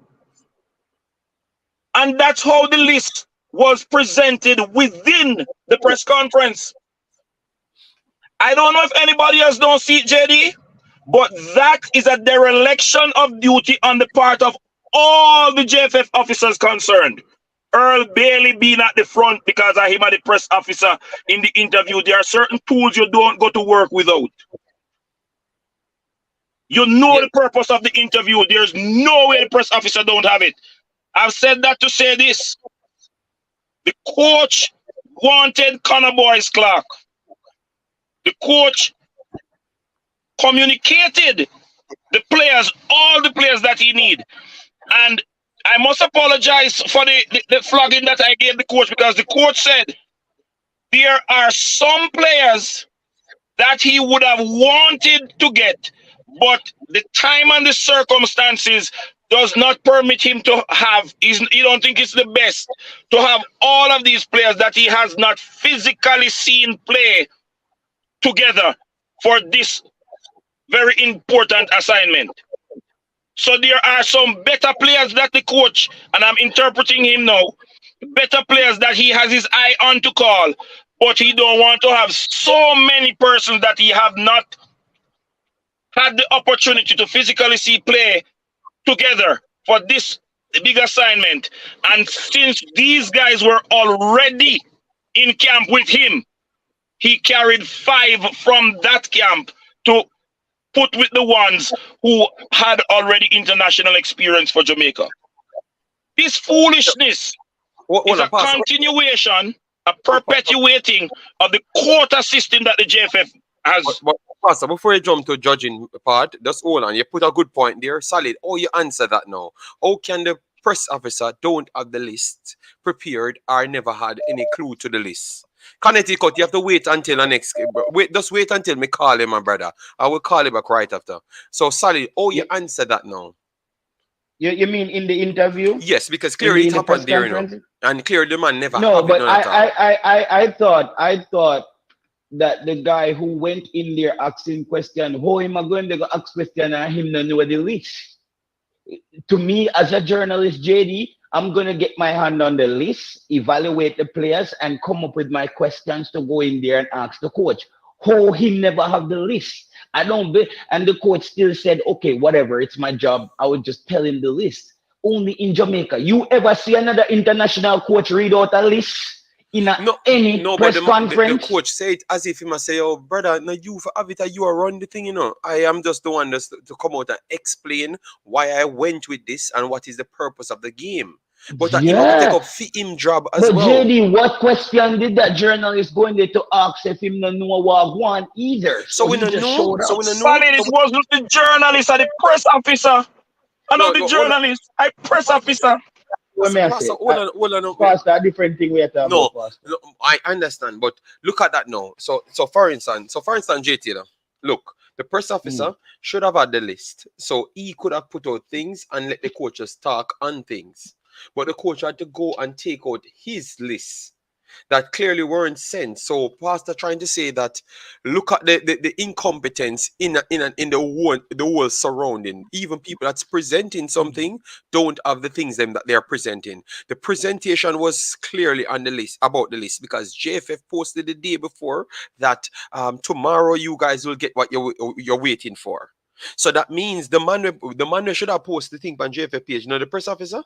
And that's how the list was presented within the press conference. I don't know if anybody else don't see it, JD, but that is a dereliction of duty on the part of all the JFF officers concerned. Earl Bailey being at the front because of him as the press officer in the interview. There are certain tools you don't go to work without. You know the purpose of the interview. There's no way the press officer don't have it. I've said that to say this. The coach wanted Boyce Clarke. The coach communicated the players, all the players that he need. And I must apologize for the flogging that I gave the coach, because the coach said there are some players that he would have wanted to get, but the time and the circumstances does not permit him to have. He don't think it's the best to have all of these players that he has not physically seen play together for this very important assignment. So there are some better players that the coach, and I'm interpreting him now, better players that he has his eye on to call, but he don't want to have so many persons that he have not had the opportunity to physically see play together for this big assignment. And since these guys were already in camp with him, he carried 5 from that camp to put with the ones who had already international experience for Jamaica. This foolishness is a continuation, a perpetuating of the quota system that the JFF has. But Pastor, before you jump to judging part, just hold on. You put a good point there. Solid. Oh, you answer that now. How can the press officer don't have the list prepared or never had any clue to the list? Connecticut, you have to wait until the next. Just wait until me call him, my brother. I will call him back right after. So, Solid, you answer that now. You mean in the interview? Yes, because clearly it happened there, you know. And clearly the man never. No, but I thought that the guy who went in there asking question, how am I going to ask question and him not know the list? To me, as a journalist, JD, I'm going to get my hand on the list, evaluate the players, and come up with my questions to go in there and ask the coach. How he never have the list? And the coach still said, okay, whatever, it's my job. I would just tell him the list. Only in Jamaica. You ever see another international coach read out a list in any press conference? The coach said as if he must say, oh, brother, no, you for have it, you are run the thing, you know. I am just the one to come out and explain why I went with this and what is the purpose of the game. But that take up him job as well. But JD, what question did that journalist go in there to ask if him no know what one either? So we don't know. So we don't know. It wasn't the journalist or the press officer. I know the journalist. I press officer. What may I say? Hold on. Pastor, a different thing we are talking about, Pastor. No, I understand, but look at that now. So for instance, JT, look, the press officer should have had the list. So he could have put out things and let the coaches talk on things. But the coach had to go and take out his list that clearly weren't sent. So Pastor trying to say that look at the incompetence in the whole surrounding. Even people that's presenting something don't have the things that they're presenting. The presentation was clearly on the list, about the list, because JFF posted the day before that tomorrow you guys will get what you're waiting for. So that means the man should have posted the thing on JFF page, the press officer.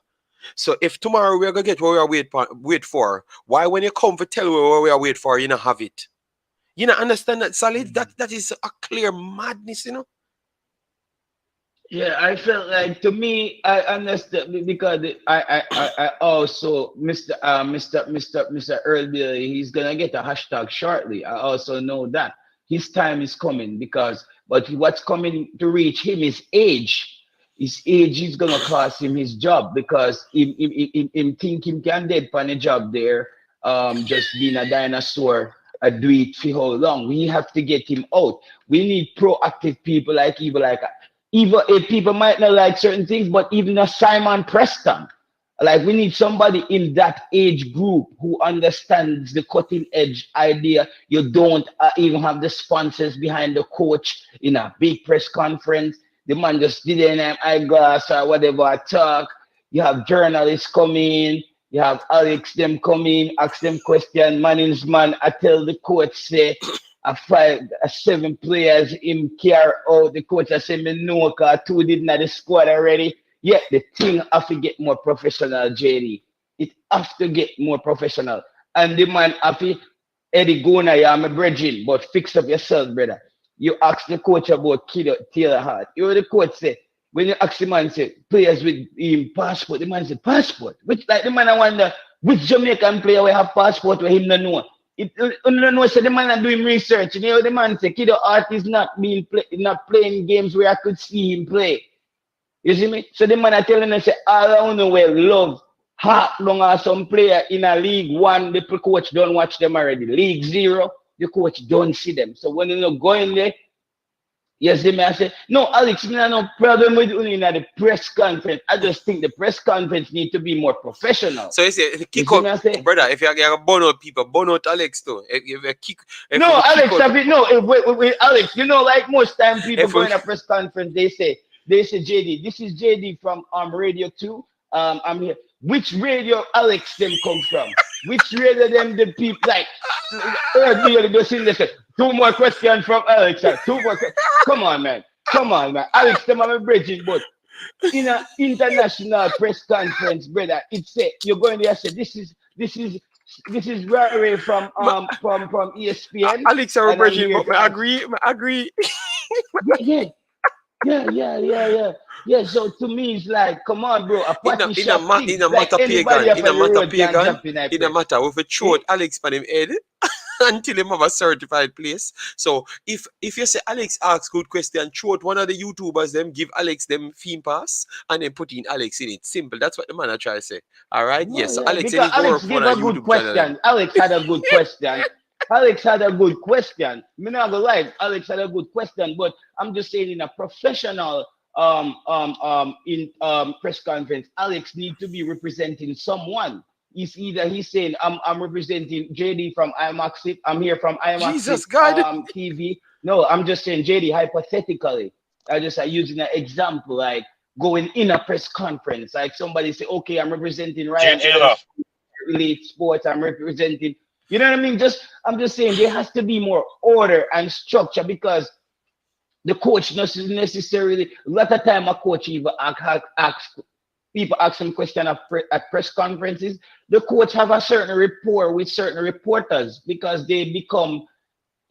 So if tomorrow we're gonna get what we are wait for, why when you come to tell what we are wait for, you don't have it? You don't understand that, Solid? That is a clear madness, you know. Yeah, I felt like, to me, I understand, because I also Mr. Earl Bailey, he's gonna get a hashtag shortly. I also know that his time is coming, but what's coming to reach him is age. His age is gonna cost him his job, because him think him can dead on a job there, just being a dinosaur. Do it for how long? We have to get him out. We need proactive people like even if people might not like certain things, but even a Simon Preston. Like, we need somebody in that age group who understands the cutting edge idea. You don't even have the sponsors behind the coach in a big press conference. The man just did an eyeglass or whatever, talk. You have journalists come in. You have Alex them come in, ask them question. Man, I tell the coach say a 7 players in care out. The coach I say me no cause 2 did not the squad already. Yet the thing have to get more professional, JD. It have to get more professional. And the man happy Eddie Gona, you are my brethren, but fix up yourself, brother. You ask the coach about Taylor Hart. You know the coach say, when you ask the man say players with passport, the man say passport. Which like the man I wonder which Jamaican player will have passport where him no know. It don't know so the man are doing research. You know the man say Kiddo Hart is not playing games where I could see him play. You see me? So the man are telling us say all around the world love half long as some player in a League 1, the coach don't watch them already. League 0, the coach don't see them. So when you go in there, you see me, I say, no, Alex, I have no problem with you in the press conference. I just think the press conference need to be more professional. So you say, kick out, brother, if you are burn out people, burn out Alex too. If you kick, if no, you Alex, kick out, wait, Alex, you know, like most time people go in a press conference, they say, JD, this is JD from Radio 2. I'm here. Which radio Alex them come from? Which radio them the people like? Just in this. 2 more questions from Alex. 2 more. Come on, man. Alex them are bridging, but in an international press conference, brother, it said you're going there. Say this is Ray from ESPN. Alex are bridging, but I agree. Yeah, so to me it's like, come on, bro. In a matter with a throat Alex for him head until him have a certified place. So if you say Alex asks good question, throat one of the YouTubers them give Alex them theme pass and then put in Alex in it. Simple. That's what the man I try to say. All right. No, yes. Yeah. So Alex, because Alex gave a good question. Alex had a good question. Alex had a good question. Me not gonna lie, Alex had a good question, but I'm just saying in a professional press conference, Alex need to be representing someone. He's saying I'm representing JD from Imaxit. I'm here from Imaxit Jesus God. TV. No, I'm just saying JD hypothetically. I using an example like going in a press conference, like somebody say, okay, I'm representing Ryan Elite Sports. I'm representing. You know what I mean? I'm just saying there has to be more order and structure because the coach not necessarily a lot of time a coach even ask him question at press conferences. The coach have a certain rapport with certain reporters because they become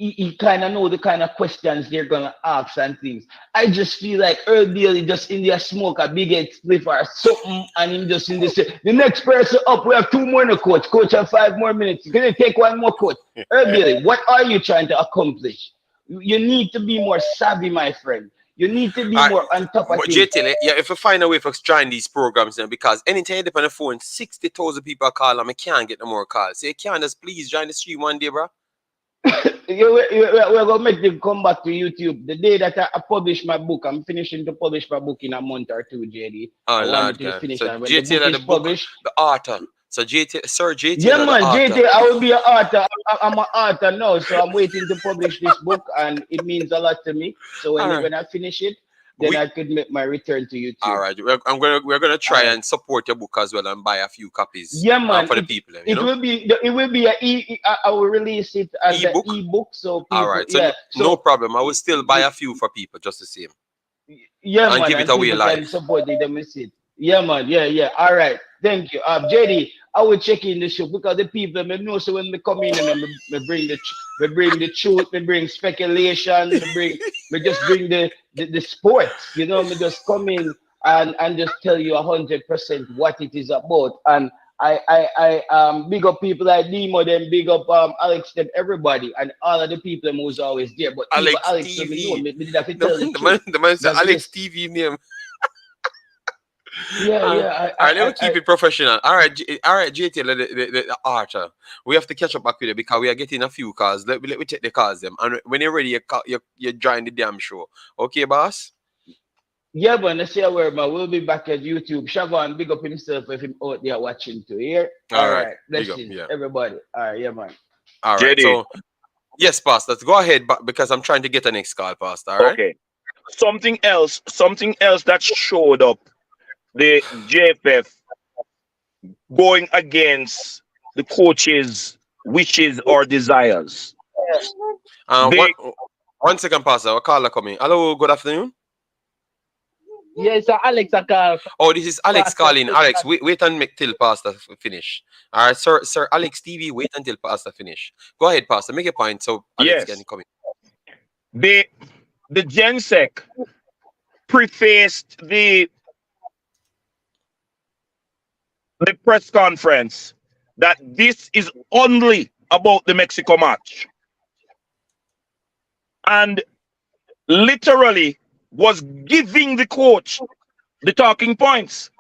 he kind of know the kind of questions they're gonna ask and things. I just feel like Earl Bailey just in there smoke a big head spliff or something, and him just in this. The next person up, we have 2 more in the coach. Coach have 5 more minutes. Can you take 1 more coach? Earl Bailey, what are you trying to accomplish? You need to be more savvy, my friend. You need to be more on top of things. JT, if you find a way for join these programs, then because anytime you dip on the phone, 60,000 people call and I can't get no more calls. So you can't just please join the stream one day, bro. We're gonna make them come back to YouTube the day that I publish my book. I'm finishing to publish my book in a month or 2, JD. Oh Lord, to finish so when JT the book is published, the author. So Sir JT. Yeah, man, JT, I will be an author. I'm an author now, so I'm waiting to publish this book, and it means a lot to me. So when I finish it, then I could make my return to YouTube. All right, we're gonna try and support your book as well and buy a few copies. Yeah, man, for the people. It will be I will release it as an ebook. So people, all right, so no problem. I will still buy a few for people just the same. Yeah, and man, give it away live. Support it. Yeah, man. Yeah. All right. Thank you. JD, I will check in the show because the people may know. So when they come in and we bring the truth, we bring speculation, we just bring the sports. You know, we just come in and just tell you 100% what it is about. And I big up people like Nemo, then big up Alex, them everybody, and all of the people who's always there. But Alex TV, the man said Alex TV name. Yeah. All right, let me keep it professional. All right, JT, the Archer. We have to catch up back with it because we are getting a few calls. Let me take the calls them. And when you're ready, you join the damn show. Okay, boss? Yeah, man. Let's see where man. We'll be back at YouTube. Siobhan, big up himself if him out there watching too. Here. All right. Blessings, everybody. All right, yeah, man. All right. JD. So, yes, Pastor. Let's go ahead, because I'm trying to get the next call, Pastor. All right. Okay. Something else that showed up the JFF going against the coach's wishes or desires. They, one second, Pastor. A caller coming. Hello, good afternoon. Yes, sir, Alex Akal. Oh, this is Alex Pastor, calling. Alex, wait and make till Pastor finish. All right, Sir Alex TV, wait until Pastor finish. Go ahead, Pastor. Make a point so Alex can come in. The GenSec prefaced the press conference that this is only about the Mexico match, and literally was giving the coach the talking points.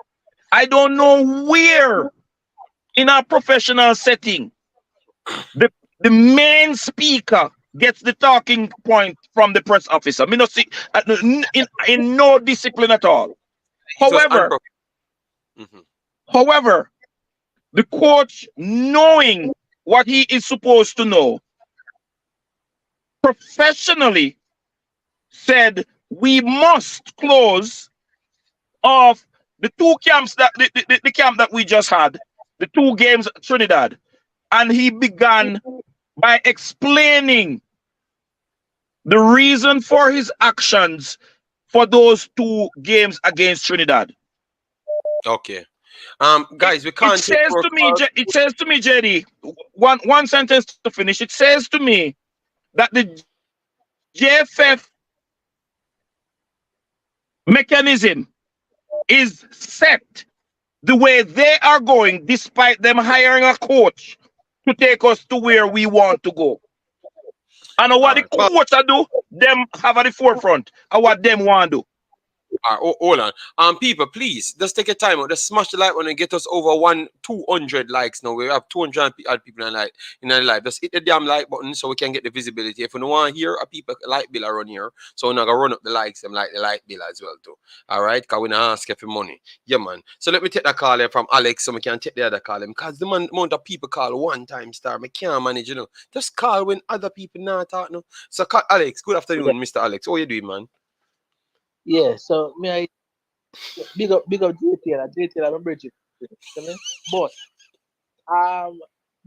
I don't know where in a professional setting the main speaker gets the talking point from the press officer. Me not see in no discipline at all. However, the coach, knowing what he is supposed to know, professionally said we must close off the two camps that the camp that we just had, the 2 games at Trinidad, and he began by explaining the reason for his actions for those 2 games against Trinidad. Okay. Guys, we can't. It says to me, JD, one sentence to finish. It says to me that the JFF mechanism is set the way they are going, despite them hiring a coach to take us to where we want to go. And what the coach do, them have at the forefront, and what them want to do. Hold on. People, please just take a time out. Just smash the like button and get us over 200 likes now. We have 200 people in the live. Just hit the damn like button so we can get the visibility. If you don't want to hear a people like bill around here, so we're not gonna run up the likes and like the like bill as well too. All right, because we not ask for money. Yeah, man. So let me take that call here from Alex so we can take the other call him. Because the amount of people call one time star, I can't manage, Just call when other people not talk no. So Alex, good afternoon, Mr. Alex. How you doing, man? Yeah, so I big up JTL, I'm Bridget. But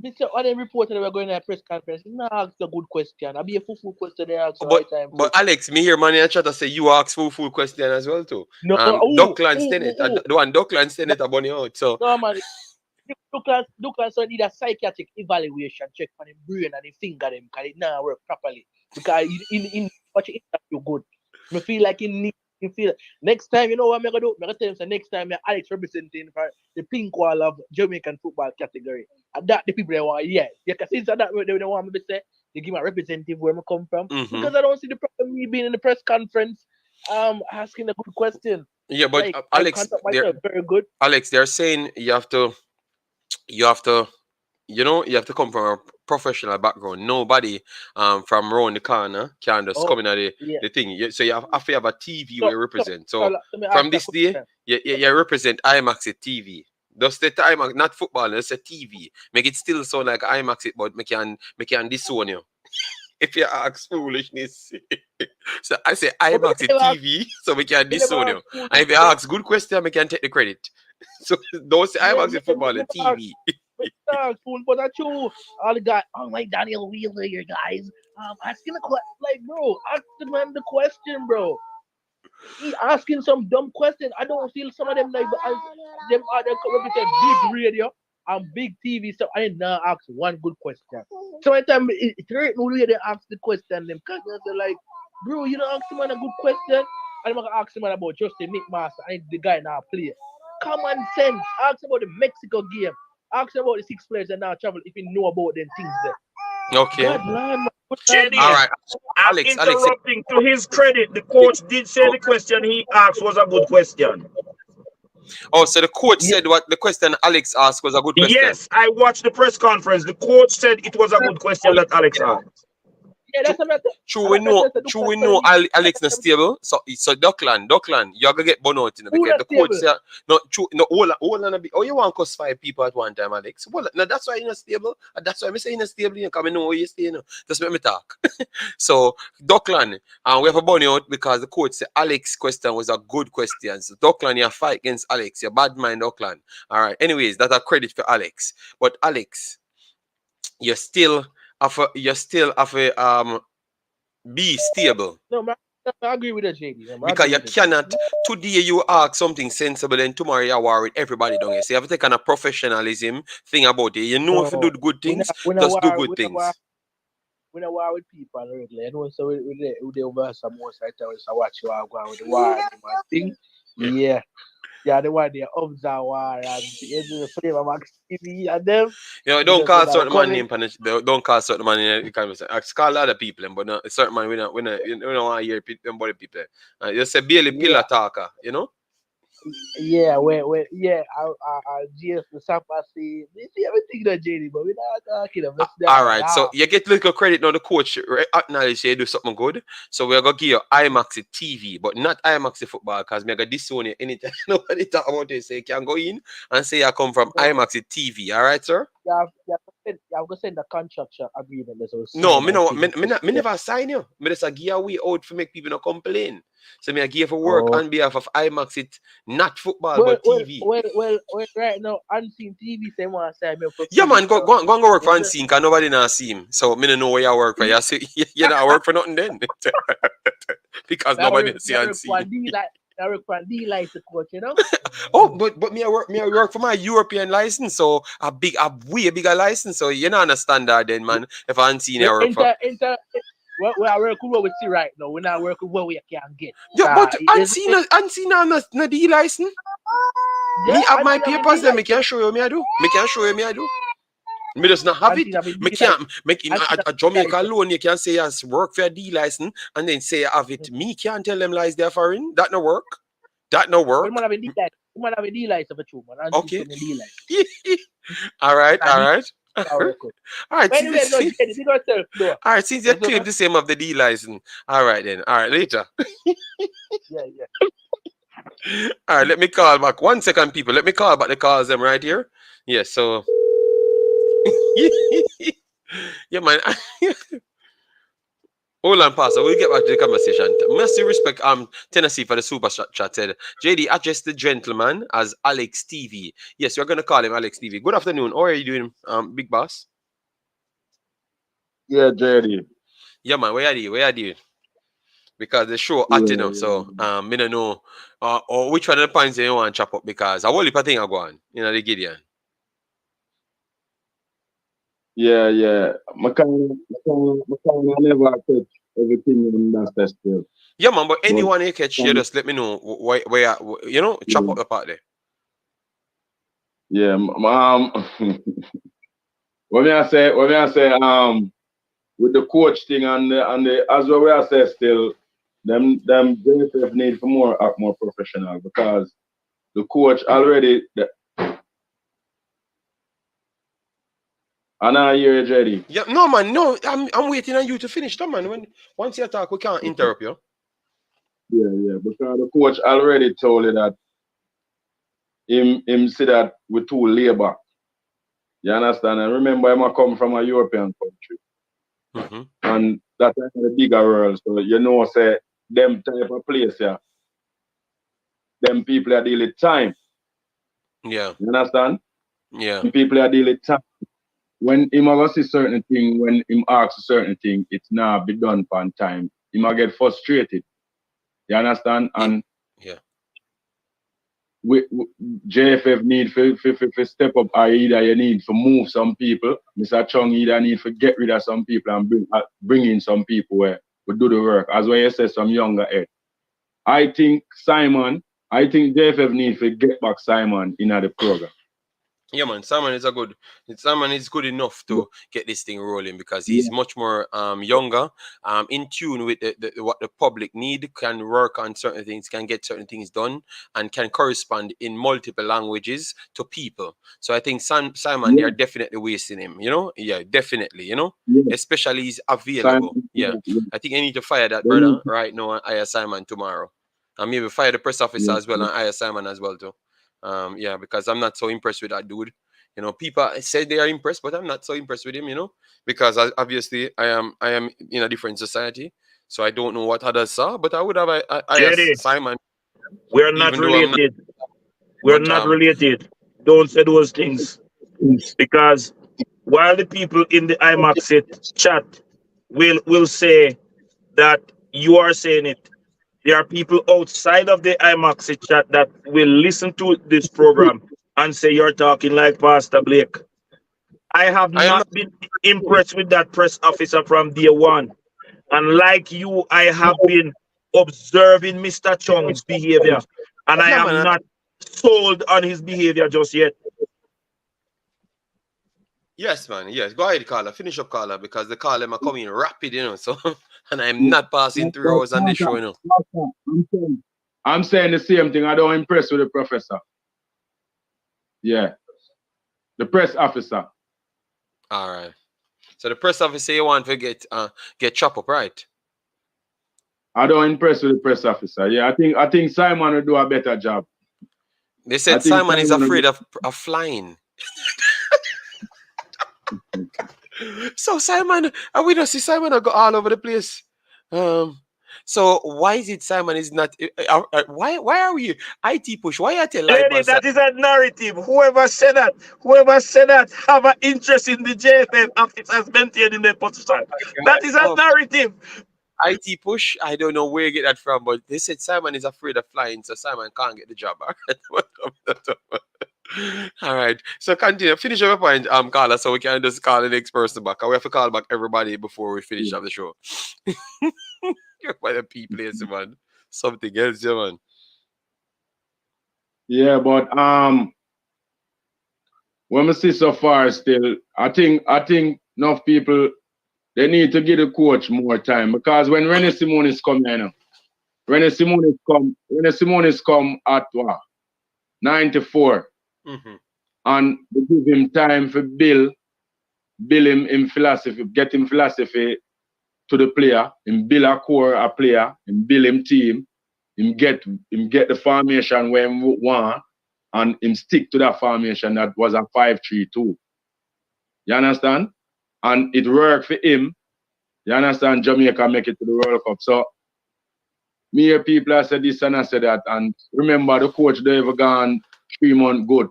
Mr. Other reporter we were going to a press conference, no ask a good question. I'll be a full question they ask right time. But Alex, me hear man in the chat say you ask full question as well too. No, Duckland Stennett, the one Duckland Stennett are bunny out. So no man, Duckland so need a psychiatric evaluation check on him brain and him finger them because it not work properly. Because in watch it interview good. I feel like next time, you know what I'm gonna do? I'm gonna tell him so next time Alex representing for the pink wall of Jamaican football category. And that the people they want, yeah. Because since that they don't want me to say, they give me a representative where I come from. Because I don't see the problem me being in the press conference asking a good question. Yeah, but like, Alex, very good. Alex, they're saying you have to come from a professional background. Nobody from around the corner can just come in at the thing. So you have to have a TV where you represent. So from this day, you represent Imaxit TV. Just the time, not football, it's a TV. Make it still sound like Imaxit, but make it disown you. If you ask foolishness. So I say Imaxit TV, so we can disown you. And if you ask good question, we can take the credit. So don't say Imaxit football, the TV. But that's true. All the guys, like Daniel Wheeler here, guys. Asking the question, like, bro, ask the man the question, bro. He asking some dumb question. I don't feel some of them like them other represent big radio and big TV stuff. I did not ask one good question. So every time it's right no they ask the question, them because they're like, bro, you don't ask the man a good question. I'm gonna ask the man about Justin McMaster and the guy now play. Common sense. Ask about the Mexico game. Ask about the 6 players that now travel if you know about them things there. Okay. God, man, JD, all right. I'm interrupting. To his credit, the coach did say the question he asked was a good question. Oh, so the coach said what the question Alex asked was a good question. Yes, I watched the press conference. The coach said it was a good question that Alex asked. Yeah, that's what True, we know Alex not stable. So Duckland, you're gonna get burn out, you know, who because not the coach stable? say no true no all on a bit. Oh, you want to cuss 5 people at one time, Alex. Well, now that's why you're not stable. And that's why I'm saying you're not stable, you come know where you stay, you know. Just let me talk. So Duckland, and we have a burn out because the coach said Alex question was a good question. So Duckland, you fight against Alex, you bad mind Duckland. All right. Anyways, that's a credit for Alex. But Alex, you still have a be stable. No, man, I agree with that, JD. Man, I Because agree you with that, JD. cannot, today you ask something sensible and tomorrow you war with everybody down here. So you have to take on a professionalism thing about it. You know if you do No, good we not things, we not just do war good we not war things. we not war with people regularly. You know, so we over some more side towers. I watch you all go on with the war and the man thing. Yeah. Yeah, the one they observe war and the flavor Max TV and them. You know, We don't just say call that certain man Collin. name, don't call certain man in the conversation. I call other people, but no, certain man, we don't want to hear them body people. You say Bailey pillar Yeah. talker, you know? Yeah, yeah, I GF the Sapa see, they see everything that JD, but we're not talking of let's All not right, so laugh. you get little credit now. The coach acknowledge you do something good, so we're gonna give you Imaxit TV, but not Imaxit football, because me gonna disown you anytime nobody talk about it. So you can go in and say I come from No, Imaxit TV. All right, sir? you have to send the contract agreement that's all No, signed and thing. me never sign you. Me just a give away out for make people not complain. So me I give for work Oh, on behalf of Imaxit, not football well, but well, TV. well, well, well, right now, unseen TV say want to sign me up for Yeah, man, project, so go and go work for you know, Unseen, because nobody not see him. So me don't know where you work for. You see, you not work for nothing then. Because nobody see Unseen. I work for D license coach, you know. Oh, but me I work for my European license, so a way bigger license. So you don't understand that then, man. If Unseen The I work for. we are working with what we see right now. We're not working what we can get. Yeah, but It's, Unseen no D license. yeah, Me have my unseen have a papers D then. Me license. can show you me I do. Me can show you me I do. Me does not have it. Unseen have a Me D can't license. make in Unseen have a a D Jamaica license. alone. You can say yes, work for a D license and then say you have it. Me can't tell them lies they're foreign. That no work. That no We work. might have a D license. We might have a D license for true, man. Unseen Okay. from a D license. All right. And All D right. I work with. All right. But anyway, no, Jenny, big yourself, though. All right. Since you claim the same of the D license. All right then. All right. Later. Yeah. All right. Let me call back. 1 second, people. Let me call back the calls them right here. Yeah. So. Yeah, man. Hold on, Pastor. We'll get back to the conversation. Massive respect, Tennessee for the super chat said. JD, address the gentleman as Alex TV. Yes, we're gonna call him Alex TV. Good afternoon. How are you doing, Big Boss? Yeah, JD. Yeah, man. Where are you? Where are you? Because the show at you know, so me don't know or which one of the points you want to chop up because I will heap of thing I go on, you know, the Gideon. Yeah. I can't never catch everything in that festival. Yeah, man, but But anyone you catch, you just let me know where you know, chop up the part there. yeah, what may I say, with the coach thing and the as well we I say still, them JFF need for more act more professional because the coach already and I hear you, JD. Yeah, no man, no, I'm waiting on you to finish that man. Once you talk, we can't interrupt you. Yeah, because the coach already told you that him see that we're too labor. You understand? And remember, I come from a European country. Mm-hmm. And that's the bigger world. So you know, say them type of place, yeah. Them people are dealing with time. Yeah. You understand? Yeah. Them people are dealing with time. When him ever see certain thing, when him ask a certain thing, it's not be done on time. He might get frustrated. You understand? And yeah. we JFF need for step up, or either you need to move some people. Mr. Chung either need to get rid of some people and bring in some people where we do the work. As well you say, some younger head. I think JFF need to get back Simon in the program. Yeah, man. Simon is good enough to get this thing rolling because Yeah. he's much more younger, in tune with what the public need, can work on certain things, can get certain things done, and can correspond in multiple languages to people. So I think Simon, they Yeah. are definitely wasting him. Yeah, definitely. Yeah. Especially he's Simon, available. Yeah, yeah. I think I need to fire that They need brother right now and hire Simon tomorrow, and maybe fire the press officer yeah. as well and hire Simon as well too. Yeah, because I'm not so impressed with that dude. People say they are impressed, but I'm not so impressed with him. Because obviously I am in a different society, so I don't know what others saw. But I would have I JD, asked Simon, we're not even though I'm not. related. We're But not related. Don't say those things. Because while the people in the Imaxit chat will say that you are saying it, there are people outside of the Imaxit chat that will listen to this program and say you're talking like Pastor Blake. I have I am not not. been impressed with that press officer from day one. And like you, I have been observing Mr. Chong's behavior. And I Yeah, am man. not sold on his behavior just yet. Yes, man. Yes, go ahead, Carla. Finish up, Carla, because the call them are coming rapid, So, and I'm not passing 3 hours on this show, I'm saying the same thing. I don't impress with the professor. Yeah. The press officer. All right. So the press officer you want to get chopped up, right? I don't impress with the press officer. Yeah, I think Simon will do a better job. They I said think Simon is Simon will afraid do- of flying. So Simon, and we don't see Simon go all over the place. So why is it Simon is not? Why are we IT push? Why are you like Lady, that is a narrative. Whoever said that have an interest in the JFF officers maintained in their position. That is a narrative. IT push? I don't know where you get that from, but they said Simon is afraid of flying, so Simon can't get the job. All right. So continue. Finish up your point, Carla, so we can just call the next person back. We have to call back everybody before we finish up the show. You're quite a P place, man. Something else, yeah, man. Yeah, but when we see so far still, I think enough people they need to give the coach more time because when René Simone is coming, René Simone is come at what? 94. Mm-hmm. And they give him time for build him in philosophy, get him philosophy to the player, him build a core a player, him build him team, him get the formation where he want, and him stick to that formation that was a 5-3-2. You understand? And it worked for him. You understand? Jamaica make it to the World Cup. So me hear people I said this and I said that, and remember the coach they ever gone 3 months good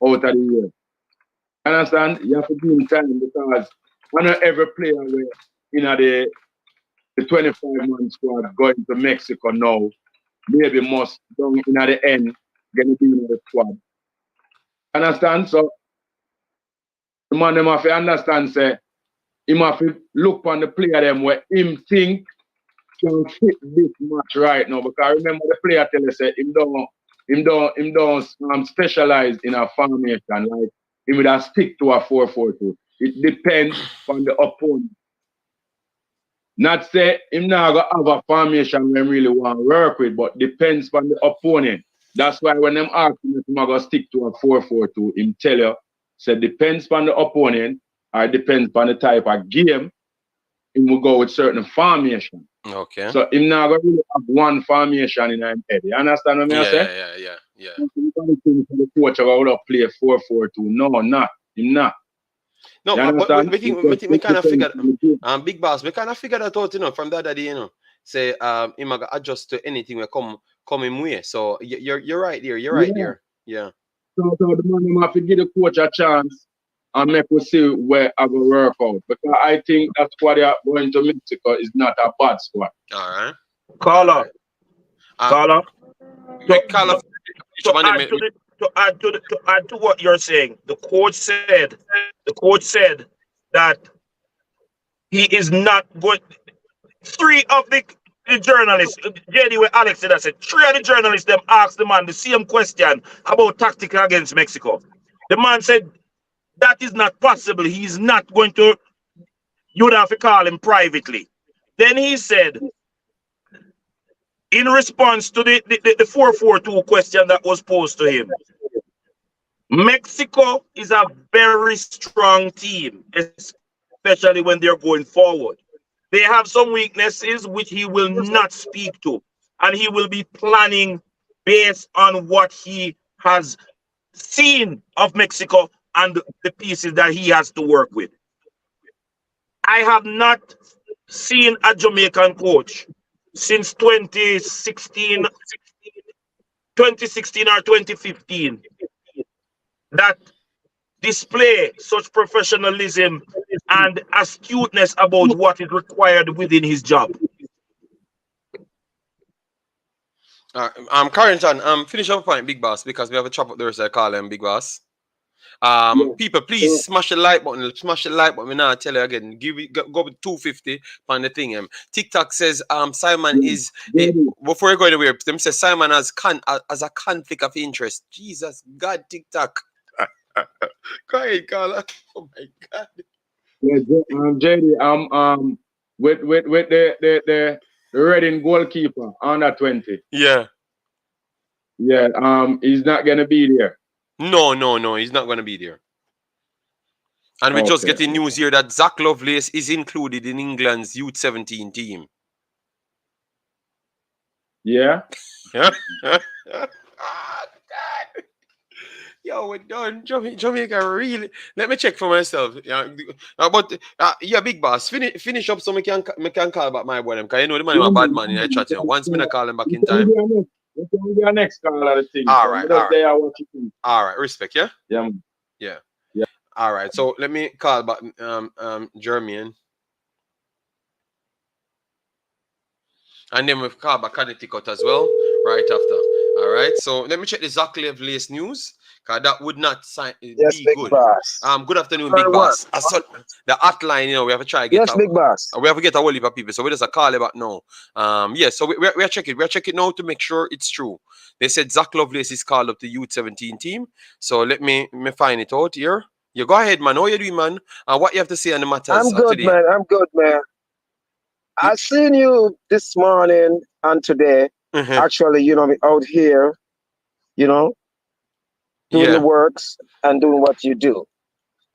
out of the year. You understand? You have to give him time because I know every player in the 25-man squad going to Mexico now, maybe must down in at the end, gonna be in the squad. Understand? So the man them have to understand say him have to look on the player them where him think can fit this match right now. Because remember the player tell us say him don't specialize in a formation like him would have stick to a 4-4-2. It depends on the opponent. Not say him now go have a formation we really want to work with, but depends on the opponent. That's why when them ask him if him go stick to a 4-4-2, him tell you, say depends on the opponent or depends on the type of game, him will go with certain formation. Okay. So him now go really have one formation in him head. You understand what I say? Yeah. The coach will play 4-4-2. No, not. Him not. No, You but understand? we kind of figured, Big Boss, we kind of figured that out, from the other day, say, him ga adjust to anything will come him way. So you're right there. You're right there. Yeah. So the man have to give the coach a chance and make we see where I go work out. Because I think that squad they are going to Mexico is not a bad squad. All right. Caller. To add to what you're saying, the coach said that he is not going. 3 of the journalists, JD where Alex said, 3 of the journalists them asked the man the same question about tactics against Mexico. The man said that is not possible. He's not going to. You would have to call him privately. Then he said, in response to the 442 question that was posed to him, Mexico is a very strong team, especially when they're going forward. They have some weaknesses which he will not speak to, and he will be planning based on what he has seen of Mexico and the pieces that he has to work with. I have not seen a Jamaican coach since 2016 or 2015 that display such professionalism and astuteness about what is required within his job. Carrington, finish up point, Big Boss, because we have a chop up there, so I call him Big Boss. People, please smash the like button. Smash the like button. We now tell you again. Go with 250 on the thing. TikTok says Simon is before you go anywhere. Them say Simon has a conflict of interest. Jesus God, TikTok. Go ahead, Carla. Oh my God. Yeah, JD, with the Reading goalkeeper under 20. Yeah. Yeah, he's not gonna be there. No, he's not gonna be there. And we're just getting news here that Zach Lovelace is included in England's Youth 17 team. Yeah. Yeah. Yo, we're done. Jamaica really. Let me check for myself. Yeah, but Big Boss, finish up so we can call back my boy them. Cause you know the man is a bad man in the chat. Once me call him back in time. This will be our next call of the thing. All right. All right. Respect, yeah? Yeah. All right. So let me call back Jermaine. And then we've called back Connecticut as well, right after. All right. So let me check the Zach Lovelace news. Cause that would not be good. Boss. Good afternoon, Big Boss. The hotline, we have to try to get Big Boss. We have to get a whole heap of people, so we just a call about now. So we are checking. We are checking now to make sure it's true. They said Zach Lovelace is called up the Youth 17 team. So let me find it out here. You go ahead, man. How you doing, man? And what you have to say on the matters I'm good, today? man. I'm good, man. I seen you this morning and today. Actually, out here, doing the works and doing what you do.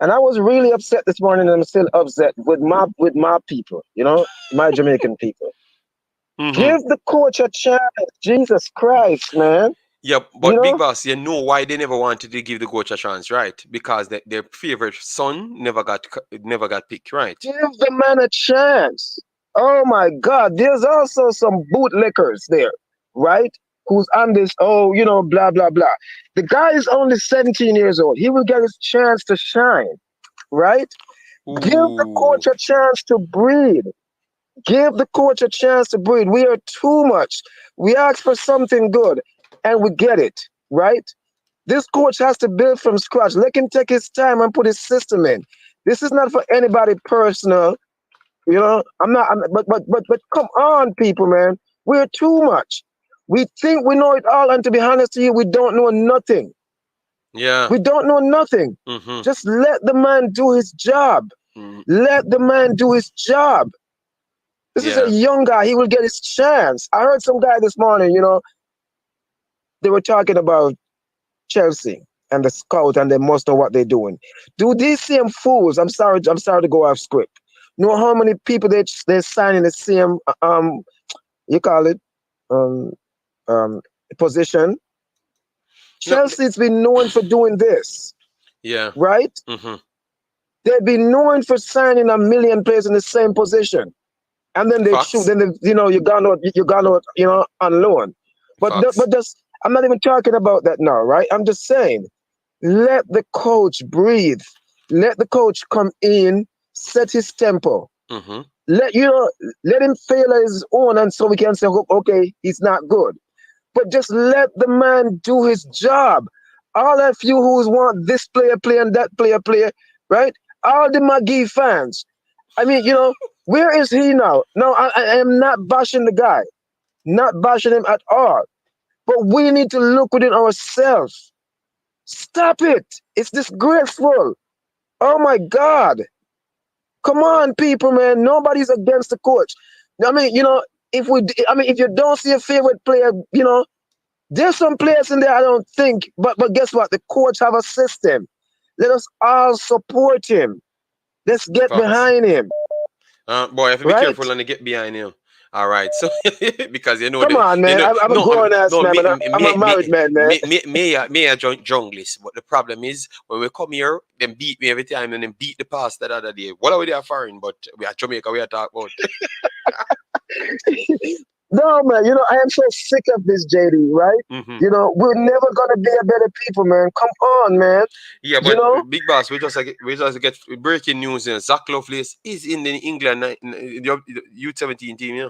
And I was really upset this morning, and I'm still upset with my people, my Jamaican people. Give the coach a chance. Jesus Christ, man. Yeah, but Big Boss, you know why they never wanted to give the coach a chance, right? Because their favorite son never got picked, right? Give the man a chance. Oh my God, there's also some bootlickers there, right? Who's on this, blah, blah, blah. The guy is only 17 years old. He will get his chance to shine, right? Ooh. Give the coach a chance to breathe. Give the coach a chance to breathe. We are too much. We ask for something good, and we get it, right? This coach has to build from scratch. Let him take his time and put his system in. This is not for anybody personal. But come on, people, man. We're too much. We think we know it all, and to be honest to you, we don't know nothing. Yeah. We don't know nothing. Just let the man do his job. Let the man do his job. This is a young guy. He will get his chance. I heard some guy this morning, they were talking about Chelsea and the scout, and they must know what they're doing. Do these same fools, I'm sorry to go off script, know how many people they're signing the same, position? Chelsea's been known for doing this. Yeah. Right? They've been known for signing 1 million players in the same position. And then they shoot, then you gone out, on loan. But just, I'm not even talking about that now, right? I'm just saying, let the coach breathe. Let the coach come in, set his tempo. Let him fail at his own, and so we can say, okay, he's not good. But just let the man do his job. All of you who want this player play and that player play, right? All the McGee fans. I mean, where is he now? No, I am not bashing the guy. Not bashing him at all. But we need to look within ourselves. Stop it. It's disgraceful. Oh my God. Come on, people, man. Nobody's against the coach. I mean, if you don't see a favorite player, there's some players in there I don't think, but guess what? The coach have a system. Let us all support him. Let's get behind him. Boy, I have to be careful when they get behind him. All right, so because Come on, man. I'm a grown ass man, but I'm a married man, man. Me a junglist, but the problem is when we come here, them beat me every time and then beat the past that other day. What are we there foreign? But we are Jamaica, we are talk about. No, man, I am so sick of this, JD, right? Mm-hmm. We're never gonna be a better people, man. Come on, man. Yeah, but Big Boss, we just get breaking news. Zach Lovelace is in the England U17 team,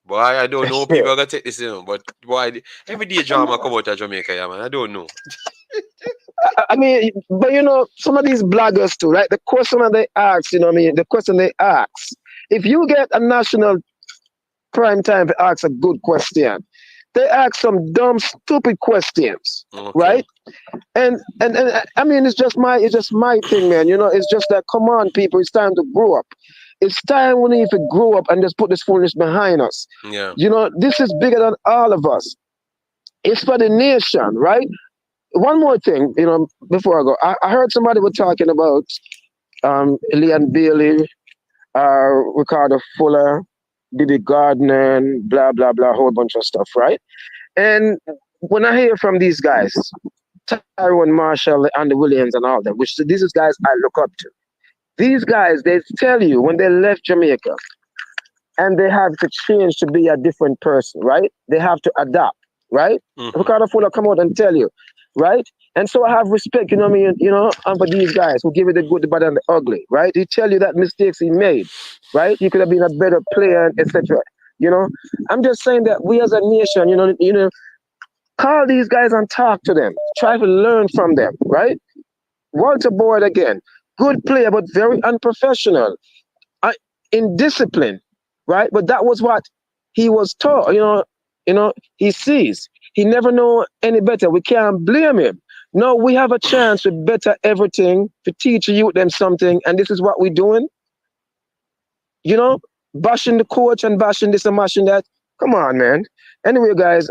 Boy, I don't know people are gonna take this, but boy, every day drama come out of Jamaica, man. I don't know. I mean, but some of these bloggers too, right? The question that they ask, the question they ask, if you get a national prime time to ask a good question, they ask some dumb, stupid questions, right? And I mean, it's just my thing, man. It's just that, come on, people, it's time to grow up. It's time we need to grow up and just put this foolishness behind us. Yeah. This is bigger than all of us. It's for the nation, right? One more thing, before I go, I heard somebody was talking about Leon Bailey, Ricardo Fuller, Diddy Gardner, and blah, blah, blah, a whole bunch of stuff, right? And when I hear from these guys, Tyrone Marshall, Andy Williams, and all them, which these is guys I look up to. These guys, they tell you when they left Jamaica and they have to change to be a different person, right? They have to adapt, right? Mm-hmm. Ricardo Fuller come out and tell you, right? And so I have respect, for these guys who give it the good, the bad, and the ugly, right? He tell you that mistakes he made, right? He could have been a better player, etc. I'm just saying that we as a nation, call these guys and talk to them. Try to learn from them, right? Walter Boyd again. Good player, but very unprofessional, indisciplined, right? But that was what he was taught. He sees. He never know any better. We can't blame him. No, we have a chance to better everything, to teach you them something, and this is what we're doing. Bashing the coach and bashing this and bashing that. Come on, man. Anyway, guys,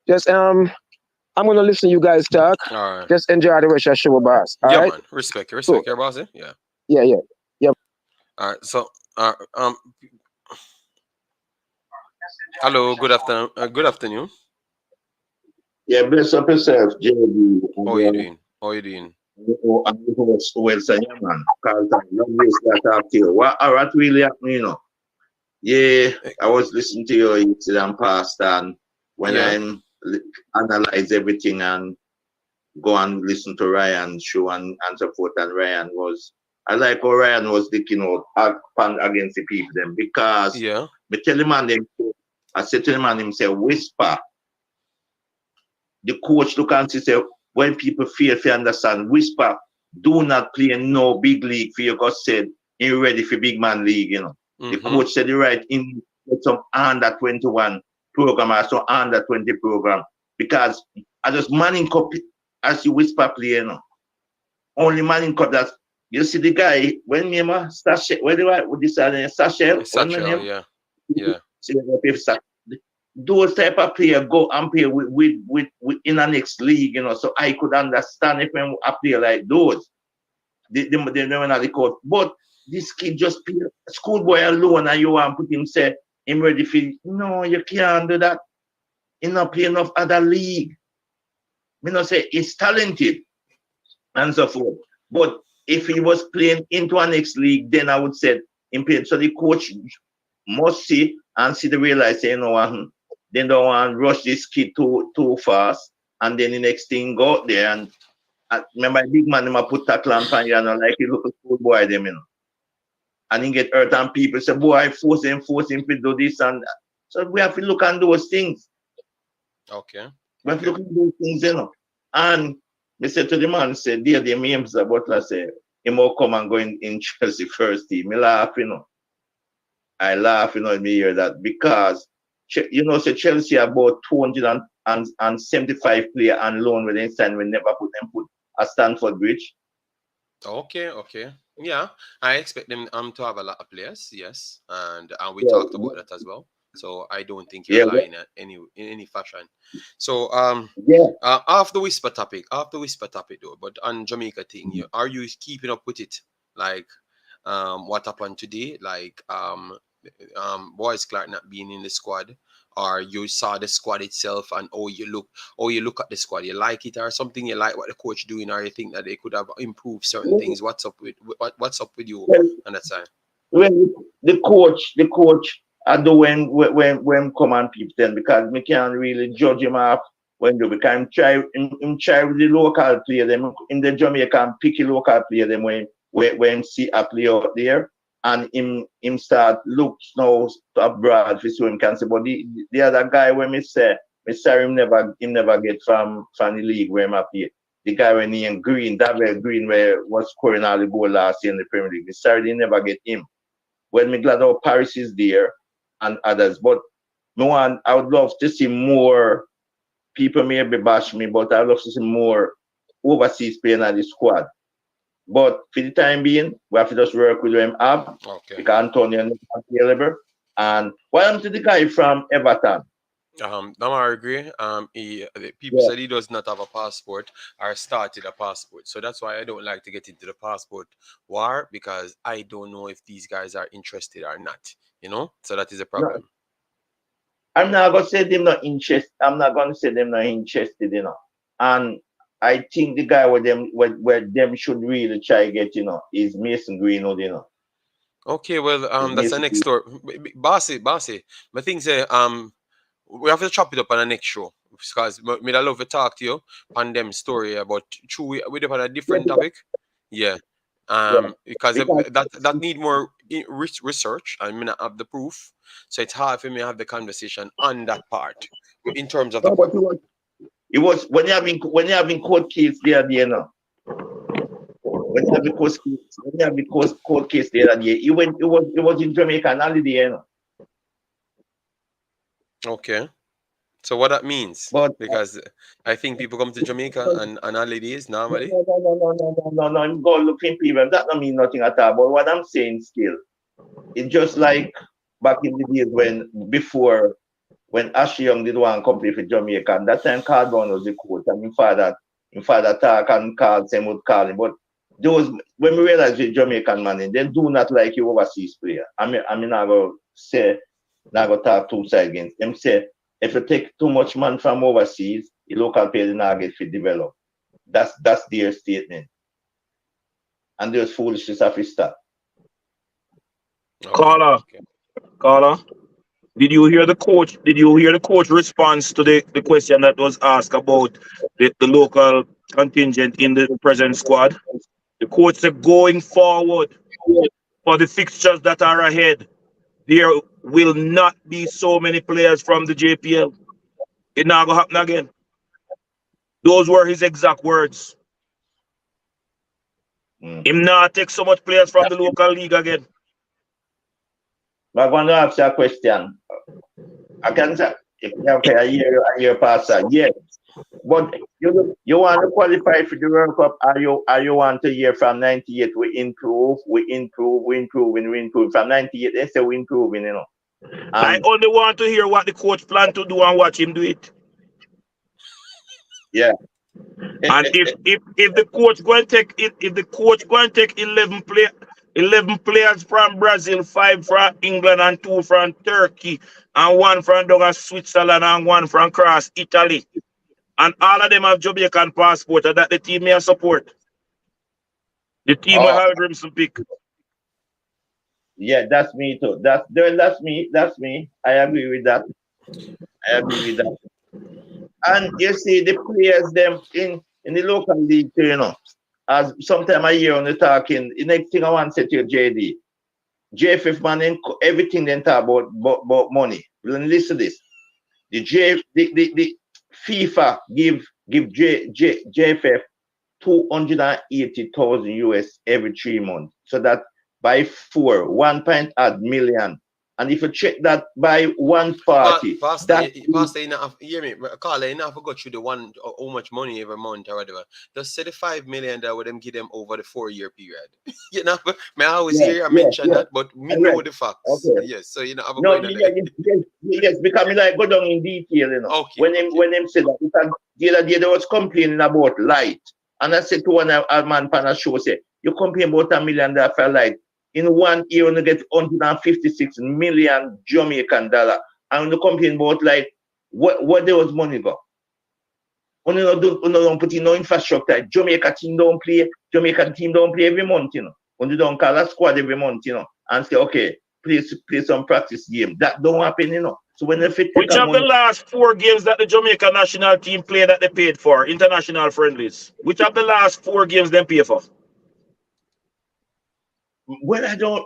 just I'm gonna listen to you guys talk. All right. Just enjoy the rest of the show, boss. All right? Man. Respect your boss. Yeah. Yeah. All right. So, hello. Good afternoon. Good afternoon. Yeah, bless up yourself, JB. How are you doing? I'm the host, man. Because I love this that talk to you. What really happened, Yeah, I was listening to your incident past, and when I analyze everything and go and listen to Ryan's show and so forth, and I like how Ryan was looking out against the people then, because me tell him and them, I said to him and him say, whisper. The coach look and say, when people fail to understand, whisper, do not play no big league for you, because said, you're ready for big man league, The coach said, you're right, in some under 21 program or some under 20 program, because I just manning cup as you whisper play, Only manning cup that you see the guy when me Sachet, where do I with this Sachet? Yeah. Those type of player go and play with in the next league, so I could understand if I'm a player like those. They don't know the coach. But this kid just play schoolboy alone and you want to put him say him ready for no, you can't do that. He not play enough other league. Me not say he's talented and so forth. But if he was playing into a next league, then I would say him played. So the coach must see and see the realize, they don't want to rush this kid too fast, and then the next thing go out there and remember big man him put tackle and pan like he look a schoolboy them, and he get hurt and people say, boy, force him to do this and that. So we have to look at those things. Okay. We have to look at those things, And they said to the man, said, dear, the Mr. Butler said, he will come and go in Chelsea first team. Me laugh, I laugh, in me hear that, because, say Chelsea about 200 and 75 player on loan when they sign, we never put a Stanford Bridge. Okay. Yeah, I expect them to have a lot of players, yes, and we Yeah, talked about that as well. So I don't think you're lying in any fashion. So after whisper topic though, but on Jamaica thing, are you keeping up with it? Like what happened today? Like Boyce Clarke not being in the squad, or you saw the squad itself and you look at the squad, you like it or something, you like what the coach doing, or you think that they could have improved certain things. What's up with you on that side? When the coach I do when come and people then, because we can't really judge him off when do, because him try with the local player them in the Jamaican picky local player them when see a player out there, and him start looks now abroad for so him can say, but the other guy when me say him never get from the league where him play. The guy when he in Green, David Green, where was scoring all the goal last year in the Premier League. Sorry, they never get him. When me glad how Paris is there and others, but I would love to see more people maybe bash me, but I'd love to see more overseas playing at the squad. But for the time being, we have to just work with them up. Okay. Because Antonio is not available. And welcome to the guy from Everton. I agree. People said he does not have a passport or started a passport, so that's why I don't like to get into the passport war, because I don't know if these guys are interested or not. So that is a problem. No, I'm not gonna say them not interested. I'm not gonna say them not interested. And I think the guy where them should really try to get is Mason Greenwood. Okay, well, that's the next story. Bossy. My thing say we have to chop it up on the next show, because I love to talk to you on them story about we have a different topic. Yeah. Because that need more research, and I not have the proof, so it's hard for me to have the conversation on that part in terms of the. But it was when you having court case there, When you having court case there, it was in Jamaica holiday, Okay. So what that means? But because I think people come to Jamaica on holidays normally. No, I'm going looking people. That don't mean nothing at all. But what I'm saying still, it's just like back in the days when Ashley Young did one company for Jamaica. And that time Carl Brown was the coach, and his father talk and Carl same would call him. But those when we realize the Jamaican money, they do not like you overseas player. I mean not gonna talk two sides against them. Say if you take too much money from overseas, the local player not get fit develop. That's their statement. And there's foolishness of his start. Caller, did you hear the coach response to the question that was asked about the local contingent in the present squad? The coach said going forward for the fixtures that are ahead, there will not be so many players from the JPL. It not gonna happen again. Those were his exact words. Him not take so much players from the local league again. I'm going to ask you a question. I can say, okay, I hear Pastor. Yes. But you want to qualify for the World Cup, or you want to hear from 98 we improve. From 98 they say we improving, I only want to hear what the coach plan to do and watch him do it. Yeah. And if the coach going to take 11 players from Brazil, 5 from England and 2 from Turkey, and 1 from down Switzerland and 1 from across Italy, and all of them have Jamaican passport, and that the team may support. The team will Hallgrimsson pick. Yeah, that's me too. That's me. I agree with that. And you see the players them in the local league, as sometime I hear on the talking, the next thing I want to say to you, JD, JFF man, everything they talk about money. Listen to this. The FIFA give JFF 280,000 US every 3 months. So that by 1 million And if you check that by one party, Pastor, you know, hear me, Carla, you know, I forgot you the one, how much money every month or whatever. Just say the 5 million that would them give them over the 4-year period. You know, may I always hear you mention that, but me know the facts. Okay. Yes, so you know, I'm No, going yes, because me like go down in detail, you know. Okay. When them said that, because the other day they was complaining about light, and I said to one a man on a show, say, you complain about $1 million for light. In 1 year, you get 156 million Jamaican dollar. And you complain about like what there was money go. You don't put in no infrastructure. Jamaica team don't play every month, you know. You don't call a squad every month, you know, and say, okay, play some practice game. That don't happen, you know. So when they fit which of the last 4 games that the Jamaica national team played that they paid for, international friendlies, which of the last 4 games they pay for? Well, I don't.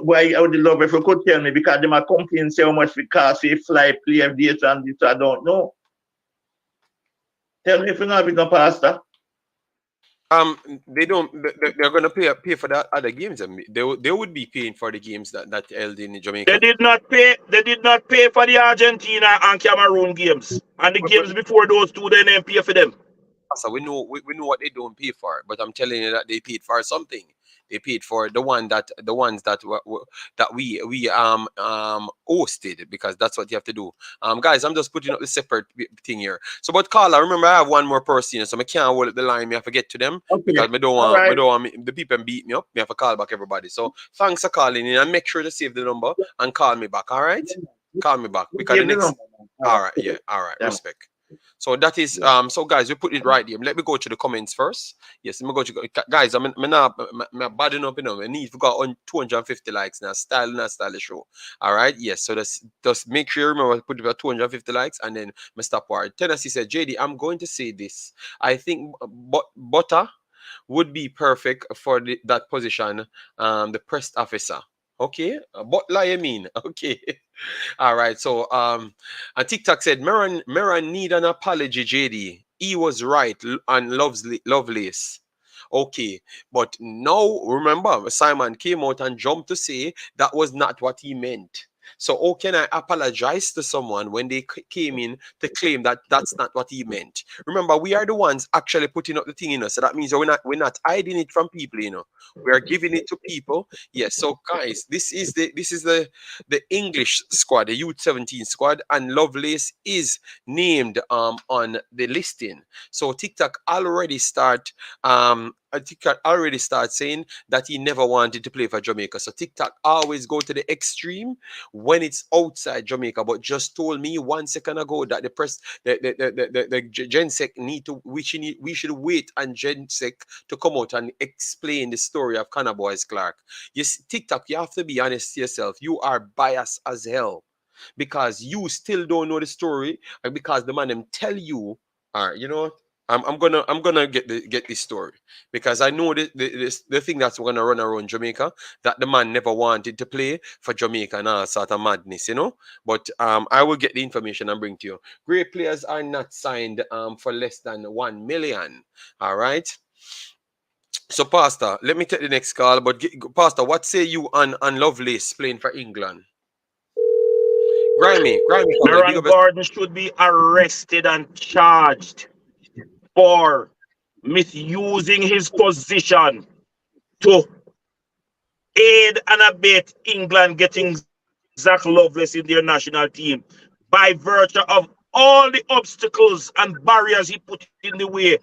Why I would love if you could tell me, because they might complain so much because they fly, play this and this. I don't know. Tell me if you know if it's no pastor. They don't. They're gonna pay for that other games. I mean, they would be paying for the games that held in Jamaica. They did not pay. They did not pay for the Argentina and Cameroon games, and the games before those two. They didn't pay for them. So we know what they don't pay for, but I'm telling you that they paid for something. They paid for the ones that we hosted, because that's what you have to do. Guys, I'm just putting up the separate thing here. So, but Carla, remember I have one more person, so I can't hold up the line. I have to get to them because I don't want the people beat me up. I have to call back everybody. So thanks for calling in, and make sure to save the number and call me back. All right, call me back because the next. All right, yeah, all right, respect. So that is so guys, we put it right here. Let me go to the comments first. Yes, let me go to guys. I'm not bad enough, you know. I need to go on 250 likes now. Style the show. All right, yes. So just make sure you remember to put about 250 likes, and then my stop word. Tennessee said, JD, I'm going to say this. I think Butter would be perfect for that position. The press officer. Okay, Butler, you mean? Okay. All right. So and TikTok said Meron need an apology, JD. He was right and Lovelace. Okay, but now remember, Simon came out and jumped to say that was not what he meant. So how can I apologize to someone when they came in to claim that that's not what he meant? Remember, we are the ones actually putting up the thing, you know. So that means we're not hiding it from people, you know. We are giving it to people. Yes. So guys, this is the English squad, the Youth 17 squad, and Lovelace is named on the listing. So TikTok already start saying that he never wanted to play for Jamaica. So TikTok always go to the extreme when it's outside Jamaica, but just told me 1 second ago that the press, the Gensec we should wait and Gensec to come out and explain the story of Boyce Clarke. Yes, TikTok, you have to be honest to yourself. You are biased as hell because you still don't know the story, and because the man them tell you, you know. I'm gonna get this story because I know the thing that's gonna run around Jamaica, that the man never wanted to play for Jamaica and all sort of madness, you know. But I will get the information and bring to you. Great players are not signed for less than 1 million. All right. So Pastor, let me take the next call. But Pastor, what say you on Lovelace playing for England? Grimy. Meron Gordon should be arrested and charged for misusing his position to aid and abet England getting Zach Lovelace in their national team by virtue of all the obstacles and barriers he put in the way.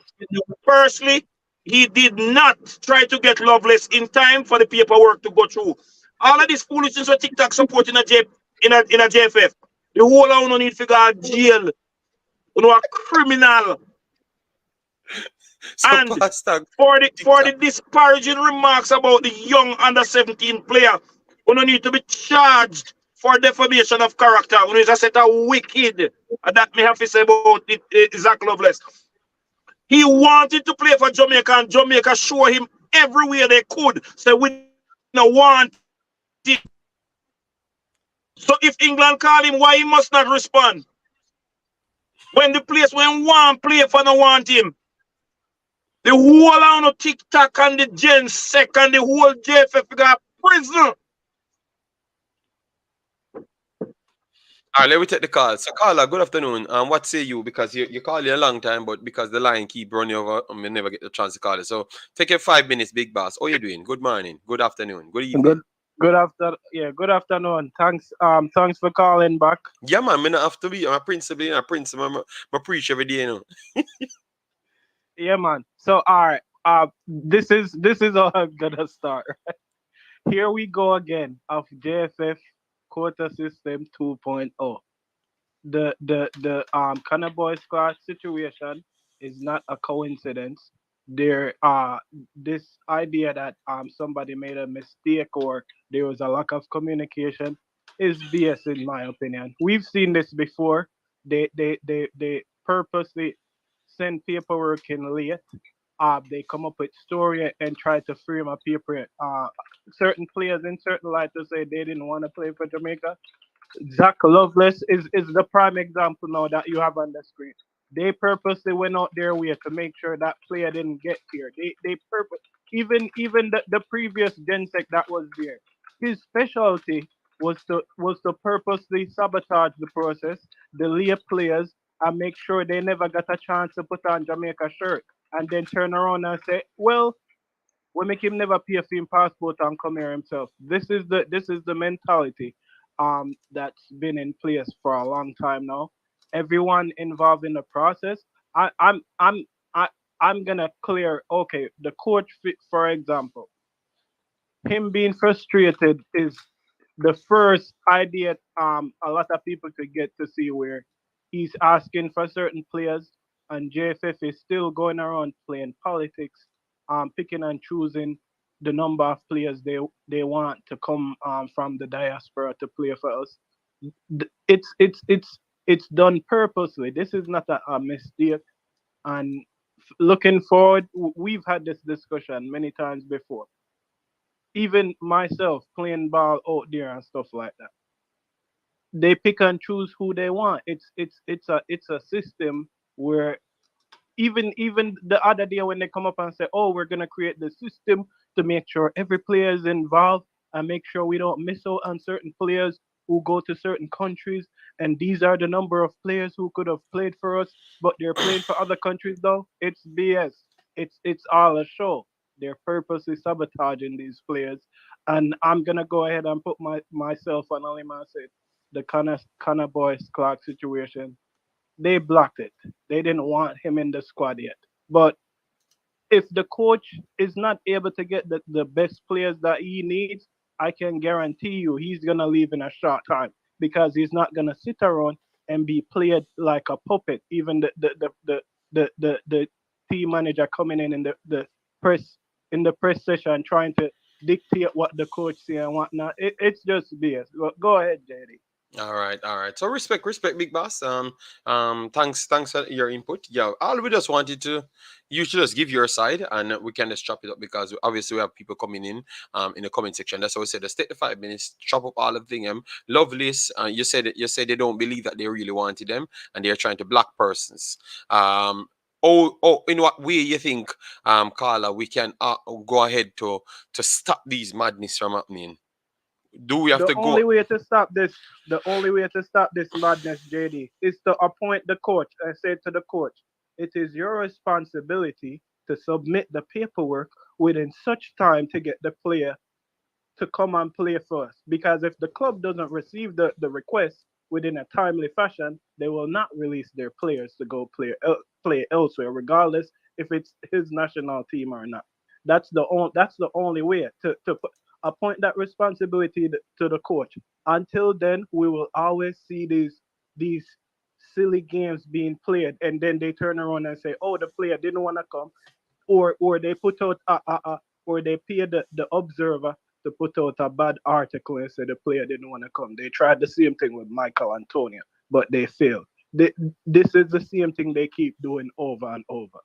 Firstly, he did not try to get Lovelace in time for the paperwork to go through. All of this foolishness with TikTok supporting a JFF. The whole of them need to go to jail. You know, a criminal. So and for the disparaging remarks about the young under-17 player, you don't need to be charged for defamation of character. When is a set of wicked, and that may have to say about Zach Lovelace. He wanted to play for Jamaica, and Jamaica show him everywhere they could. So we don't want it. So if England call him, why he must not respond? When the place when one play for no want him. The whole of TikTok and the Gensec and the whole JFF got prison. All right, let me take the call. So, caller, good afternoon. What say you? Because you call you a long time, but because the line keep running over, we never get the chance to call you. So, take your 5 minutes, big boss. How you doing? Good morning, good afternoon, good evening. Good afternoon. Thanks for calling back. Yeah, man, me not have to be. I'm a principal, a principal. I preach every day, you know. Yeah, man. So all right. This is how I'm gonna start. Here we go again of JFF quota system 2.0. The Boyce Clarke situation is not a coincidence. There this idea that somebody made a mistake or there was a lack of communication is BS in my opinion. We've seen this before. They purposely send paperwork in late. They come up with story and try to frame a paper certain players in certain light to say they didn't want to play for Jamaica. Zach Loveless is the prime example now that you have on the screen. They purposely went out their way to make sure that player didn't get here. They purpose even the previous Gensec that was there. His specialty was to purposely sabotage the process, delay players, and make sure they never got a chance to put on Jamaica shirt, and then turn around and say, well, we make him never pay for him passport and come here himself. This is the mentality that's been in place for a long time now. Everyone involved in the process. I I'm I'm I I'm gonna clear okay, the coach for example, him being frustrated is the first idea a lot of people could get to see where he's asking for certain players and JFF is still going around playing politics, picking and choosing the number of players they want to come from the diaspora to play for us. It's done purposely. This is not a mistake. And looking forward, we've had this discussion many times before. Even myself playing ball out there and stuff like that, they pick and choose who they want. It's a system where even the other day when they come up and say, "Oh, we're gonna create the system to make sure every player is involved and make sure we don't miss out on certain players who go to certain countries." And these are the number of players who could have played for us, but they're playing for other countries. Though it's BS. It's all a show. They're purposely sabotaging these players, and I'm gonna go ahead and put myself on Alima said the Connor Boyce Clarke situation. They blocked it. They didn't want him in the squad yet. But if the coach is not able to get the best players that he needs, I can guarantee you he's gonna leave in a short time because he's not gonna sit around and be played like a puppet. Even the team manager coming in the press the press session trying to dictate what the coach say and whatnot. It's just BS. Go ahead, JD. All right, all right. So respect, big boss. Thanks for your input. Yeah, all we just wanted to, you should just give your side, and we can just chop it up because obviously we have people coming in the comment section. That's why we said just take the 5 minutes, chop up all of the thing. Lovelace, you said they don't believe that they really wanted them, and they're trying to block persons. In what way you think, Carla, we can go ahead to stop these madness from happening? Do we have The to go? only way to stop this, the only way to stop this madness, JD, is to appoint the coach and say to the coach, it is your responsibility to submit the paperwork within such time to get the player to come and play for us. Because if the club doesn't receive the request within a timely fashion, they will not release their players to go play elsewhere, regardless if it's his national team or not. That's the only way to appoint that responsibility to the coach. Until then, we will always see these silly games being played, and then they turn around and say, "Oh, the player didn't want to come," or they put out or they pay the observer to put out a bad article and say the player didn't want to come. They tried the same thing with Michael Antonio, but they failed. This is the same thing they keep doing over and over.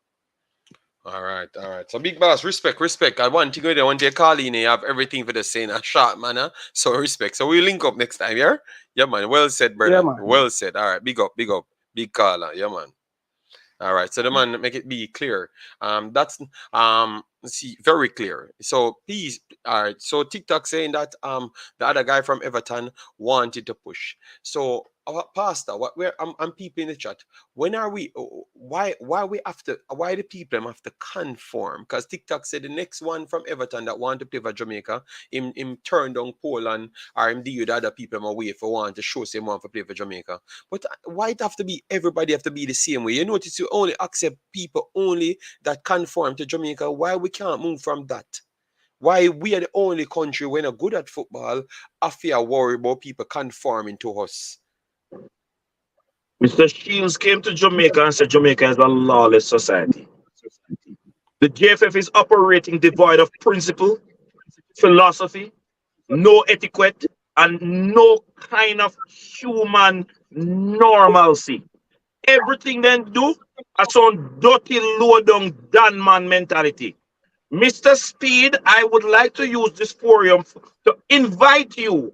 All right, all right. So big boss, respect. I want to go there. One day call in, you have everything for the same a short manner. So respect. So we link up next time, yeah? Yeah, man. Well said, Yeah, brother. man. Well said. All right, big up. Big caller. Yeah, man. All right. So the man make it be clear. That's see very clear. So please, all right. So TikTok saying that the other guy from Everton wanted to push. So our pastor, what we're I'm people in the chat. When are we? Why we have to? Why the people have to conform? Because TikTok said the next one from Everton that want to play for Jamaica, him turn down Poland or him deal with other people him away for want to show him want to play for Jamaica. But why it have to be everybody have to be the same way? You notice you only accept people only that conform to Jamaica. Why we can't move from that? Why we are the only country when are good at football, I fear worry about people conforming to us. Mr. Shields came to Jamaica and said Jamaica is a lawless society. The JFF is operating devoid of principle, philosophy, no etiquette, and no kind of human normalcy. Everything they do is some dirty, low-down, done man mentality. Mr. Speed, I would like to use this forum to invite you.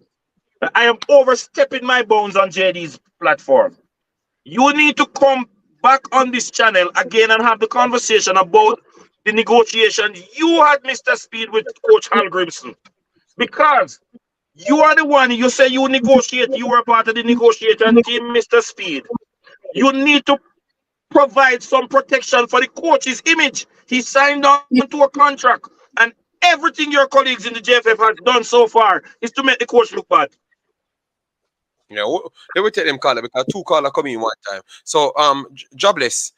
I am overstepping my bounds on JD's platform. You need to come back on this channel again and have the conversation about the negotiation you had, Mr. Speed, with Coach Hallgrimsson. Because you are the one, you say you negotiate, you were part of the negotiation team, Mr. Speed. You need to provide some protection for the coach's image. He signed on to a contract, and everything your colleagues in the JFF have done so far is to make the coach look bad. Yeah, let me tell them caller because 2 callers come in one time. So jobless.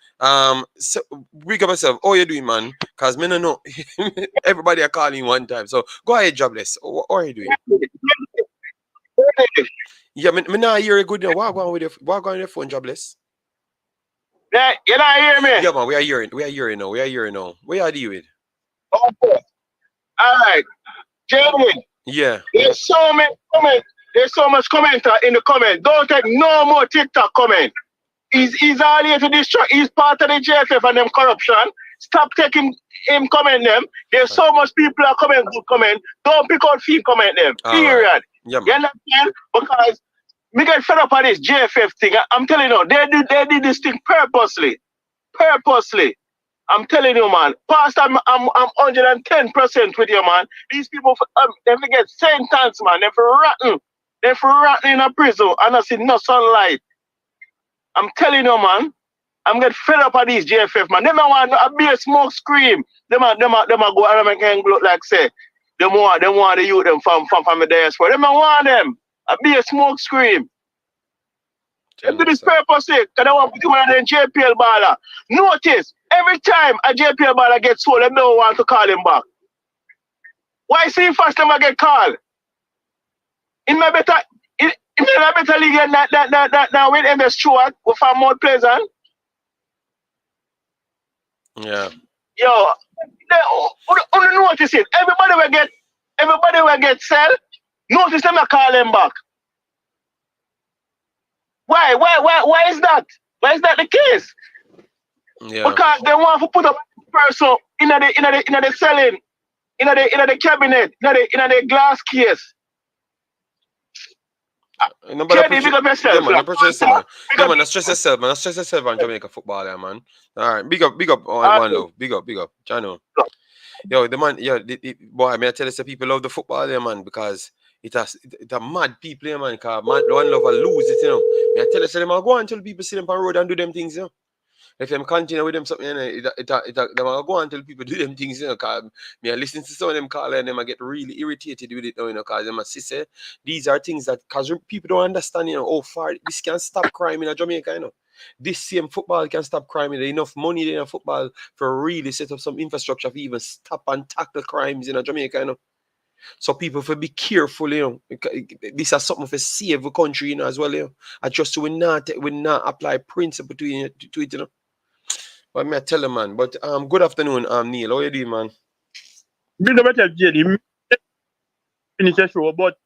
So big up yourself. How you doing, man? Cause me no know everybody are calling one time. So go ahead, jobless. How are you doing? Yeah, me now hear you good now. What going with your phone, jobless? Yeah, you not hear me? Yeah, man, we are hearing now. We are hearing now. Where are you with? Okay. All right. Jamie. Yeah. There's so many comments. There's so much commenter in the comment. Don't take no more TikTok comment. He's all here to destroy. He's part of the JFF and them corruption. Stop taking him comment them. There's so much people are comment good comment. Don't pick out few comment them. Period. Right. Yeah, you understand? Because we get fed up on this JFF thing. I'm telling you, they did this thing purposely. Purposely. I'm telling you, man. Past I'm 110% with you, man. These people, they get sentence, man. They're rotten. They're rotten in a prison and I see no sunlight. I'm telling you, man. I'm getting fed up of these JFF, man. Them want to be a smoke scream. Them go and make them look like say. Them want the youth them from the diaspora. Them want them. I be a smoke scream. Them do this purposely, because they want to put one of them JPL baller. Notice, every time a JPL baller gets sold, they don't want to call him back. Why see first time I get called? In my better league than that now with MS Stewart, with far more pleasant. Yeah. Yo, only notice it. Everybody will get sell. Notice them I call them back. Why is that? Why is that the case? Yeah. Because they want to put a person in the selling, in the cabinet, in the glass case. Nobody big up yourself. Yeah, man, man, stress yourself, man. Stress yourself on Jamaica football, yeah, man. All right, big up, one love. Big up, Chano. Yo, the man, boy, I mean, I tell you, people love the football, yeah, man, because it's a mad people, yeah, man, because one love will lose it, you know. I tell you, so them go and tell people see them on the road and do them things, you know. If them continue with them something, you know, them go and tell people do them things, you know, because me I listen to some of them call and them I get really irritated with it now, you know, because them I say these are things that, because people don't understand, you know, how far this can stop crime in Jamaica, you know. This same football can stop crime. There's enough money in football for really set up some infrastructure for even stop and tackle crimes in Jamaica, you know. So people for be careful, you know. This is something for save the country, you know, as well, you know. I just we not apply principle to it, you know. But me I tell you, man. But good afternoon, Neil. How you doing, man? Bring the better JD. Finish the show, but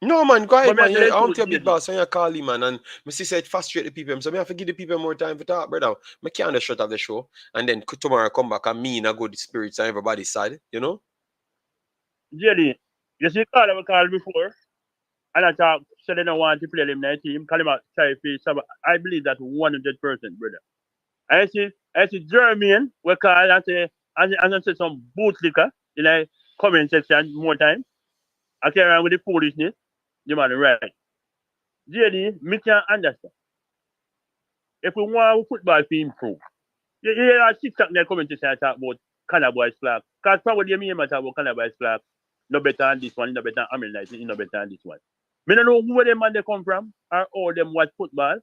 no, man, go ahead, man. I want to be boss when you call him, man. And me see say it frustrate the people. So me have to give the people more time for talk, brother. Me can't just shut off the show. And then tomorrow come back and me in a good spirits on everybody's side, you know? JD, you see call before. And I talk, so they don't want to play him in the team. Call him out, try to I believe that 100%, brother. I see Jermaine, we call and say, and say some bootlicker in the comment section more time. I carry around with the foolishness. You man right. JD, me can understand. If we want football to improve, you hear 6 o'clock coming to say talk about Boyce Clarke. Because probably me talk about Boyce Clarke. No better than this one, no better than Amel Knight, no better than this one. Me don't know where them man they come from or all them watch football.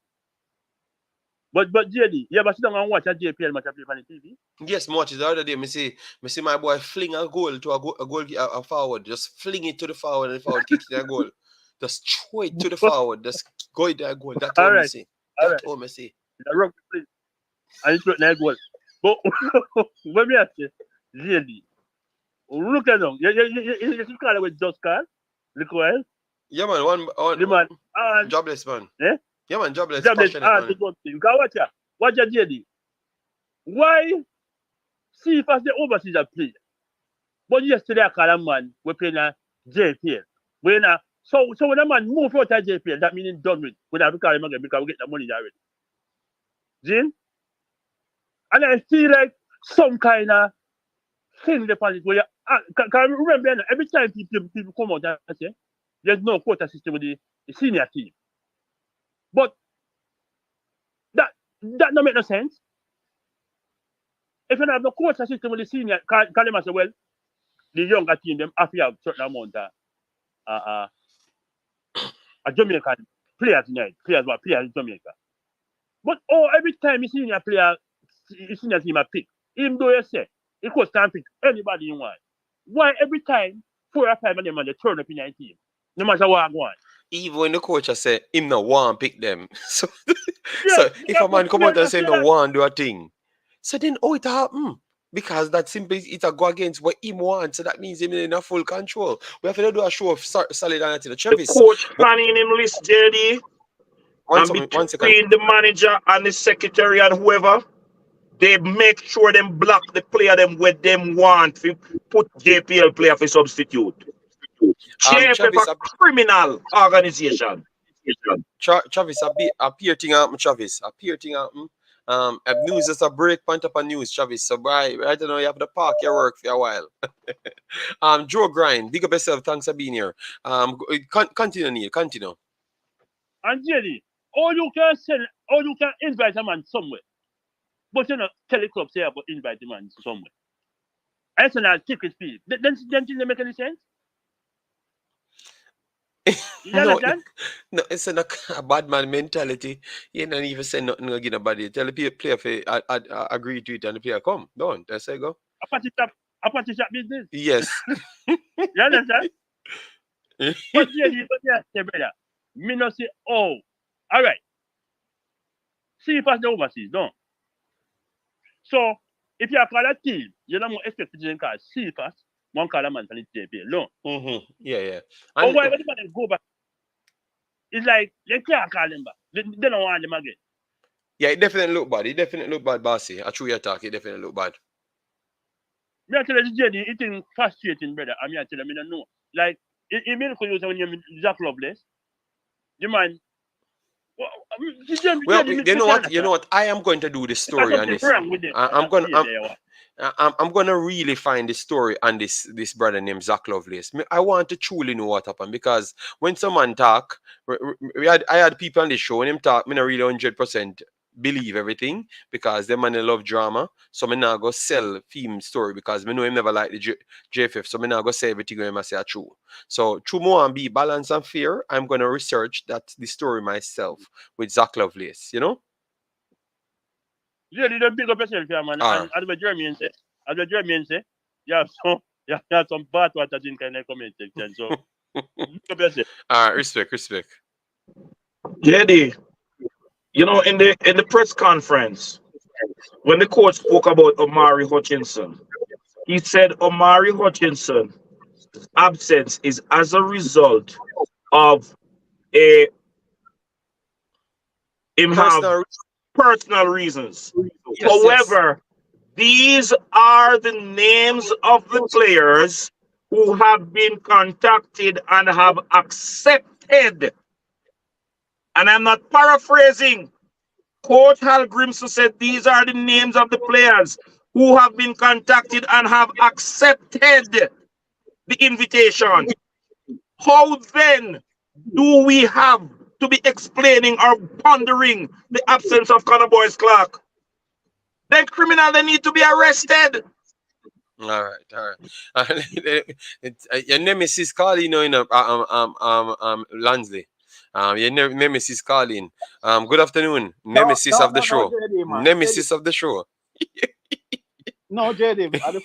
But JD, you ever sit down and watch a JPL match play on the TV? Yes, much the other day, me see my boy fling a goal to a forward, just fling it to the forward and the forward kicks it a goal. Just throw it to the forward, just go it there goal. That's all me see. That's all me see. The rugby play. And it's not goal. But when me ask you, JD, look at them. You call it with just call. Look well. Yeah man, The man. jobless man. Eh? Yeah man, jobless. Jobless. Man. You can watch ya. Watch your JD. Why see if as the overseas are playing? But yesterday I call a man we playing a JPL. So when a man move out of JPL, that means done with. We have to call him again because we get the money already. Jim? And I feel like some kind of thing the politics where can remember every time people come out and say there's no quota system with the senior team. But that don't make no sense. If you have no quota system with the senior, can them say, well, the younger team them have to have certain amount of Jamaican players in players in Jamaica. But every time you senior team a pick, even though you say it could stand pick anybody you want. Why every time 4 or 5 of them they turn up in your team? No matter what I want. Even when the coach has said him no want pick them. So if a man come out and say no want do a thing, so then it happen. Because that simply it a go against what him wants. So that means him in a full control. We have to do a show of solidarity to Travis. The coach planning him list, JD. One between second. the manager and the secretary and whoever, they make sure them block the player them where them want to put JPL player for substitute. JFF a criminal organization. Travis, appear thing out, Travis. Appear thing out. News is a break point up on news, Travis. So I don't know, you have to park your work for a while. Joe Grind, big up yourself. Thanks for being here. Continue, Neil. Continue. And Jerry, or you can invite a man somewhere. But you know, tell the club say about invite the man somewhere. I said I'll ticket fee. Then didn't make any sense? No, it's a bad man mentality. You don't even say nothing against nobody. Tell the player if agree to it and the player come. Don't. That's how go. A party shop business. Yes. You understand? But yeah, brother. Me not say, all right. See if I the overseas, don't. So if you call a team, you don't expect to call see if one call a man and it's JPL. No. Yeah. And why the man go back? It's like they can't call them back. They don't want them again. Yeah, it definitely look bad. Bossy. I true your talk, it definitely look bad. Me I tell you, Jenny, it's frustrating, brother. I mean, I tell you, I don't know. Like, it means when you're Jack Loveless, the man. Well, you know what? I am going to do this story on this. I'm gonna really find the story on this brother named Zach Lovelace. I want to truly know what happened because when someone talk, I had people on the show and him talk. Me not really 100% believe everything because them man love drama. So me now go sell theme story because me know him never like the JFF. So me now go say everything when I say true. So true more and be balanced and fair. I'm gonna research the story myself with Zach Lovelace. You know. Yeah, you don't pick up yourself here, man. And as the German say, you have some bad water in kind of comment section. So pick up yourself. Respect. JD, you know, in the press conference, when the coach spoke about Omari Hutchinson, he said Omari Hutchinson's absence is as a result of him have personal reasons. Yes, however, these are the names of the players who have been contacted and have accepted. And I'm not paraphrasing. Coach Hallgrimsson said these are the names of the players who have been contacted and have accepted the invitation. How then do we have to be explaining or pondering the absence of Boyce Clarke. Then criminal, they need to be arrested. All right. Your nemesis calling, Lansley. Your nemesis calling. Good afternoon, nemesis of the show. JD, man. Nemesis of the show. No, JD, the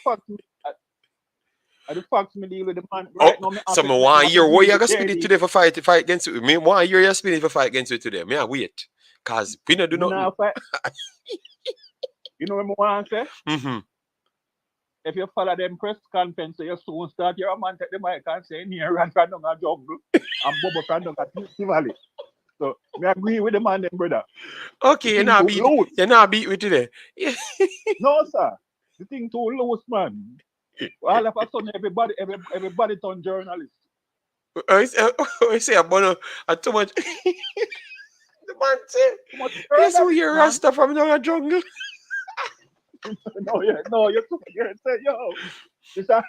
facts me deal with the man. Right now, So me want to hear what you gonna spin it today for fight against it. Me want to hear you spin it for fight against it today. Me I wait. Cause we don't do nothing. You know what I want to say? Mm-hmm. If you follow them press conference, you soon start your man take the mic and say, "Near run from down a jungle and bubble from down a valley." So me agree with the man, them brother. Okay, you're not beat with today. Yeah. No, sir. The thing too loose, man. All of a sudden, everybody turn journalist. I say about too much. The man say, "Yes, who you're Rasta from down a jungle." No, you say, yo, this a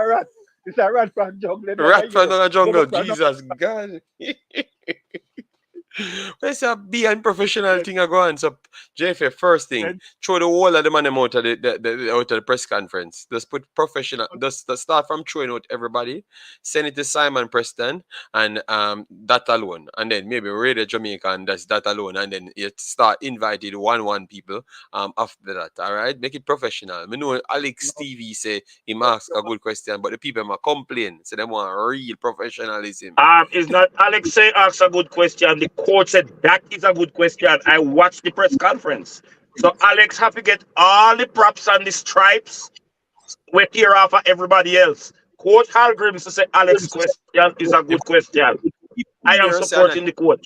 rat. It's a rat from jungle. Rat from down a jungle. Jesus God. Where's a be unprofessional thing I go on? So JFF, first thing, throw the whole of the man out of the press conference. Just put professional. Just start from throwing out everybody. Send it to Simon Preston and that alone, and then maybe Radio Jamaica and that's that alone, and then you start inviting one people after that. All right, make it professional. I know Alex TV say he ask a good question, but the people might complain. So they want real professionalism. It's not Alex say ask a good question. The coach said that is a good question. I watched the press conference. So Alex have to get all the props and the stripes with here off of everybody else. Coach Hallgrimsson said Alex's question is a good question. I am supporting the coach.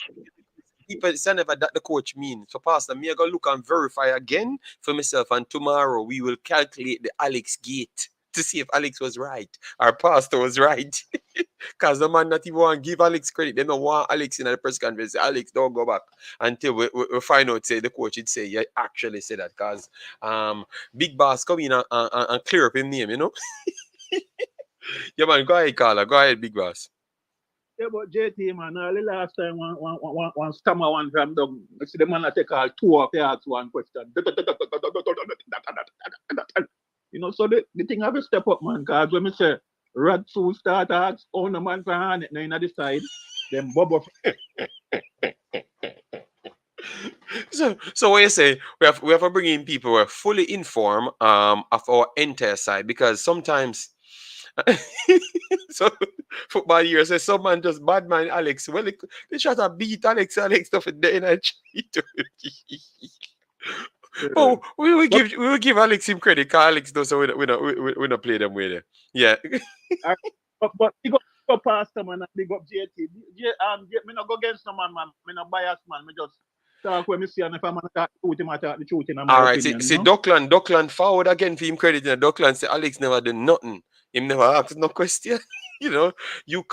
People say never that the coach mean. So Pastor, me I go look and verify again for myself, and tomorrow we will calculate the Alex gate to see if Alex was right or Pastor was right. Because the man not even want to give Alex credit. They don't want Alex in the press conference. Alex, don't go back until we find out, say the coach would say, yeah, actually say that. Because Big Boss come in and clear up his name, you know? Yeah, man, go ahead, Carla. Go ahead, Big Boss. Yeah, but JT, man, the last time one stammer one from the, see the man that take all two of you ask one question. You know, so the thing have to step up, man, because when we say rat food start ask, oh no man can hand it now in the side, then bubble. So what you say, we have to bring in people who are fully informed of our entire side, because sometimes so football year says some man just bad man Alex. Well, they try to beat Alex stuff in the energy. Oh, we will give Alex him credit because Alex knows, so we don't play them with it. Yeah. But he got past them and they got JT. Me not go against no man. Me not bias man. Me just talk when me see, and if I'm gonna talk the truth, I talk the truth in my opinion. See, Duckland forward again for him credit. And Duckland say Alex never done nothing. Him never asked no question. You know, you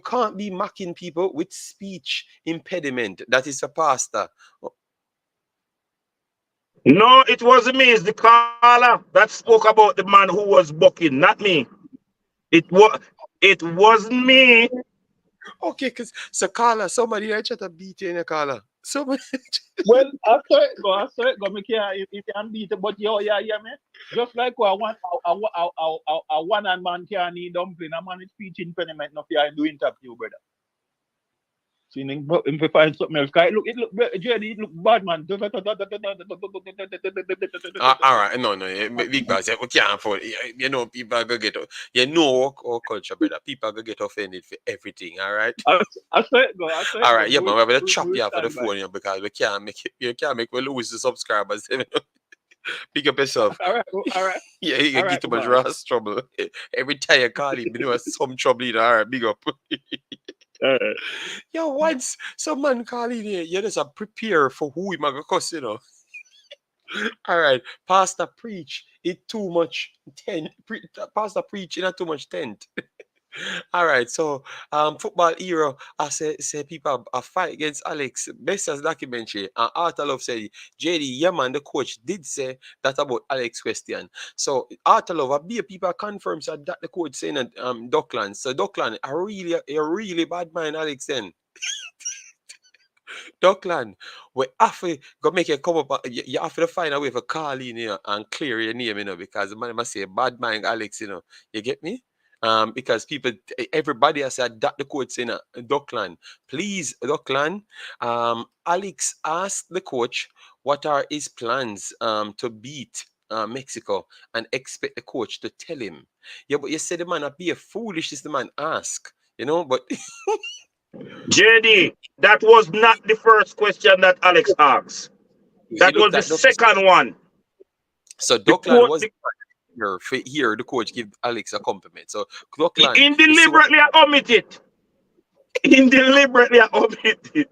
can't be mocking people with speech impediment. That is a pastor. No, it wasn't me. It's the caller that spoke about the man who was bucking, not me. It wasn't me. Okay, because so caller, somebody I try to beat you in a caller. Somebody. Well, I saw it go. Me care if you can beat it, but yeah, me. Just like a one man can need dumpling, a man is speech impediment. No fear do interview, brother. See, if you find something else, it look bad, man. All right, no, Big Boss, we can't afford. You know, people are gonna get. You know our culture, brother. People are gonna get offended for everything. All right. I saw it go. All right, yeah, man. We're gonna chop you off for the phone, because we can't make it. You can't make we lose the subscribers. Pick up yourself. All right. Yeah, you get too much Ross trouble. Every time you call him, you know some trouble. All right, big up. Yo, once some man calling you just prepare for who he might cuss, you know. All right, Pastor preach it too much tent. Pastor preach not too much tent. All right, so football hero, I say people are fight against Alex. Best as documentary, and Arthur Love said, JD, yeah man, the coach did say that about Alex question. So Arthur Love, a be people confirms that the coach saying that Duckland. So Duckland, a really bad man, Alex then. Duckland, we have to go make you come up. You have to find a way for call in, and clear your name, because the man must say bad mind Alex, You get me? Because people, everybody has said that the coach in Duckland. Please, Duckland. Alex asked the coach what are his plans to beat Mexico and expect the coach to tell him. Yeah, but you said the man appear foolish is the man ask, but JD, that was not the first question that Alex asked. That was the second one. So Duckland was here the coach give Alex a compliment. So Duckland indeliberately omit it. Indeliberately omit it.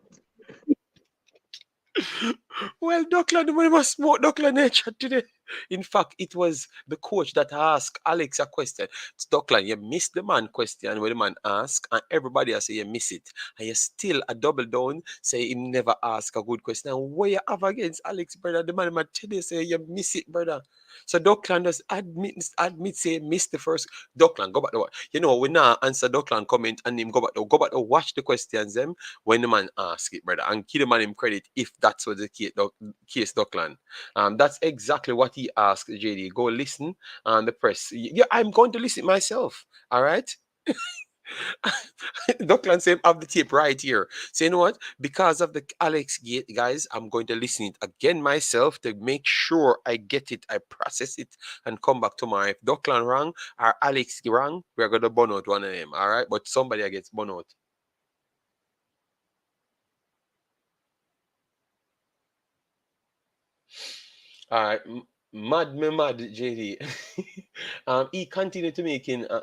Well, Duckland, we must smoke Duckland nature today. In fact, it was the coach that asked Alex a question. It's Duckland, you missed the man question when the man asked, and everybody else say you miss it. And you still a double down, say he never ask a good question. And what you have against Alex, brother? The man might tell you, say you miss it, brother. So Duckland just admit say missed the first. Duckland, go back to what? We now answer Duckland comment and him go back to watch the questions them when the man ask it, brother. And give the man him credit if that's what the case Duckland. That's exactly what he asked, JD. Go listen on the press. Yeah, I'm going to listen myself. All right. Duckland said, I have the tape right here. So you know what? Because of the Alex gate, guys, I'm going to listen it again myself to make sure I get it, I process it, and come back tomorrow. If Duckland wrong or Alex wrong, we're going to burn out one of them. All right. But somebody gets burn out. All right. Mad JD. He continued to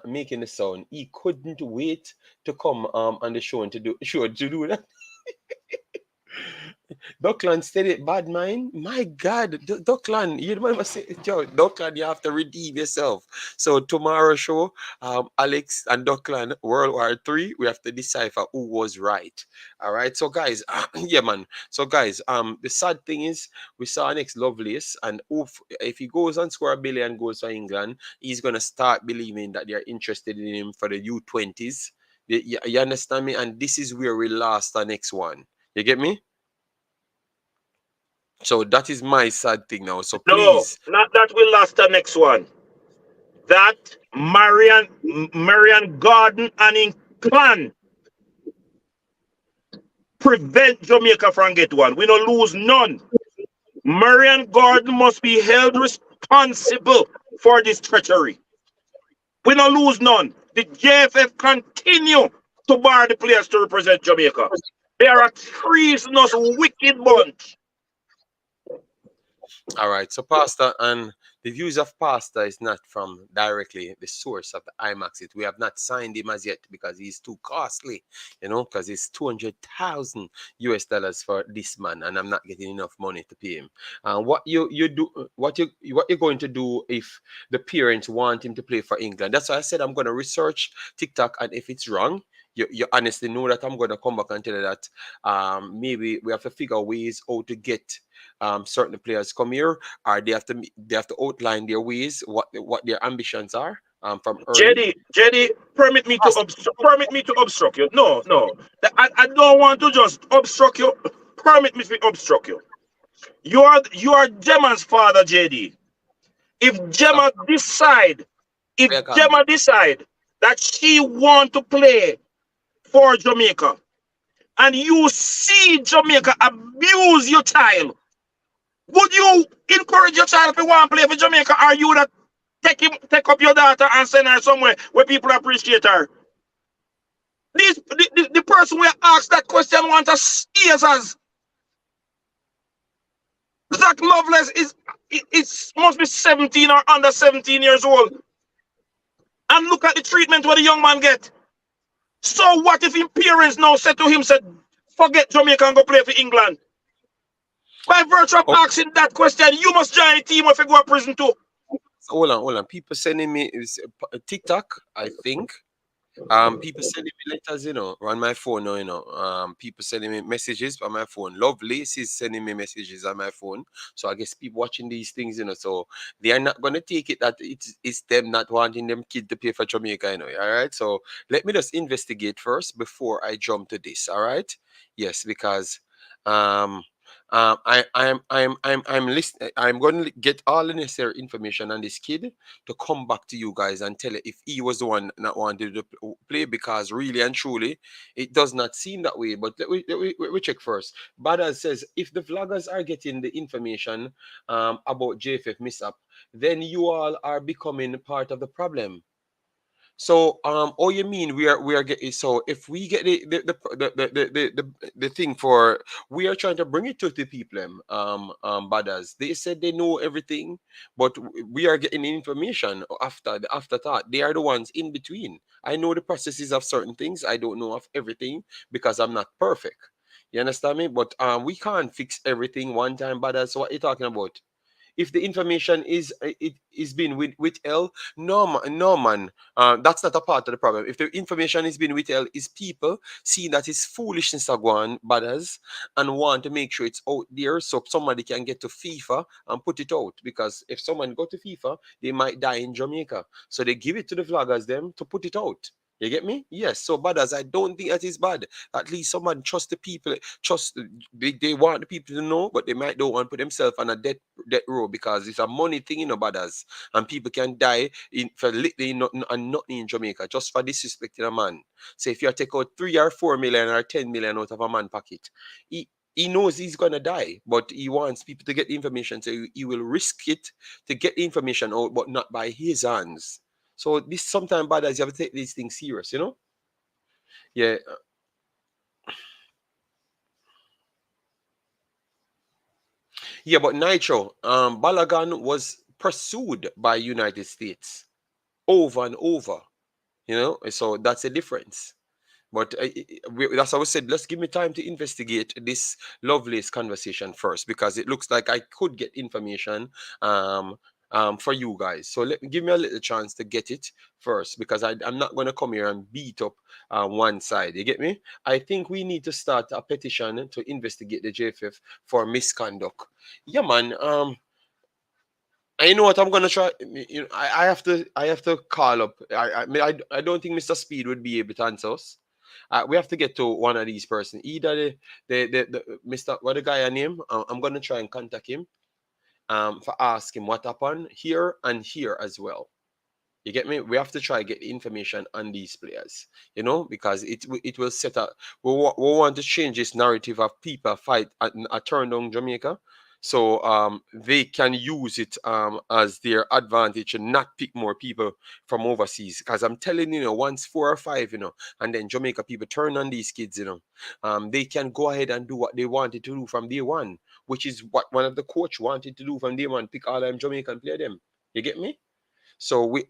making the sound. He couldn't wait to come on the show and to do that. Duckland said it, bad mind. My God, Duckland, you remember say, Duckland, you have to redeem yourself. So tomorrow show, Alex and Duckland, World War III, we have to decipher who was right. All right. So guys, yeah, man. So guys, the sad thing is we saw next Lovelace, and if he goes and score 1 billion goals for England, he's gonna start believing that they're interested in him for the U20s. You understand me? And this is where we lost the next one. You get me? So that is my sad thing now. So please. No, not that we lost the next one. That Marian Gordon and in clan prevent Jamaica from get one. We don't lose none. Marian Gordon must be held responsible for this treachery. We don't lose none. The JFF continue to bar the players to represent Jamaica. They are a treasonous, wicked bunch. All right, so Pastor, and the views of Pastor is not from directly the source of the Imaxit. We have not signed him as yet because he's too costly, because it's $200,000 US for this man, and I'm not getting enough money to pay him. What you're going to do if the parents want him to play for England? That's why I said I'm going to research TikTok, and if it's wrong, you honestly know that I'm going to come back and tell you that maybe we have to figure ways how to get certain players come here, or they have to outline their ways, what their ambitions are from early. JD, permit me to obstruct you. No, I don't want to just obstruct you. Permit me to obstruct you. You are Gemma's father, JD. If Gemma decide that she want to play for Jamaica, and you see Jamaica abuse your child, would you encourage your child to want to play for Jamaica, or you that take up your daughter and send her somewhere where people appreciate her? The person who asked that question wants us as Zach Loveless must be 17 or under 17 years old. And look at the treatment where the young man get. So what if his parents now said to him, forget Jamaica and go play for England? By virtue of asking that question, you must join the team if you go to prison too. So hold on. People sending me TikTok, I think. People sending me letters, on my phone now, people sending me messages on my phone. Lovelace is sending me messages on my phone. So I guess people watching these things, so they are not going to take it that it's them not wanting them kids to play for Jamaica, all right? So let me just investigate first before I jump to this, all right? Yes, because I'm going to get all the necessary information on this kid to come back to you guys and tell you if he was the one that wanted to play, because really and truly it does not seem that way. But we check first. Bada says if the vloggers are getting the information about JFF mishap, then you all are becoming part of the problem. So, oh, you mean we are getting, so if we get the thing for, we are trying to bring it to the people, Badas. They said they know everything, but we are getting information after the afterthought. They are the ones in between. I know the processes of certain things. I don't know of everything because I'm not perfect. You understand me? But we can't fix everything one time, Badas. So what are you talking about? If the information it is being withheld, no man, that's not a part of the problem. If the information is being withheld, is people seeing that it's foolishness are going badders and want to make sure it's out there so somebody can get to FIFA and put it out, because if someone go to FIFA they might die in Jamaica, so they give it to the vloggers them to put it out. You get me? Yes. So badders, I don't think that is bad. At least someone trust the people, trust, they want the people to know, but they might don't want to put themselves on a death row, because it's a money thing, badders, and people can die in for literally nothing and nothing in Jamaica just for disrespecting a man. So if you take out 3 or 4 million or 10 million out of a man pocket, he knows he's gonna die, but he wants people to get the information, so he will risk it to get the information out, but not by his hands. So this sometimes badders, you have to take these things serious, Yeah. Yeah, but Nitro, Balagan was pursued by United States over and over, so that's a difference. But that's how I said, let's give me time to investigate this Lovelace conversation first, because it looks like I could get information for you guys. So give me a little chance to get it first, because I'm not going to come here and beat up one side. You get me? I think we need to start a petition to investigate the JFF for misconduct. Yeah, man. I know what I'm gonna try. I have to call up. I don't think Mr. Speed would be able to answer us. We have to get to one of these persons. Either the Mr. What the guy name? I'm gonna try and contact him. For ask him what happened here and here as well. You get me? We have to try get information on these players, because it will set up. We want to change this narrative of people fight a turn down Jamaica, so they can use it as their advantage and not pick more people from overseas. Because I'm telling you, once 4 or 5, and then Jamaica people turn on these kids, they can go ahead and do what they wanted to do from day one, which is what one of the coach wanted to do from day one: pick all them Jamaican play them. You get me? So we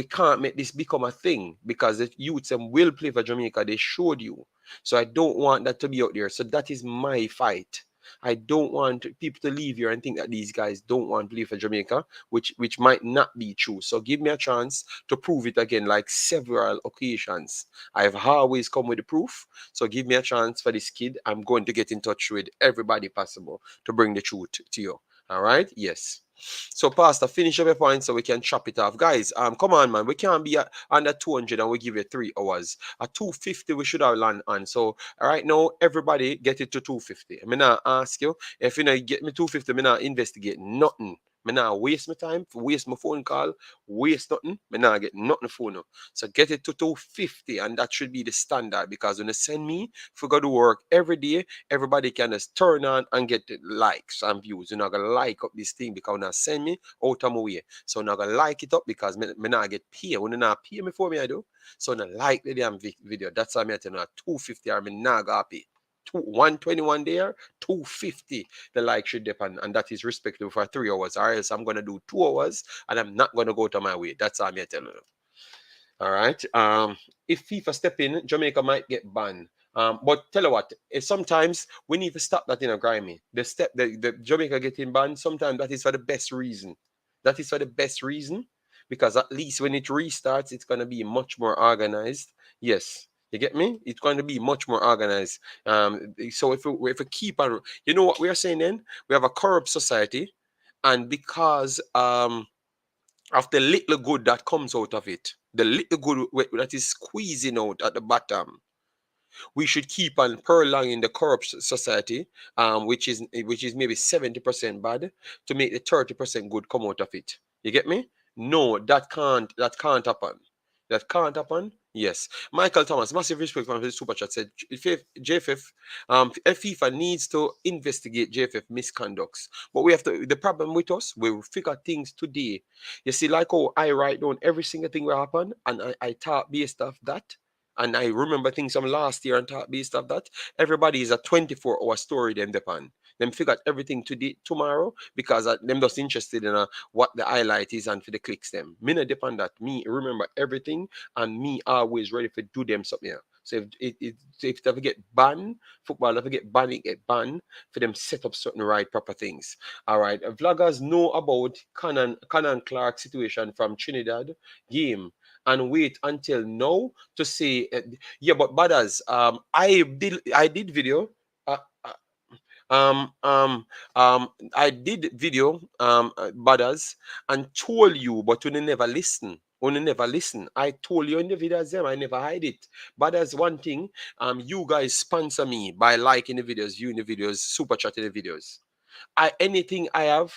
can't make this become a thing, because the youths will play for Jamaica. They showed you. So I don't want that to be out there. So that is my fight. I don't want people to leave here and think that these guys don't want to play for Jamaica, which might not be true. So give me a chance to prove it again, like several occasions. I've always come with the proof. So give me a chance for this kid. I'm going to get in touch with everybody possible to bring the truth to you. All right? Yes. So, Pastor, finish up your point so we can chop it off. Guys, come on, man. We can't be under 200 and we give you 3 hours. At 250, we should have land on. So, right now, everybody get it to 250. I'm not ask you. If you get me 250, I'm not investigate nothing. I not waste my time, waste my phone call, waste nothing. I not get nothing for now. So get it to 250, and that should be the standard, because when they send me, if we go to work every day, everybody can just turn on and get the likes and views. You're not gonna like up this thing because now send me out of my way. So I'm not gonna like it up because me not get paid. When you not pay me for me, I do. So I like the damn video. That's why I'm telling you 250 or me not gonna pay. 121 there, 250 the like should depend, and that is respectable for 3 hours, or else I'm gonna do 2 hours and I'm not gonna go to my way. That's all I'm telling you. All right. If FIFA step in, Jamaica might get banned. But tell you what, sometimes we need to stop that in a grimy. The Jamaica getting banned, sometimes that is for the best reason. That is for the best reason, because at least when it restarts, it's gonna be much more organized. Yes. You get me? It's going to be much more organized. So if we keep on, what we are saying then? We have a corrupt society, and because of the little good that comes out of it, the little good that is squeezing out at the bottom, We should keep on prolonging the corrupt society, which is maybe 70% bad, to make the 30% good come out of it. You get me? No, that can't happen. That can't happen. Yes. Michael Thomas, massive respect from his super chat, said JFF, FIFA needs to investigate JFF misconducts. But we have to, the problem with us, we will figure things today. You see, like how I write down every single thing that happened, and I talk based off that. And I remember things from last year and talk based off that. Everybody is a 24-hour story them depend. Them figure out everything today, tomorrow, because them just interested in what the highlight is and for the clicks them. Me not depend that. Me remember everything and me always ready for do them something. So if they ever get banned, football ever get banned, it get banned for them set up certain right proper things. All right. Vloggers know about Collin Clarke situation from Trinidad game and wait until now to say yeah, but brothers, I did video. I did video, brothers, and told you, but you never listen. Only never listen. I told you in the videos, I never hide it. But there's one thing, you guys sponsor me by liking the videos, viewing the videos, super chatting the videos. Anything I have,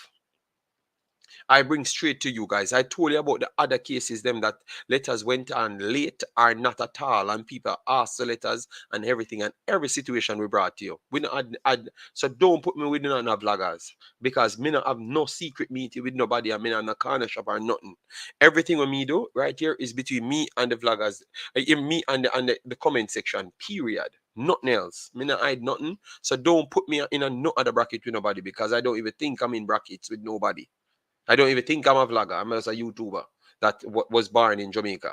I bring straight to you guys. I told you about the other cases, them that letters went on late or not at all, and people asked the letters and everything, and every situation we brought to you. We not so don't put me with none of vloggers, because me not have no secret meeting with nobody, and me not in a corner shop or nothing. Everything what me do right here is between me and the vloggers, me and the comment section, period. Nothing else. Me not hide nothing. So don't put me in a no other bracket with nobody, because I don't even think I'm in brackets with nobody. I don't even think I'm a vlogger. I'm just a YouTuber that was born in Jamaica.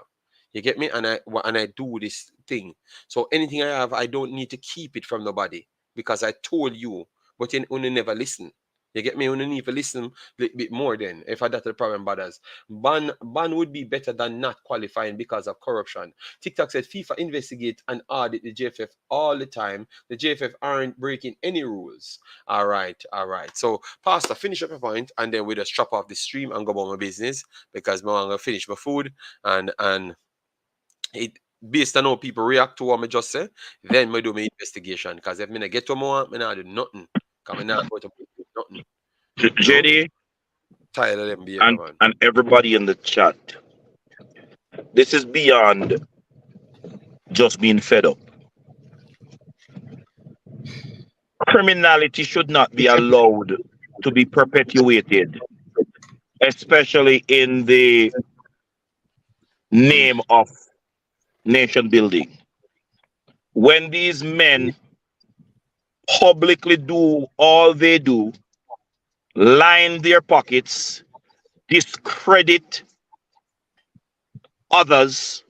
You get me? And I do this thing. So anything I have, I don't need to keep it from nobody, because I told you, but you only never listen. You get me? You only need to listen a little bit more then, if that's the problem, brothers. Ban would be better than not qualifying because of corruption. TikTok said FIFA investigate and audit the JFF all the time. The JFF aren't breaking any rules. All right. So, Pastor, finish up your point, and then we just chop off the stream and go about my business, because I'm going to finish my food, and it based on how people react to what I just say, then I do my investigation. Because if I get to more, I not do nothing. Because I not go to nothing. JD Tired of them behavior, man. and everybody in the chat, this is beyond just being fed up. Criminality should not be allowed to be perpetuated, especially in the name of nation building. When these men publicly do all they do, line their pockets, discredit others,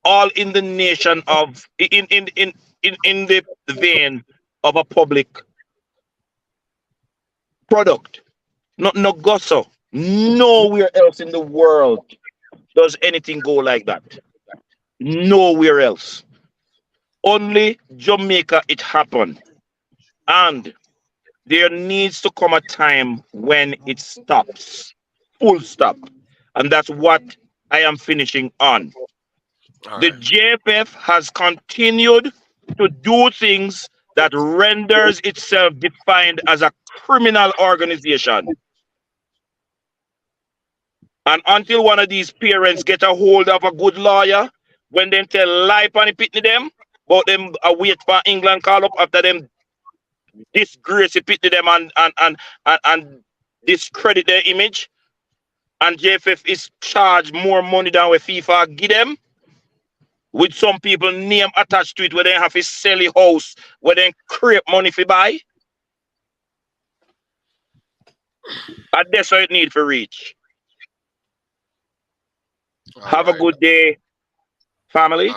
all in the nation of in the vein of a public product. No gosso. Nowhere else in the world does anything go like that. Nowhere else. Only Jamaica it happened. And there needs to come a time when it stops. Full stop. And that's what I am finishing on. The JFF has continued to do things that renders itself defined as a criminal organization. And until one of these parents get a hold of a good lawyer, when they tell lie on the pitney them, but them wait for England call up after them disgrace the pitney them and discredit their image, and JFF is charged more money than what FIFA give them, with some people name attached to it, where they have to sell a house, where they create money for buy. And that's what it need for reach. Have a good day, family.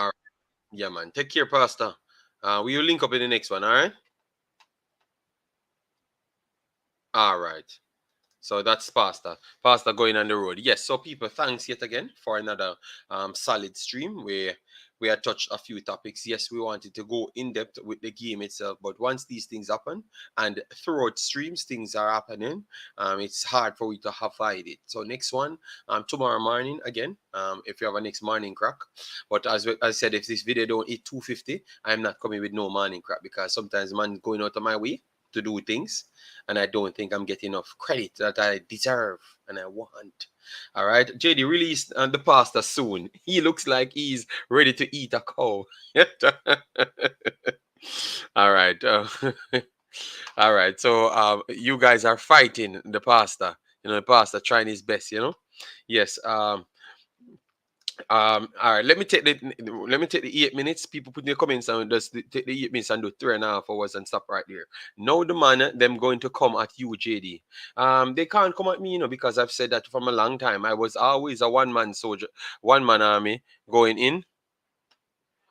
Yeah, man. Take care, Pastor. We will link up in the next one, all right? All right. So that's Pastor going on the road. Yes, so people, thanks yet again for another solid stream where we had touched a few topics. Yes, we wanted to go in depth with the game itself, but once these things happen and throughout streams things are happening, it's hard for we to hide it. So next one, tomorrow morning again, if you have a next morning crack. But as I said, if this video don't hit 250, I'm not coming with no morning crack, because sometimes man going out of my way to do things, and I don't think I'm getting enough credit that I deserve and I want. All right, JD released the pasta soon. He looks like he's ready to eat a cow. All right. All right. So you guys are fighting the pasta. You know, the pasta trying his best. You know. Yes. All right, let me take the 8 minutes. People put in the comments and just take the 8 minutes and do 3.5 hours and stop right there. Now the man them going to come at you, JD. They can't come at me, you know, because I've said that from a long time. I was always a one-man soldier, one-man army going in.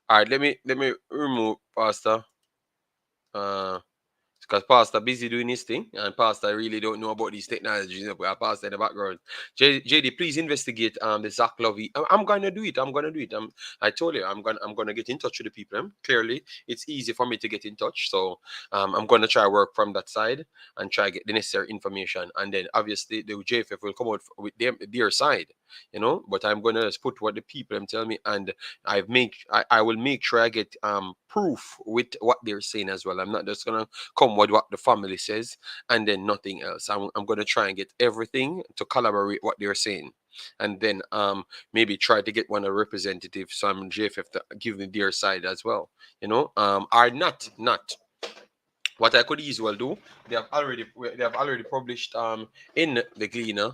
All right, let me remove Pastor. Because Pastor busy doing his thing, and Pastor really don't know about these technologies. You know, we have Pastor in the background. JD, please investigate the Zach Lovey. I'm gonna do it. I'm gonna do it. I told you I'm gonna get in touch with the people. Clearly, it's easy for me to get in touch, so I'm gonna try work from that side and try get the necessary information, and then obviously the JFF will come out with their side, you know. But I'm gonna just put what the people tell me, and I will make sure I get proof with what they're saying as well. I'm not just gonna come with what the family says and then nothing else. I'm going to try and get everything to collaborate what they're saying, and then maybe try to get one of the representatives, some JFF, to give me their side as well, you know. Are not what I could easily do. They have already published in the Gleaner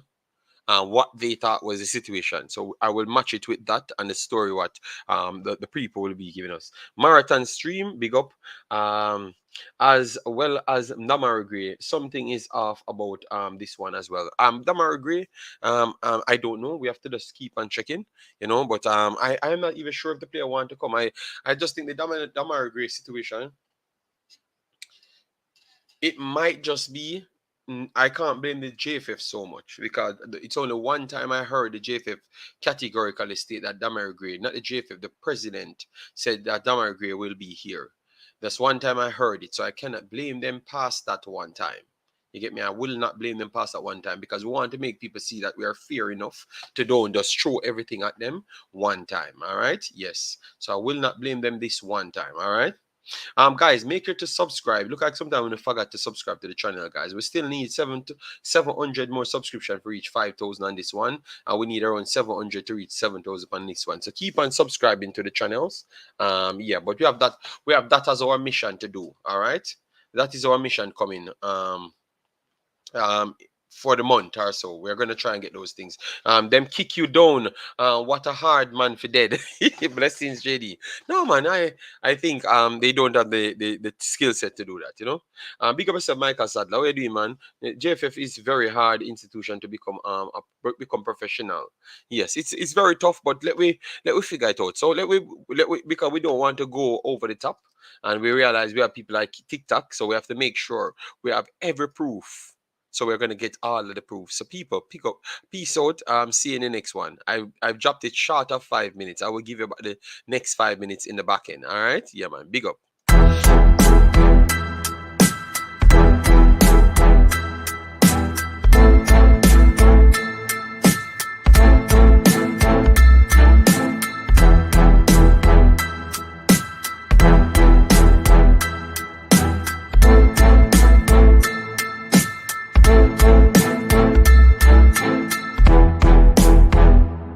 what they thought was the situation. So I will match it with that and the story what the people will be giving us. Marathon stream, big up. As well as Damara Gray, something is off about this one as well. Damara Gray, I don't know. We have to just keep on checking, you know. But I'm not even sure if the player want to come. I just think the Damara Gray situation, it might just be. I can't blame the JFF so much, because it's only one time I heard the JFF categorically state that Damara Gray, not the JFF, the president said that Damara Gray will be here. That's one time I heard it, so I cannot blame them past that one time. You get me? I will not blame them past that one time, because we want to make people see that we are fair enough to don't just throw everything at them one time. All right? Yes. So I will not blame them this one time. All right? Guys, make sure to subscribe. Look like sometimes we forgot to subscribe to the channel, guys. We still need 700 more subscription for each 5,000 on this one, and we need around 700 to reach 7,000 on this one. So keep on subscribing to the channels. Yeah, but we have that as our mission to do. All right, that is our mission coming. For the month or so, we're gonna try and get those things. Them kick you down. What a hard man for dead. Blessings, JD. No man, I think they don't have the skill set to do that, you know. Big up yourself, Michael Sadler. How are you doing, man? JFF is very hard institution to become become professional. Yes, it's very tough, but let we figure it out. So let we because we don't want to go over the top, and we realize we have people like TikTok, so we have to make sure we have every proof. So we're gonna get all of the proof. So people, pick up, peace out. See you in the next one. I've dropped it short of 5 minutes. I will give you about the next 5 minutes in the back end. All right, yeah, man. Big up.